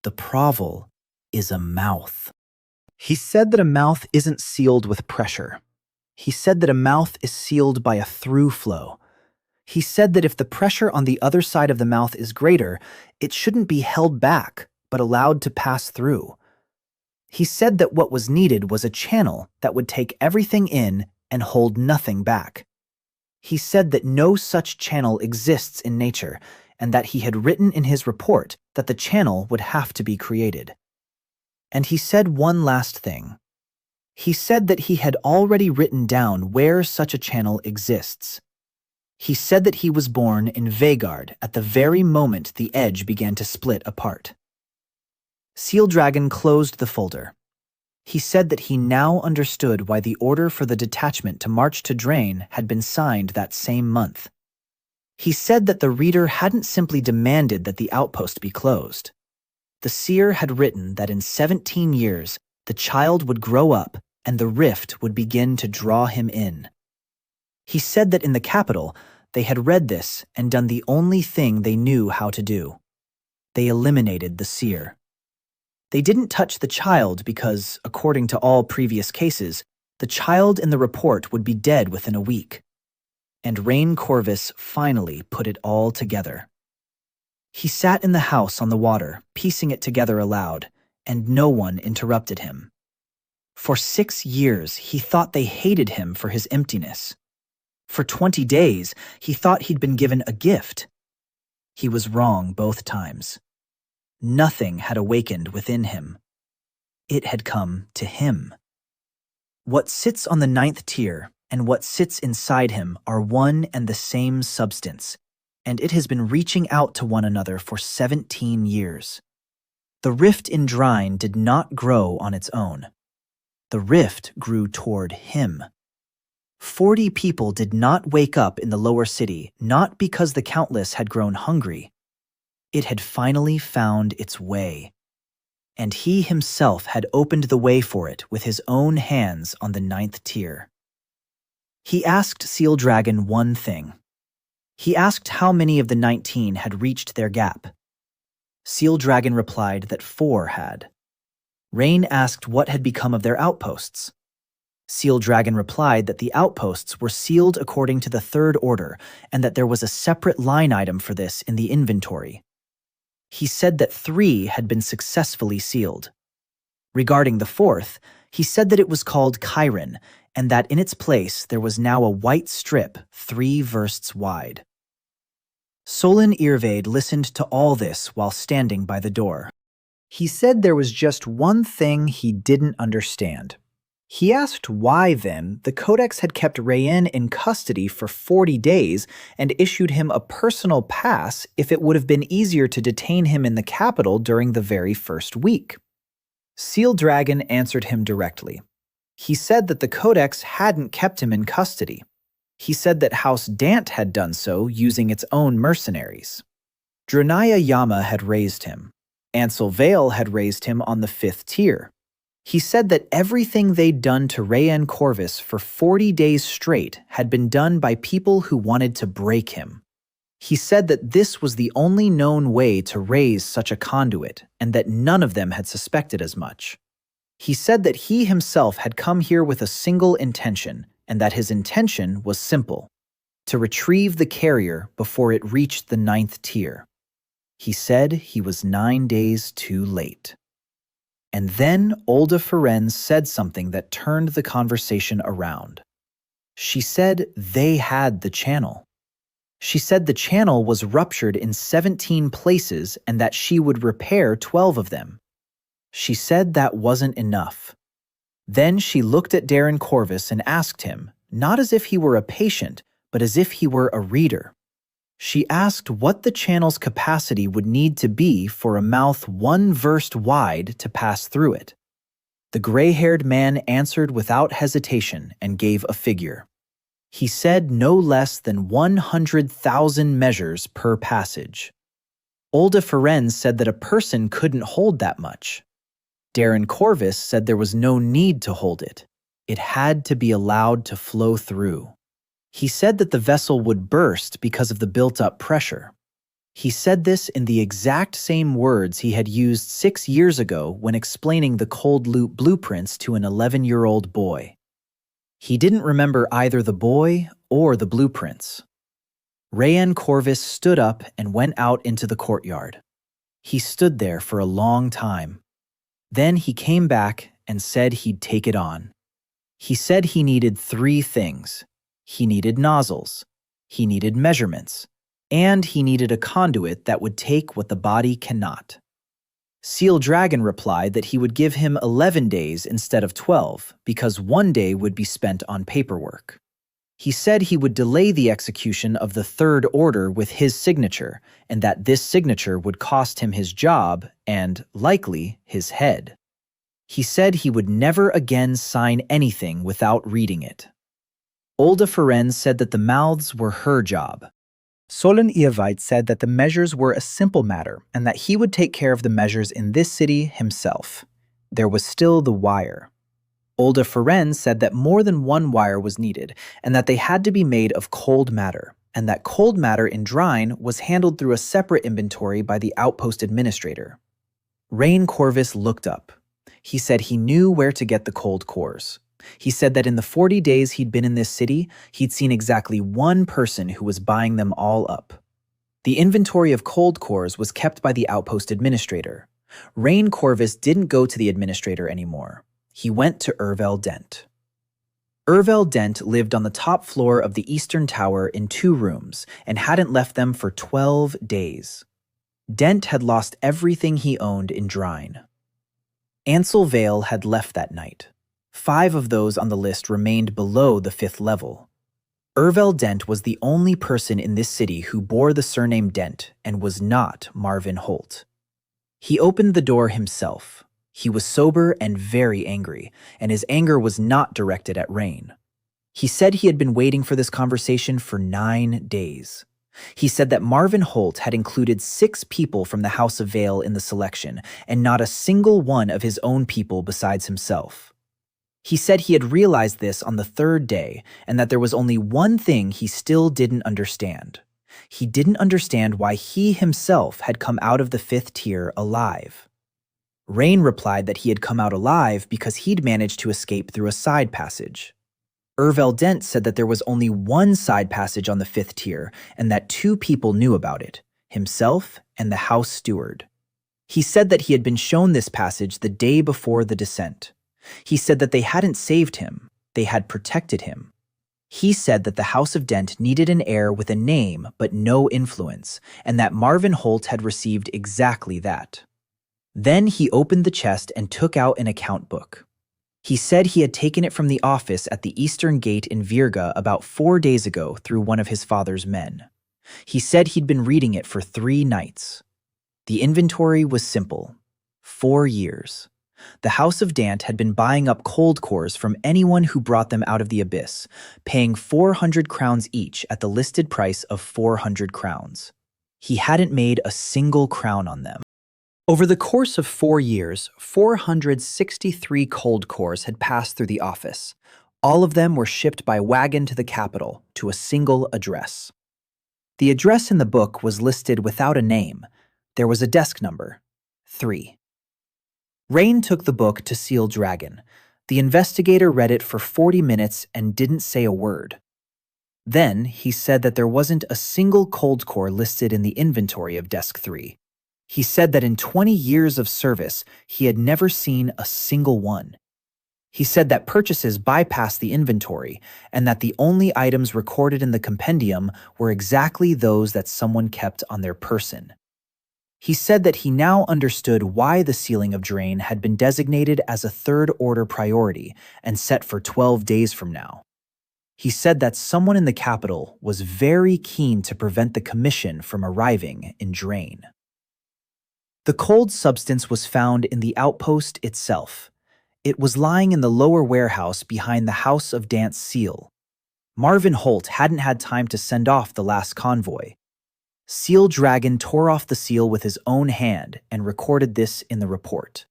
The provel is a mouth. He said that a mouth isn't sealed with pressure. He said that a mouth is sealed by a through flow. He said that if the pressure on the other side of the mouth is greater, it shouldn't be held back, but allowed to pass through. He said that what was needed was a channel that would take everything in and hold nothing back. He said that no such channel exists in nature, and that he had written in his report that the channel would have to be created. And he said one last thing. He said that he had already written down where such a channel exists. He said that he was born in Vegard at the very moment the edge began to split apart. Seal Dragon closed the folder. He said that he now understood why the order for the detachment to march to Drain had been signed that same month. He said that the reader hadn't simply demanded that the outpost be closed. The seer had written that in 17 years, the child would grow up and the rift would begin to draw him in. He said that in the capital, they had read this and done the only thing they knew how to do. They eliminated the seer. They didn't touch the child because, according to all previous cases, the child in the report would be dead within a week. And Rain Corvus finally put it all together. He sat in the house on the water, piecing it together aloud, and no one interrupted him. For 6 years, he thought they hated him for his emptiness. For 20 days, he thought he'd been given a gift. He was wrong both times. Nothing had awakened within him. It had come to him. What sits on the 9th tier and what sits inside him are one and the same substance, and it has been reaching out to one another for 17 years. The rift in Drine did not grow on its own. The rift grew toward him. 40 people did not wake up in the lower city, not because the Countless had grown hungry. It had finally found its way. And he himself had opened the way for it with his own hands on the 9th tier. He asked Seal Dragon one thing. He asked how many of the 19 had reached their gap. Seal Dragon replied that 4 had. Rain asked what had become of their outposts. Seal Dragon replied that the outposts were sealed according to the 3rd order and that there was a separate line item for this in the inventory. He said that 3 had been successfully sealed. Regarding the 4th, he said that it was called Chiron and that in its place there was now a white strip 3 versts wide. Solon Irvade listened to all this while standing by the door. He said there was just one thing he didn't understand. He asked why, then, the Codex had kept Rayen in custody for 40 days and issued him a personal pass if it would have been easier to detain him in the capital during the very first week. Seal Dragon answered him directly. He said that the Codex hadn't kept him in custody. He said that House Dant had done so using its own mercenaries. Drenaya Yama had raised him. Ansel Vale had raised him on the 5th tier. He said that everything they'd done to Rayen Corvus for 40 days straight had been done by people who wanted to break him. He said that this was the only known way to raise such a conduit, and that none of them had suspected as much. He said that he himself had come here with a single intention, and that his intention was simple: to retrieve the carrier before it reached the 9th tier. He said he was 9 days too late. And then Olda Ferenz said something that turned the conversation around. She said they had the channel. She said the channel was ruptured in 17 places and that she would repair 12 of them. She said that wasn't enough. Then she looked at Darren Corvus and asked him, not as if he were a patient, but as if he were a reader. She asked what the channel's capacity would need to be for a mouth 1 verst wide to pass through it. The gray-haired man answered without hesitation and gave a figure. He said no less than 100,000 measures per passage. Olda Ferenz said that a person couldn't hold that much. Darren Corvus said there was no need to hold it. It had to be allowed to flow through. He said that the vessel would burst because of the built-up pressure. He said this in the exact same words he had used 6 years ago when explaining the cold loop blueprints to an 11-year-old boy. He didn't remember either the boy or the blueprints. Rayen Corvus stood up and went out into the courtyard. He stood there for a long time. Then he came back and said he'd take it on. He said he needed 3 things. He needed nozzles, he needed measurements, and he needed a conduit that would take what the body cannot. Seal Dragon replied that he would give him 11 days instead of 12 because 1 day would be spent on paperwork. He said he would delay the execution of the third order with his signature, and that this signature would cost him his job and, likely, his head. He said he would never again sign anything without reading it. Olda Ferenc said that the mouths were her job. Solon Iavite said that the measures were a simple matter and that he would take care of the measures in this city himself. There was still the wire. Olda Ferenc said that more than one wire was needed and that they had to be made of cold matter, and that cold matter in Drine was handled through a separate inventory by the outpost administrator. Rain Corvus looked up. He said he knew where to get the cold cores. He said that in the 40 days he'd been in this city, he'd seen exactly one person who was buying them all up. The inventory of cold cores was kept by the outpost administrator. Rain Corvus didn't go to the administrator anymore. He went to Urvel Dent. Urvel Dent lived on the top floor of the eastern tower in 2 rooms and hadn't left them for 12 days. Dent had lost everything he owned in Drine. Ansel Vale had left that night. 5 of those on the list remained below the 5th level. Urvel Dent was the only person in this city who bore the surname Dent and was not Marvin Holt. He opened the door himself. He was sober and very angry, and his anger was not directed at Rain. He said he had been waiting for this conversation for 9 days. He said that Marvin Holt had included 6 people from the House of Vale in the selection, and not a single one of his own people besides himself. He said he had realized this on the 3rd day, and that there was only one thing he still didn't understand. He didn't understand why he himself had come out of the 5th tier alive. Rain replied that he had come out alive because he'd managed to escape through a side passage. Urvel Dent said that there was only one side passage on the 5th tier and that 2 people knew about it, himself and the house steward. He said that he had been shown this passage the day before the descent. He said that they hadn't saved him, they had protected him. He said that the House of Dent needed an heir with a name but no influence, and that Marvin Holt had received exactly that. Then he opened the chest and took out an account book. He said he had taken it from the office at the Eastern Gate in Virga about 4 days ago through one of his father's men. He said he'd been reading it for 3 nights. The inventory was simple. 4 years. The House of Dant had been buying up cold cores from anyone who brought them out of the abyss, paying 400 crowns each at the listed price of 400 crowns. He hadn't made a single crown on them. Over the course of 4 years, 463 cold cores had passed through the office. All of them were shipped by wagon to the capital, to a single address. The address in the book was listed without a name. There was a desk number, 3. Rain took the book to Seal Dragon. The investigator read it for 40 minutes and didn't say a word. Then he said that there wasn't a single cold core listed in the inventory of Desk 3. He said that in 20 years of service, he had never seen a single one. He said that purchases bypassed the inventory and that the only items recorded in the compendium were exactly those that someone kept on their person. He said that he now understood why the sealing of Drain had been designated as a 3rd order priority and set for 12 days from now. He said that someone in the capital was very keen to prevent the commission from arriving in Drain. The cold substance was found in the outpost itself. It was lying in the lower warehouse behind the House of Dant's seal. Marvin Holt hadn't had time to send off the last convoy. Seal Dragon tore off the seal with his own hand and recorded this in the report.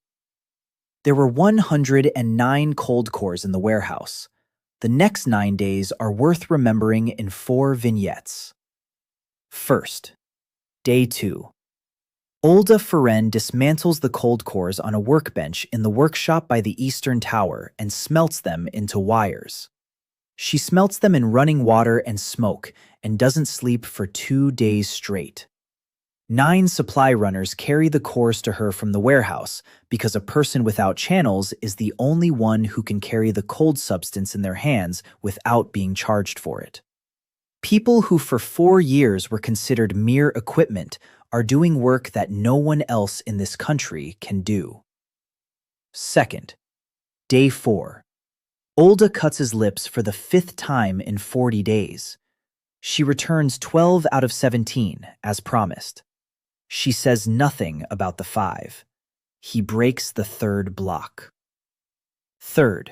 There were 109 cold cores in the warehouse. The next 9 days are worth remembering in 4 vignettes. First, Day 2. Olda Ferenc dismantles the cold cores on a workbench in the workshop by the Eastern Tower and smelts them into wires. She smelts them in running water and smoke and doesn't sleep for 2 days straight. 9 supply runners carry the cores to her from the warehouse because a person without channels is the only one who can carry the cold substance in their hands without being charged for it. People who for 4 years were considered mere equipment are doing work that no one else in this country can do. Second, Day 4. Olda cuts his lips for the 5th time in 40 days. She returns 12 out of 17, as promised. She says nothing about the 5. He breaks the 3rd block. 3rd,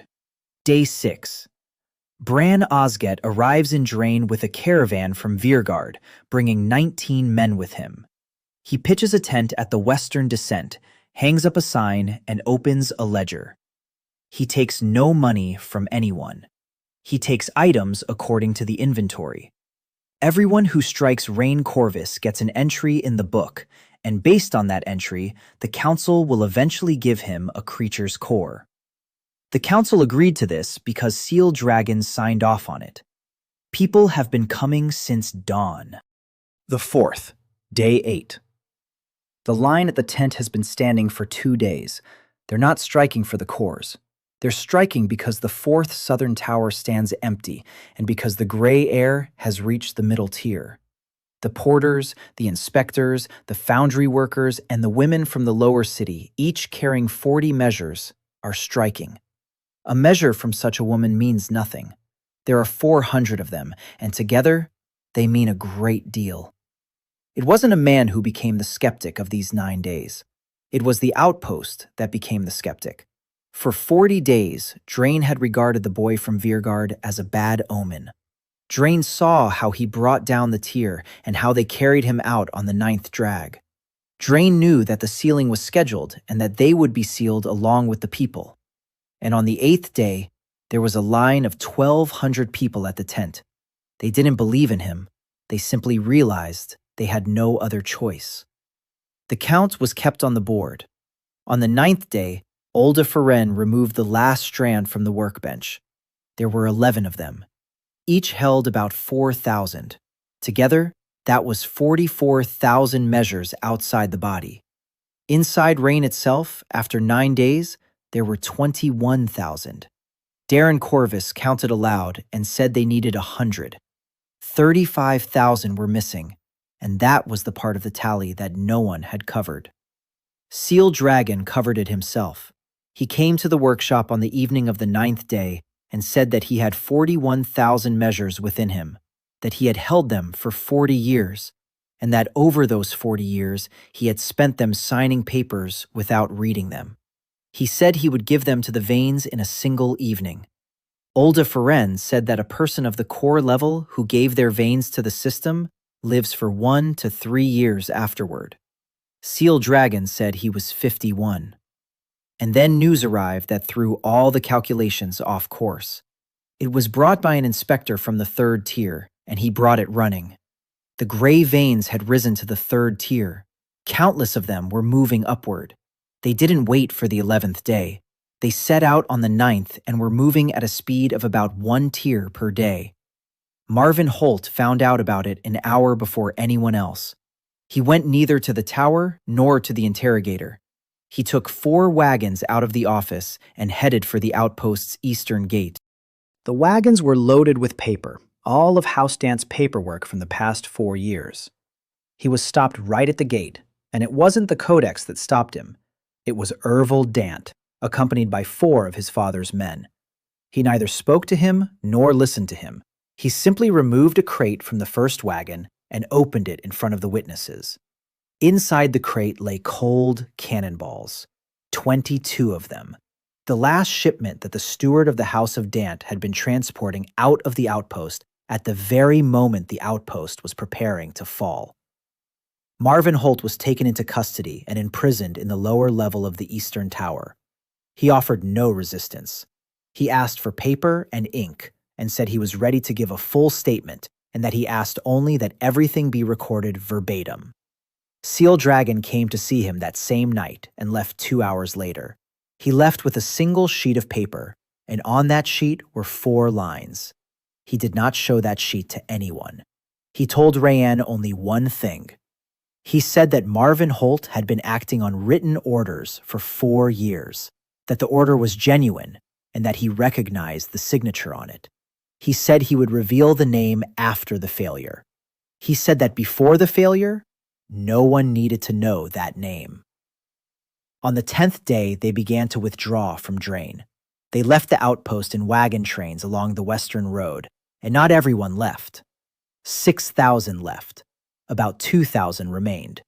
day 6. Bran Osget arrives in Drain with a caravan from Veergard, bringing 19 men with him. He pitches a tent at the western descent, hangs up a sign, and opens a ledger. He takes no money from anyone. He takes items according to the inventory. Everyone who strikes Rain Corvus gets an entry in the book, and based on that entry, the council will eventually give him a creature's core. The council agreed to this because Seal Dragons signed off on it. People have been coming since dawn. The 4th, day 8. The line at the tent has been standing for 2 days. They're not striking for the cores. They're striking because the 4th southern tower stands empty and because the gray air has reached the middle tier. The porters, the inspectors, the foundry workers, and the women from the lower city, each carrying 40 measures, are striking. A measure from such a woman means nothing. There are 400 of them, and together, they mean a great deal. It wasn't a man who became the skeptic of these 9 days. It was the outpost that became the skeptic. For 40 days, Drain had regarded the boy from Veergard as a bad omen. Drain saw how he brought down the tier and how they carried him out on the 9th drag. Drain knew that the sealing was scheduled and that they would be sealed along with the people. And on the 8th day, there was a line of 1,200 people at the tent. They didn't believe in him. They simply realized they had no other choice. The count was kept on the board. On the 9th day, Olda Feren removed the last strand from the workbench. There were 11 of them. Each held about 4,000. Together, that was 44,000 measures outside the body. Inside Rain itself, after 9 days, there were 21,000. Darren Corvus counted aloud and said they needed 100. 35,000 were missing, and that was the part of the tally that no one had covered. Seal Dragon covered it himself. He came to the workshop on the evening of the 9th day and said that he had 41,000 measures within him, that he had held them for 40 years, and that over those 40 years he had spent them signing papers without reading them. He said he would give them to the veins in a single evening. Olda Feren said that a person of the core level who gave their veins to the system lives for 1 to 3 years afterward. Seal Dragon said he was 51. And then news arrived that threw all the calculations off course. It was brought by an inspector from the 3rd tier, and he brought it running. The gray veins had risen to the 3rd tier. Countless of them were moving upward. They didn't wait for the 11th day. They set out on the 9th and were moving at a speed of about 1 tier per day. Marvin Holt found out about it an hour before anyone else. He went neither to the tower nor to the interrogator. He took 4 wagons out of the office and headed for the outpost's eastern gate. The wagons were loaded with paper, all of House Dant's paperwork from the past 4 years. He was stopped right at the gate, and it wasn't the codex that stopped him. It was Ervil Dant, accompanied by 4 of his father's men. He neither spoke to him nor listened to him. He simply removed a crate from the first wagon and opened it in front of the witnesses. Inside the crate lay cold cannonballs, 22 of them. The last shipment that the steward of the House of Dant had been transporting out of the outpost at the very moment the outpost was preparing to fall. Marvin Holt was taken into custody and imprisoned in the lower level of the eastern tower. He offered no resistance. He asked for paper and ink and said he was ready to give a full statement and that he asked only that everything be recorded verbatim. Seal Dragon came to see him that same night and left 2 hours later. He left with a single sheet of paper, and on that sheet were 4 lines. He did not show that sheet to anyone. He told Rayanne only one thing. He said that Marvin Holt had been acting on written orders for 4 years, that the order was genuine, and that he recognized the signature on it. He said he would reveal the name after the failure. He said that before the failure, no one needed to know that name. On the 10th day, they began to withdraw from Drain. They left the outpost in wagon trains along the western road, and not everyone left. 6,000 left. About 2,000 remained.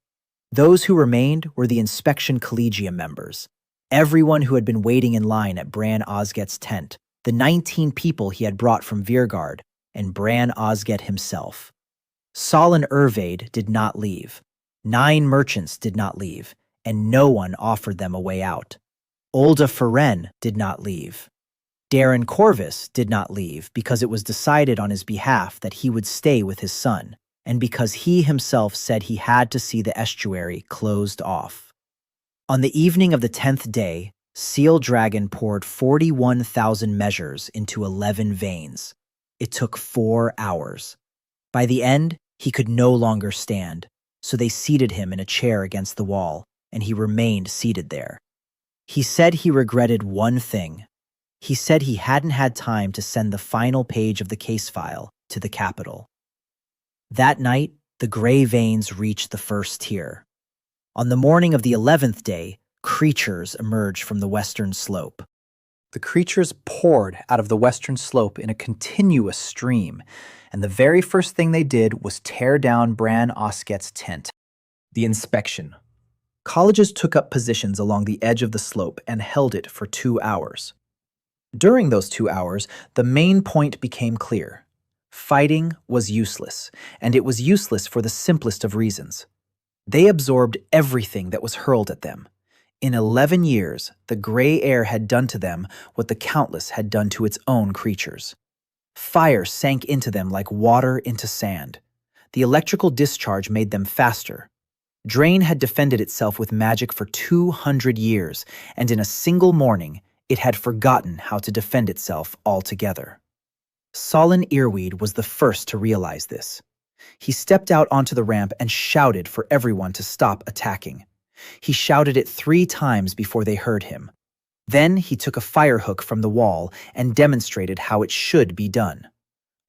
Those who remained were the Inspection Collegium members, everyone who had been waiting in line at Bran Osget's tent, the 19 people he had brought from Viergard, and Bran Osget himself. Solon Ervade did not leave. 9 merchants did not leave, and no one offered them a way out. Olda Feren did not leave. Darren Corvus did not leave because it was decided on his behalf that he would stay with his son, and because he himself said he had to see the estuary closed off. On the evening of the 10th day, Seal Dragon poured 41,000 measures into 11 veins. It took 4 hours. By the end, he could no longer stand, so they seated him in a chair against the wall, and he remained seated there. He said he regretted one thing. He said he hadn't had time to send the final page of the case file to the capital. That night, the gray veins reached the first tier. On the morning of the 11th day, creatures emerged from the western slope. The creatures poured out of the western slope in a continuous stream, and the very first thing they did was tear down Bran Osget's tent. The inspection. Colleges took up positions along the edge of the slope and held it for 2 hours. During those 2 hours, the main point became clear. Fighting was useless, and it was useless for the simplest of reasons. They absorbed everything that was hurled at them. In 11 years, the gray air had done to them what the Countless had done to its own creatures. Fire sank into them like water into sand. The electrical discharge made them faster. Drain had defended itself with magic for 200 years, and in a single morning, it had forgotten how to defend itself altogether. Solon Earweed was the first to realize this. He stepped out onto the ramp and shouted for everyone to stop attacking. He shouted it 3 times before they heard him. Then he took a fire hook from the wall and demonstrated how it should be done.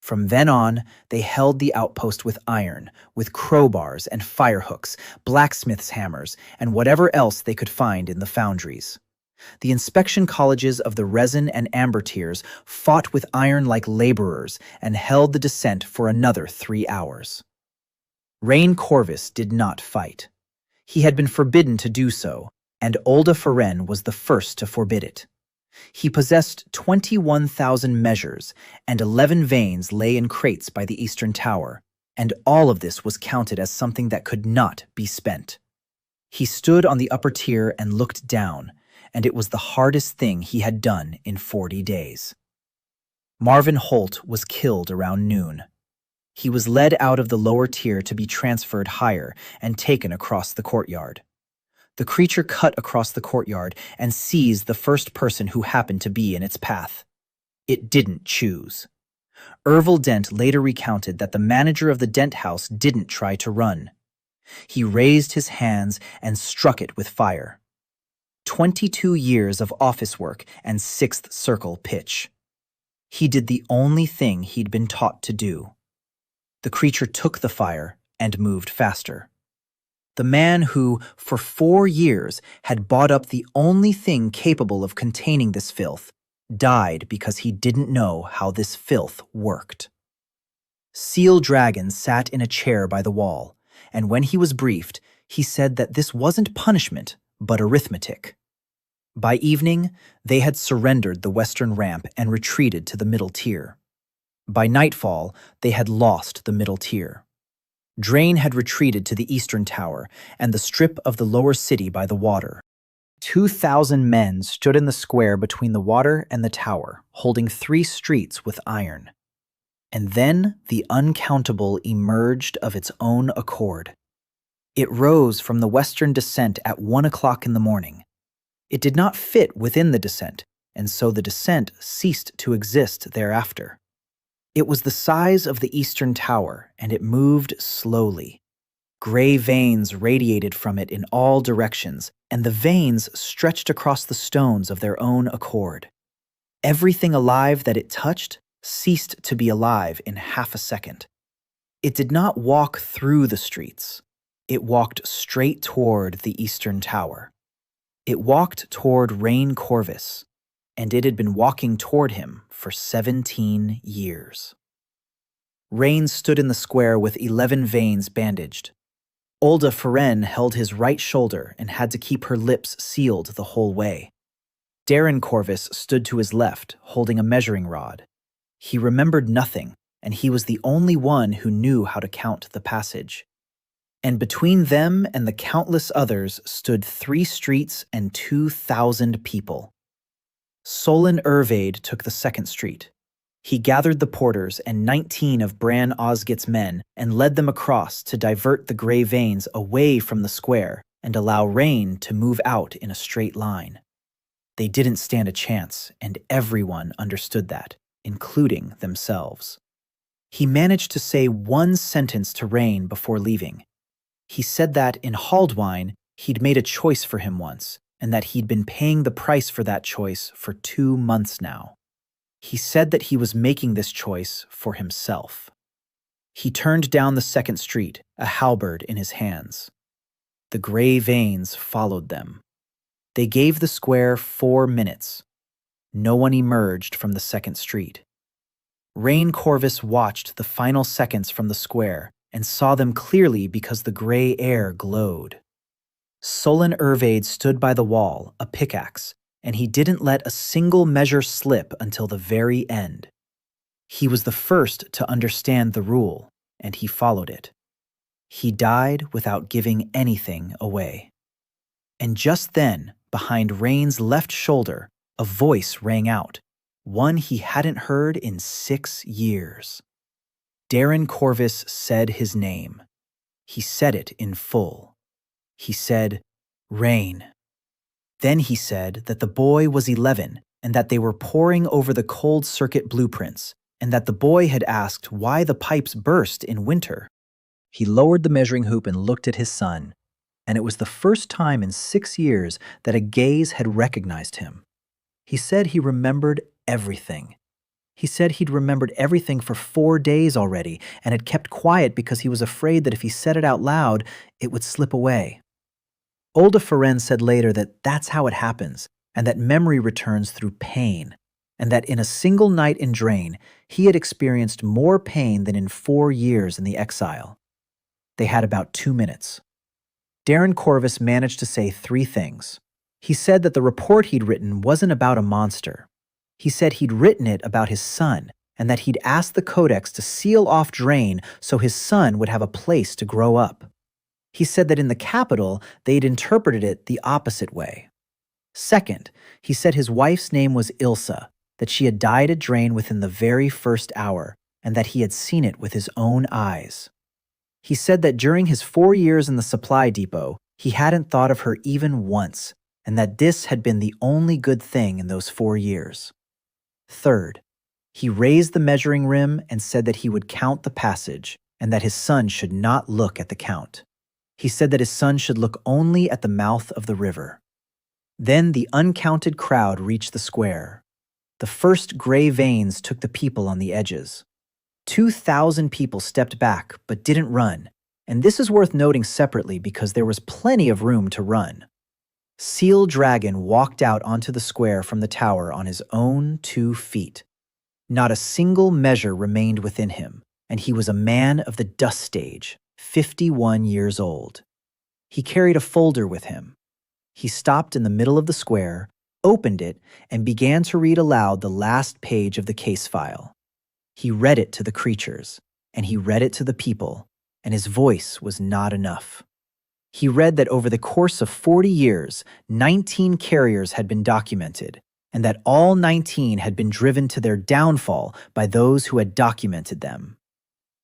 From then on, they held the outpost with iron, with crowbars and fire hooks, blacksmith's hammers, and whatever else they could find in the foundries. The inspection colleges of the resin and amber tiers fought with iron like laborers and held the descent for another 3 hours. Rain Corvus did not fight. He had been forbidden to do so, and Olda Feren was the first to forbid it. He possessed 21,000 measures, and 11 veins lay in crates by the eastern tower, and all of this was counted as something that could not be spent. He stood on the upper tier and looked down, and it was the hardest thing he had done in 40 days. Marvin Holt was killed around noon. He was led out of the lower tier to be transferred higher and taken across the courtyard. The creature cut across the courtyard and seized the first person who happened to be in its path. It didn't choose. Ervil Dent later recounted that the manager of the Dent house didn't try to run. He raised his hands and struck it with fire. 22 years of office work and 6th circle pitch. He did the only thing he'd been taught to do. The creature took the fire and moved faster. The man who, for 4 years, had bought up the only thing capable of containing this filth, died because he didn't know how this filth worked. Seal Dragon sat in a chair by the wall, and when he was briefed, he said that this wasn't punishment, but arithmetic. By evening, they had surrendered the western ramp and retreated to the middle tier. By nightfall, they had lost the middle tier. Drain had retreated to the eastern tower and the strip of the lower city by the water. 2,000 men stood in the square between the water and the tower, holding 3 streets with iron. And then the uncountable emerged of its own accord. It rose from the western descent at 1 o'clock in the morning. It did not fit within the descent, and so the descent ceased to exist thereafter. It was the size of the eastern tower, and it moved slowly. Gray veins radiated from it in all directions, and the veins stretched across the stones of their own accord. Everything alive that it touched ceased to be alive in half a second. It did not walk through the streets. It walked straight toward the eastern tower. It walked toward Rain Corvus, and it had been walking toward him for 17 years. Rain stood in the square with 11 veins bandaged. Olda Feren held his right shoulder and had to keep her lips sealed the whole way. Darren Corvus stood to his left, holding a measuring rod. He remembered nothing, and he was the only one who knew how to count the passage. And between them and the countless others stood 3 streets and 2,000 people. Solon Ervade took the 2nd street. He gathered the porters and 19 of Bran Osgit's men and led them across to divert the gray veins away from the square and allow rain to move out in a straight line. They didn't stand a chance, and everyone understood that, including themselves. He managed to say one sentence to Rain before leaving. He said that in Haldwine, he'd made a choice for him once, and that he'd been paying the price for that choice for 2 months now. He said that he was making this choice for himself. He turned down the 2nd street, a halberd in his hands. The gray veins followed them. They gave the square 4 minutes. No one emerged from the 2nd street. Rain Corvus watched the final seconds from the square and saw them clearly because the gray air glowed. Solon Ervade stood by the wall, a pickaxe, and he didn't let a single measure slip until the very end. He was the first to understand the rule, and he followed it. He died without giving anything away. And just then, behind Rain's left shoulder, a voice rang out, one he hadn't heard in 6 years. Darren Corvus said his name. He said it in full. He said, "Rain." Then he said that the boy was 11 and that they were poring over the cold circuit blueprints and that the boy had asked why the pipes burst in winter. He lowered the measuring hoop and looked at his son, and it was the first time in 6 years that a gaze had recognized him. He said he remembered everything. He said he'd remembered everything for 4 days already and had kept quiet because he was afraid that if he said it out loud, it would slip away. Olda Feren said later that that's how it happens, and that memory returns through pain, and that in a single night in Drain, he had experienced more pain than in 4 years in the exile. They had about 2 minutes. Darren Corvus managed to say 3 things. He said that the report he'd written wasn't about a monster. He said he'd written it about his son, and that he'd asked the Codex to seal off Drain so his son would have a place to grow up. He said that in the capital, they'd interpreted it the opposite way. Second, he said his wife's name was Ilsa, that she had died at Drain within the very first hour, and that he had seen it with his own eyes. He said that during his 4 years in the supply depot, he hadn't thought of her even once, and that this had been the only good thing in those 4 years. Third, he raised the measuring rim and said that he would count the passage, and that his son should not look at the count. He said that his son should look only at the mouth of the river. Then the uncounted crowd reached the square. The first gray veins took the people on the edges. 2,000 people stepped back but didn't run, and this is worth noting separately because there was plenty of room to run. Seal Dragon walked out onto the square from the tower on his own 2 feet. Not a single measure remained within him, and he was a man of the dust stage, 51 years old. He carried a folder with him. He stopped in the middle of the square, opened it, and began to read aloud the last page of the case file. He read it to the creatures, and he read it to the people, and his voice was not enough. He read that over the course of 40 years, 19 carriers had been documented, and that all 19 had been driven to their downfall by those who had documented them.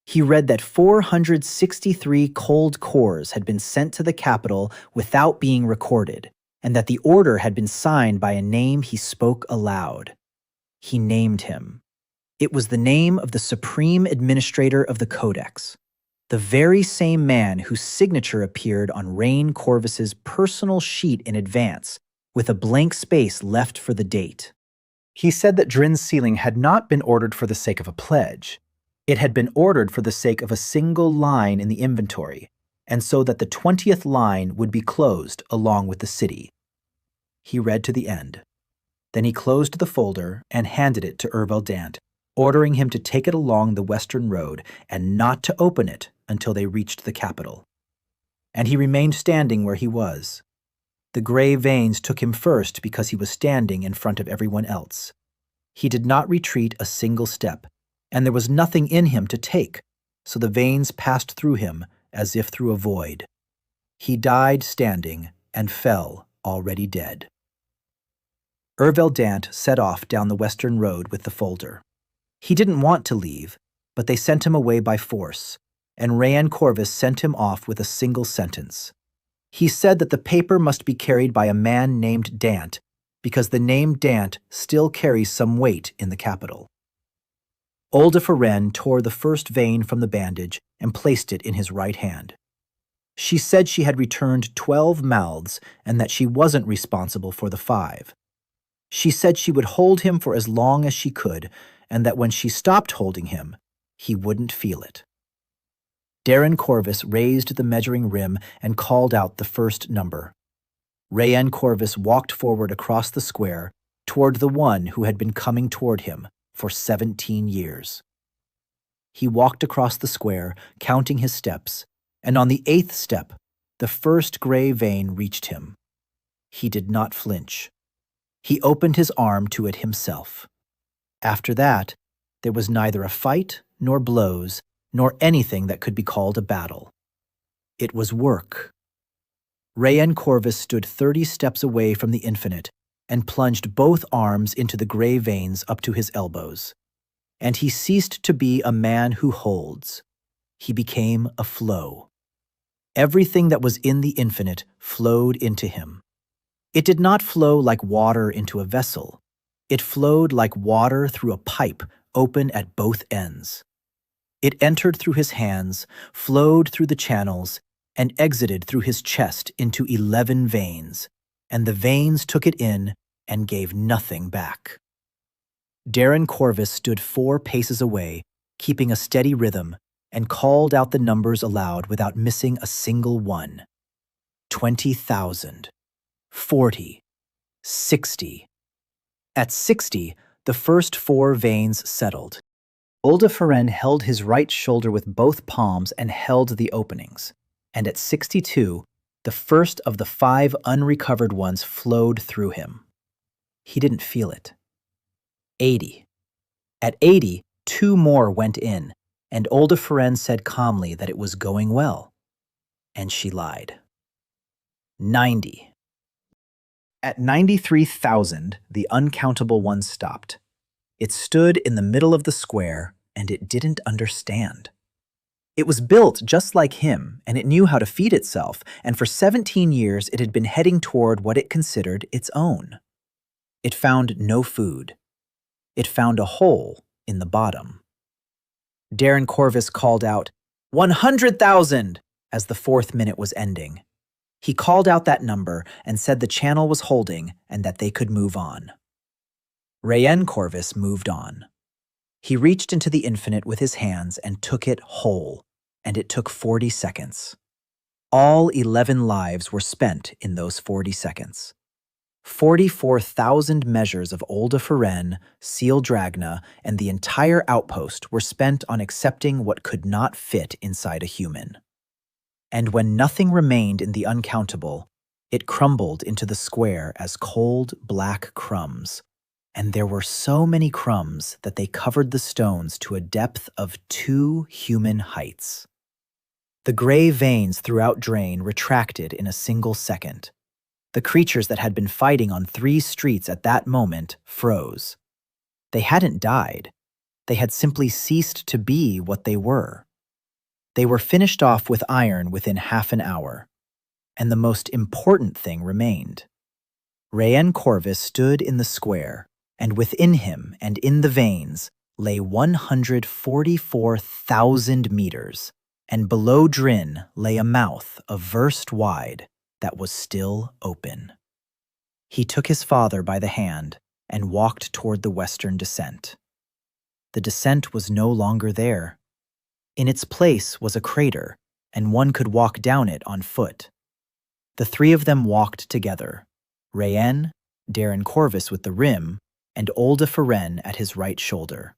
He read that 463 cold cores had been sent to the capital without being recorded, and that the order had been signed by a name he spoke aloud. He named him. It was the name of the Supreme Administrator of the Codex, the very same man whose signature appeared on Rain Corvus's personal sheet in advance, with a blank space left for the date. He said that Drin's sealing had not been ordered for the sake of a pledge. It had been ordered for the sake of a single line in the inventory, and so that the 20th line would be closed along with the city. He read to the end. Then he closed the folder and handed it to Dant, ordering him to take it along the western road and not to open it until they reached the capital. And he remained standing where he was. The gray veins took him first because he was standing in front of everyone else. He did not retreat a single step, and there was nothing in him to take, so the veins passed through him as if through a void. He died standing and fell already dead. Dant set off down the western road with the folder. He didn't want to leave, but they sent him away by force, and Rayan Corvus sent him off with a single sentence. He said that the paper must be carried by a man named Dant, because the name Dant still carries some weight in the capital. Feren tore the first vein from the bandage and placed it in his right hand. She said she had returned 12 mouths and that she wasn't responsible for the 5. She said she would hold him for as long as she could, and that when she stopped holding him, he wouldn't feel it. Darren Corvus raised the measuring rim and called out the first number. Rayan Corvus walked forward across the square toward the one who had been coming toward him for 17 years. He walked across the square, counting his steps, and on the 8th step, the first gray vein reached him. He did not flinch. He opened his arm to it himself. After that, there was neither a fight nor blows, nor anything that could be called a battle. It was work. Rayan Corvus stood 30 steps away from the infinite and plunged both arms into the gray veins up to his elbows. And he ceased to be a man who holds. He became a flow. Everything that was in the infinite flowed into him. It did not flow like water into a vessel. It flowed like water through a pipe open at both ends. It entered through his hands, flowed through the channels, and exited through his chest into 11 veins, and the veins took it in and gave nothing back. Darren Corvus stood 4 paces away, keeping a steady rhythm, and called out the numbers aloud without missing a single one. 20,000. 40. 60. At 60, the first 4 veins settled. Feren held his right shoulder with both palms and held the openings, and at 62, the first of the 5 unrecovered ones flowed through him. He didn't feel it. 80. At 80, 2 more went in, and Feren said calmly that it was going well. And she lied. 90. At 93,000, the uncountable one stopped. It stood in the middle of the square, and it didn't understand. It was built just like him, and it knew how to feed itself, and for 17 years it had been heading toward what it considered its own. It found no food. It found a hole in the bottom. Darren Corvus called out, 100,000, as the 4th minute was ending. He called out that number and said the channel was holding and that they could move on. Rayan Corvus moved on. He reached into the infinite with his hands and took it whole, and it took 40 seconds. All 11 lives were spent in those 40 seconds. 44,000 measures of Feren, Seal Dragna, and the entire outpost were spent on accepting what could not fit inside a human. And when nothing remained in the uncountable, it crumbled into the square as cold, black crumbs, and there were so many crumbs that they covered the stones to a depth of 2 human heights. The gray veins throughout Drain retracted in a single second. The creatures that had been fighting on 3 streets at that moment froze. They hadn't died. They had simply ceased to be what they were. They were finished off with iron within half an hour. And the most important thing remained. Rayan Corvus stood in the square, and within him and in the veins lay 144,000 meters, and below Drin lay a mouth a verst wide that was still open. He took his father by the hand and walked toward the western descent. The descent was no longer there. In its place was a crater, and one could walk down it on foot. The 3 of them walked together, Rayan, Darren Corvus with the rim, and Olda Feren at his right shoulder.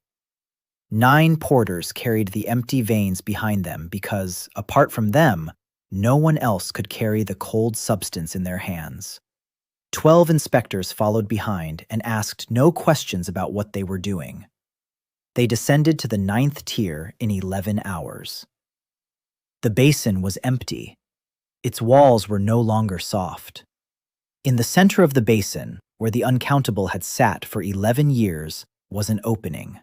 9 porters carried the empty veins behind them because, apart from them, no one else could carry the cold substance in their hands. 12 inspectors followed behind and asked no questions about what they were doing. They descended to the 9th tier in 11 hours. The basin was empty. Its walls were no longer soft. In the center of the basin, where the uncountable had sat for 11 years, was an opening.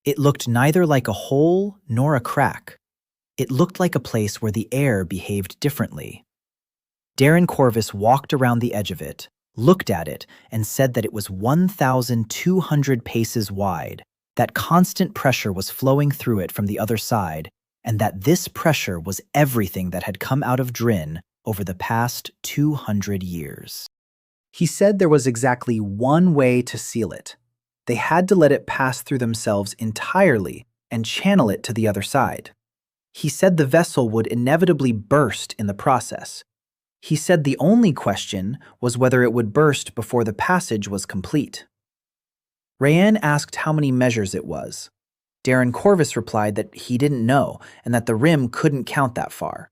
It looked neither like a hole nor a crack. It looked like a place where the air behaved differently. Darren Corvus walked around the edge of it, looked at it, and said that it was 1,200 paces wide, that constant pressure was flowing through it from the other side, and that this pressure was everything that had come out of Drin over the past 200 years. He said there was exactly one way to seal it. They had to let it pass through themselves entirely and channel it to the other side. He said the vessel would inevitably burst in the process. He said the only question was whether it would burst before the passage was complete. Rayanne asked how many measures it was. Darren Corvus replied that he didn't know and that the rim couldn't count that far.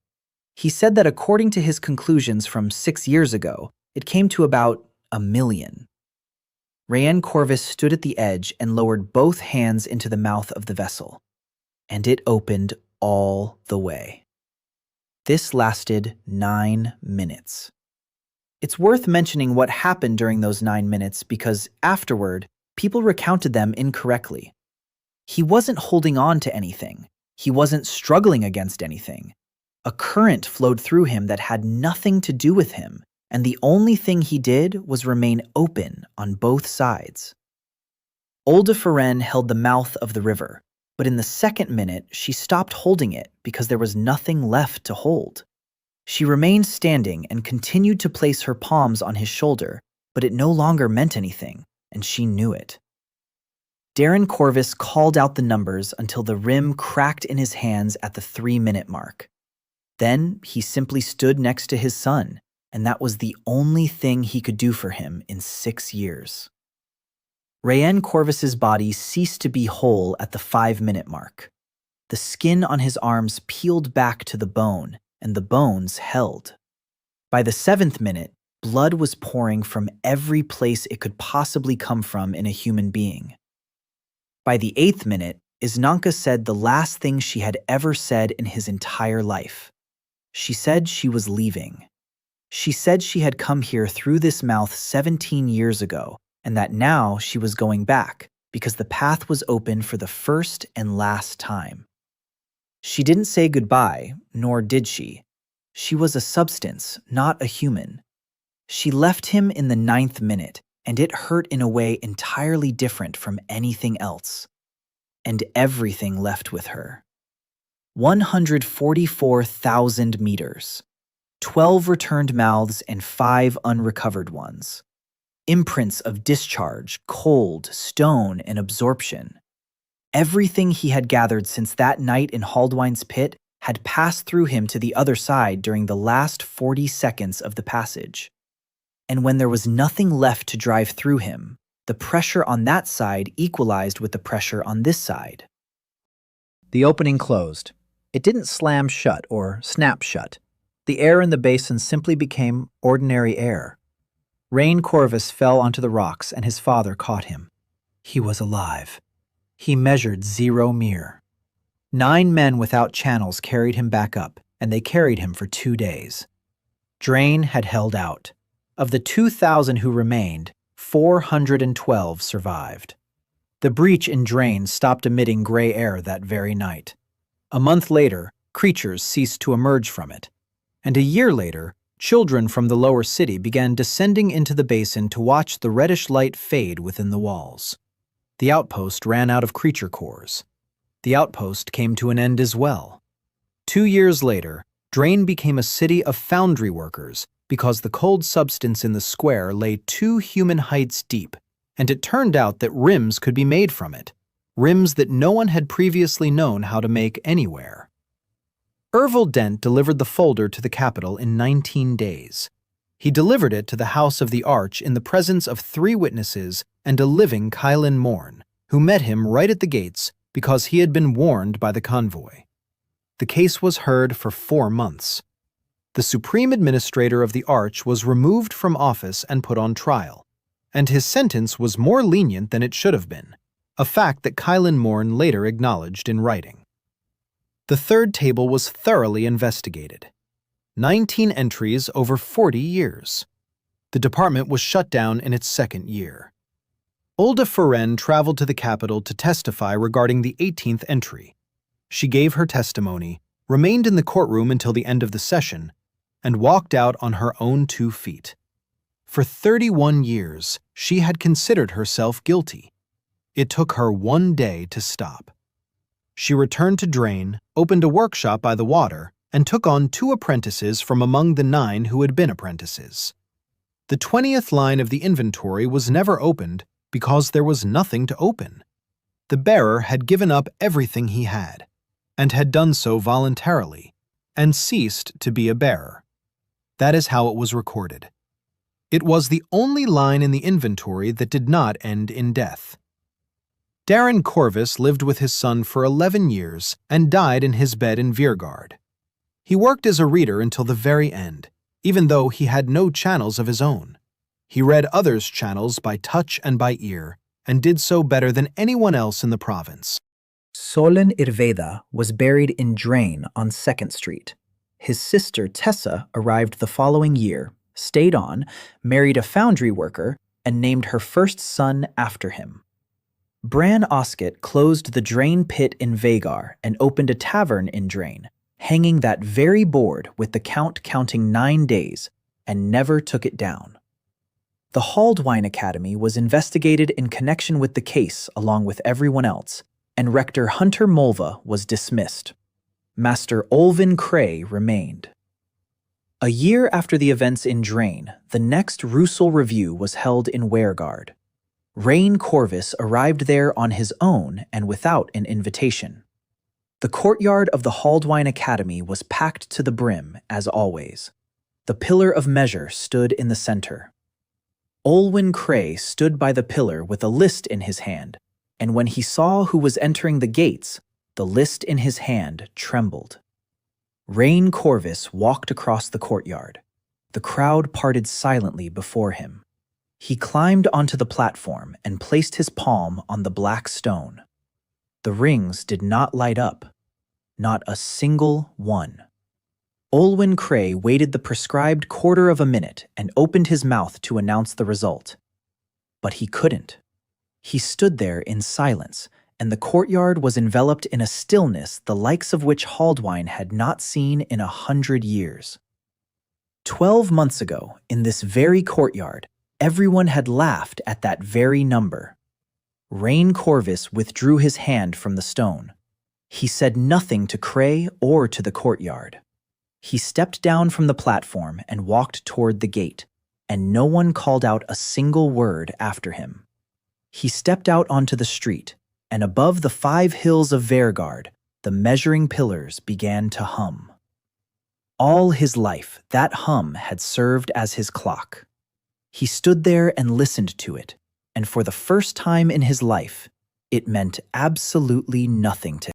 He said that according to his conclusions from 6 years ago, it came to about 1,000,000. Rayanne Corvus stood at the edge and lowered both hands into the mouth of the vessel, and it opened all the way. This lasted 9 minutes. It's worth mentioning what happened during those 9 minutes because afterward, people recounted them incorrectly. He wasn't holding on to anything. He wasn't struggling against anything. A current flowed through him that had nothing to do with him, and the only thing he did was remain open on both sides. Olda Feren held the mouth of the river, but in the second minute, she stopped holding it because there was nothing left to hold. She remained standing and continued to place her palms on his shoulder, but it no longer meant anything, and she knew it. Darren Corvus called out the numbers until the rim cracked in his hands at the 3-minute mark. Then he simply stood next to his son, and that was the only thing he could do for him in 6 years. Rayanne Corvus's body ceased to be whole at the 5-minute mark. The skin on his arms peeled back to the bone, and the bones held. By the 7th minute, blood was pouring from every place it could possibly come from in a human being. By the 8th minute, Iznanka said the last thing she had ever said in his entire life. She said she was leaving. She said she had come here through this mouth 17 years ago, and that now she was going back because the path was open for the first and last time. She didn't say goodbye, nor did she. She was a substance, not a human. She left him in the 9th minute, and it hurt in a way entirely different from anything else. And everything left with her. 144,000 meters. 12 returned mouths and 5 unrecovered ones. Imprints of discharge, cold, stone, and absorption. Everything he had gathered since that night in Haldwine's pit had passed through him to the other side during the last 40 seconds of the passage. And when there was nothing left to drive through him, the pressure on that side equalized with the pressure on this side. The opening closed. It didn't slam shut or snap shut. The air in the basin simply became ordinary air. Rain Corvus fell onto the rocks and his father caught him. He was alive. He measured 0 mere. 9 men without channels carried him back up, and they carried him for 2 days. Drain had held out. Of the 2,000 who remained, 412 survived. The breach in Drain stopped emitting gray air that very night. A month later, creatures ceased to emerge from it. And a year later, children from the lower city began descending into the basin to watch the reddish light fade within the walls. The outpost ran out of creature cores. The outpost came to an end as well. 2 years later, Drain became a city of foundry workers because the cold substance in the square lay 2 human heights deep, and it turned out that rims could be made from it, rims that no one had previously known how to make anywhere. Ervil Dent delivered the folder to the capital in 19 days. He delivered it to the house of the arch in the presence of 3 witnesses and a living Kylan Morn, who met him right at the gates because he had been warned by the convoy. The case was heard for 4 months. The supreme administrator of the arch was removed from office and put on trial, and his sentence was more lenient than it should have been, a fact that Kylan Morn later acknowledged in writing. The third table was thoroughly investigated. 19 entries over 40 years. The department was shut down in its 2nd year. Olda Feren traveled to the capital to testify regarding the 18th entry. She gave her testimony, remained in the courtroom until the end of the session, and walked out on her own 2 feet. For 31 years, she had considered herself guilty. It took her 1 day to stop. She returned to Drain, opened a workshop by the water, and took on 2 apprentices from among the 9 who had been apprentices. The 20th line of the inventory was never opened because there was nothing to open. The bearer had given up everything he had, and had done so voluntarily, and ceased to be a bearer. That is how it was recorded. It was the only line in the inventory that did not end in death. Darren Corvus lived with his son for 11 years and died in his bed in Viergaard. He worked as a reader until the very end, even though he had no channels of his own. He read others' channels by touch and by ear, and did so better than anyone else in the province. Solen Irveda was buried in Drain on 2nd Street. His sister Tessa arrived the following year, stayed on, married a foundry worker, and named her first son after him. Bran Osket closed the Drain pit in Vagar and opened a tavern in Drain, hanging that very board with the count counting 9 days, and never took it down. The Haldwine Academy was investigated in connection with the case along with everyone else, and Rector Hunter Mulva was dismissed. Master Olvin Cray remained. A year after the events in Drain, the next Russell Review was held in Weregaard. Rain Corvus arrived there on his own and without an invitation. The courtyard of the Haldwine Academy was packed to the brim, as always. The pillar of measure stood in the center. Olwyn Cray stood by the pillar with a list in his hand, and when he saw who was entering the gates, the list in his hand trembled. Rain Corvus walked across the courtyard. The crowd parted silently before him. He climbed onto the platform and placed his palm on the black stone. The rings did not light up. Not a single one. Olwyn Cray waited the prescribed quarter of a minute and opened his mouth to announce the result. But he couldn't. He stood there in silence, and the courtyard was enveloped in a stillness the likes of which Haldwine had not seen in 100 years. 12 months ago, in this very courtyard, everyone had laughed at that very number. Rain Corvus withdrew his hand from the stone. He said nothing to Cray or to the courtyard. He stepped down from the platform and walked toward the gate, and no one called out a single word after him. He stepped out onto the street, and above the 5 hills of Varegard, the measuring pillars began to hum. All his life, that hum had served as his clock. He stood there and listened to it, and for the first time in his life, it meant absolutely nothing to him.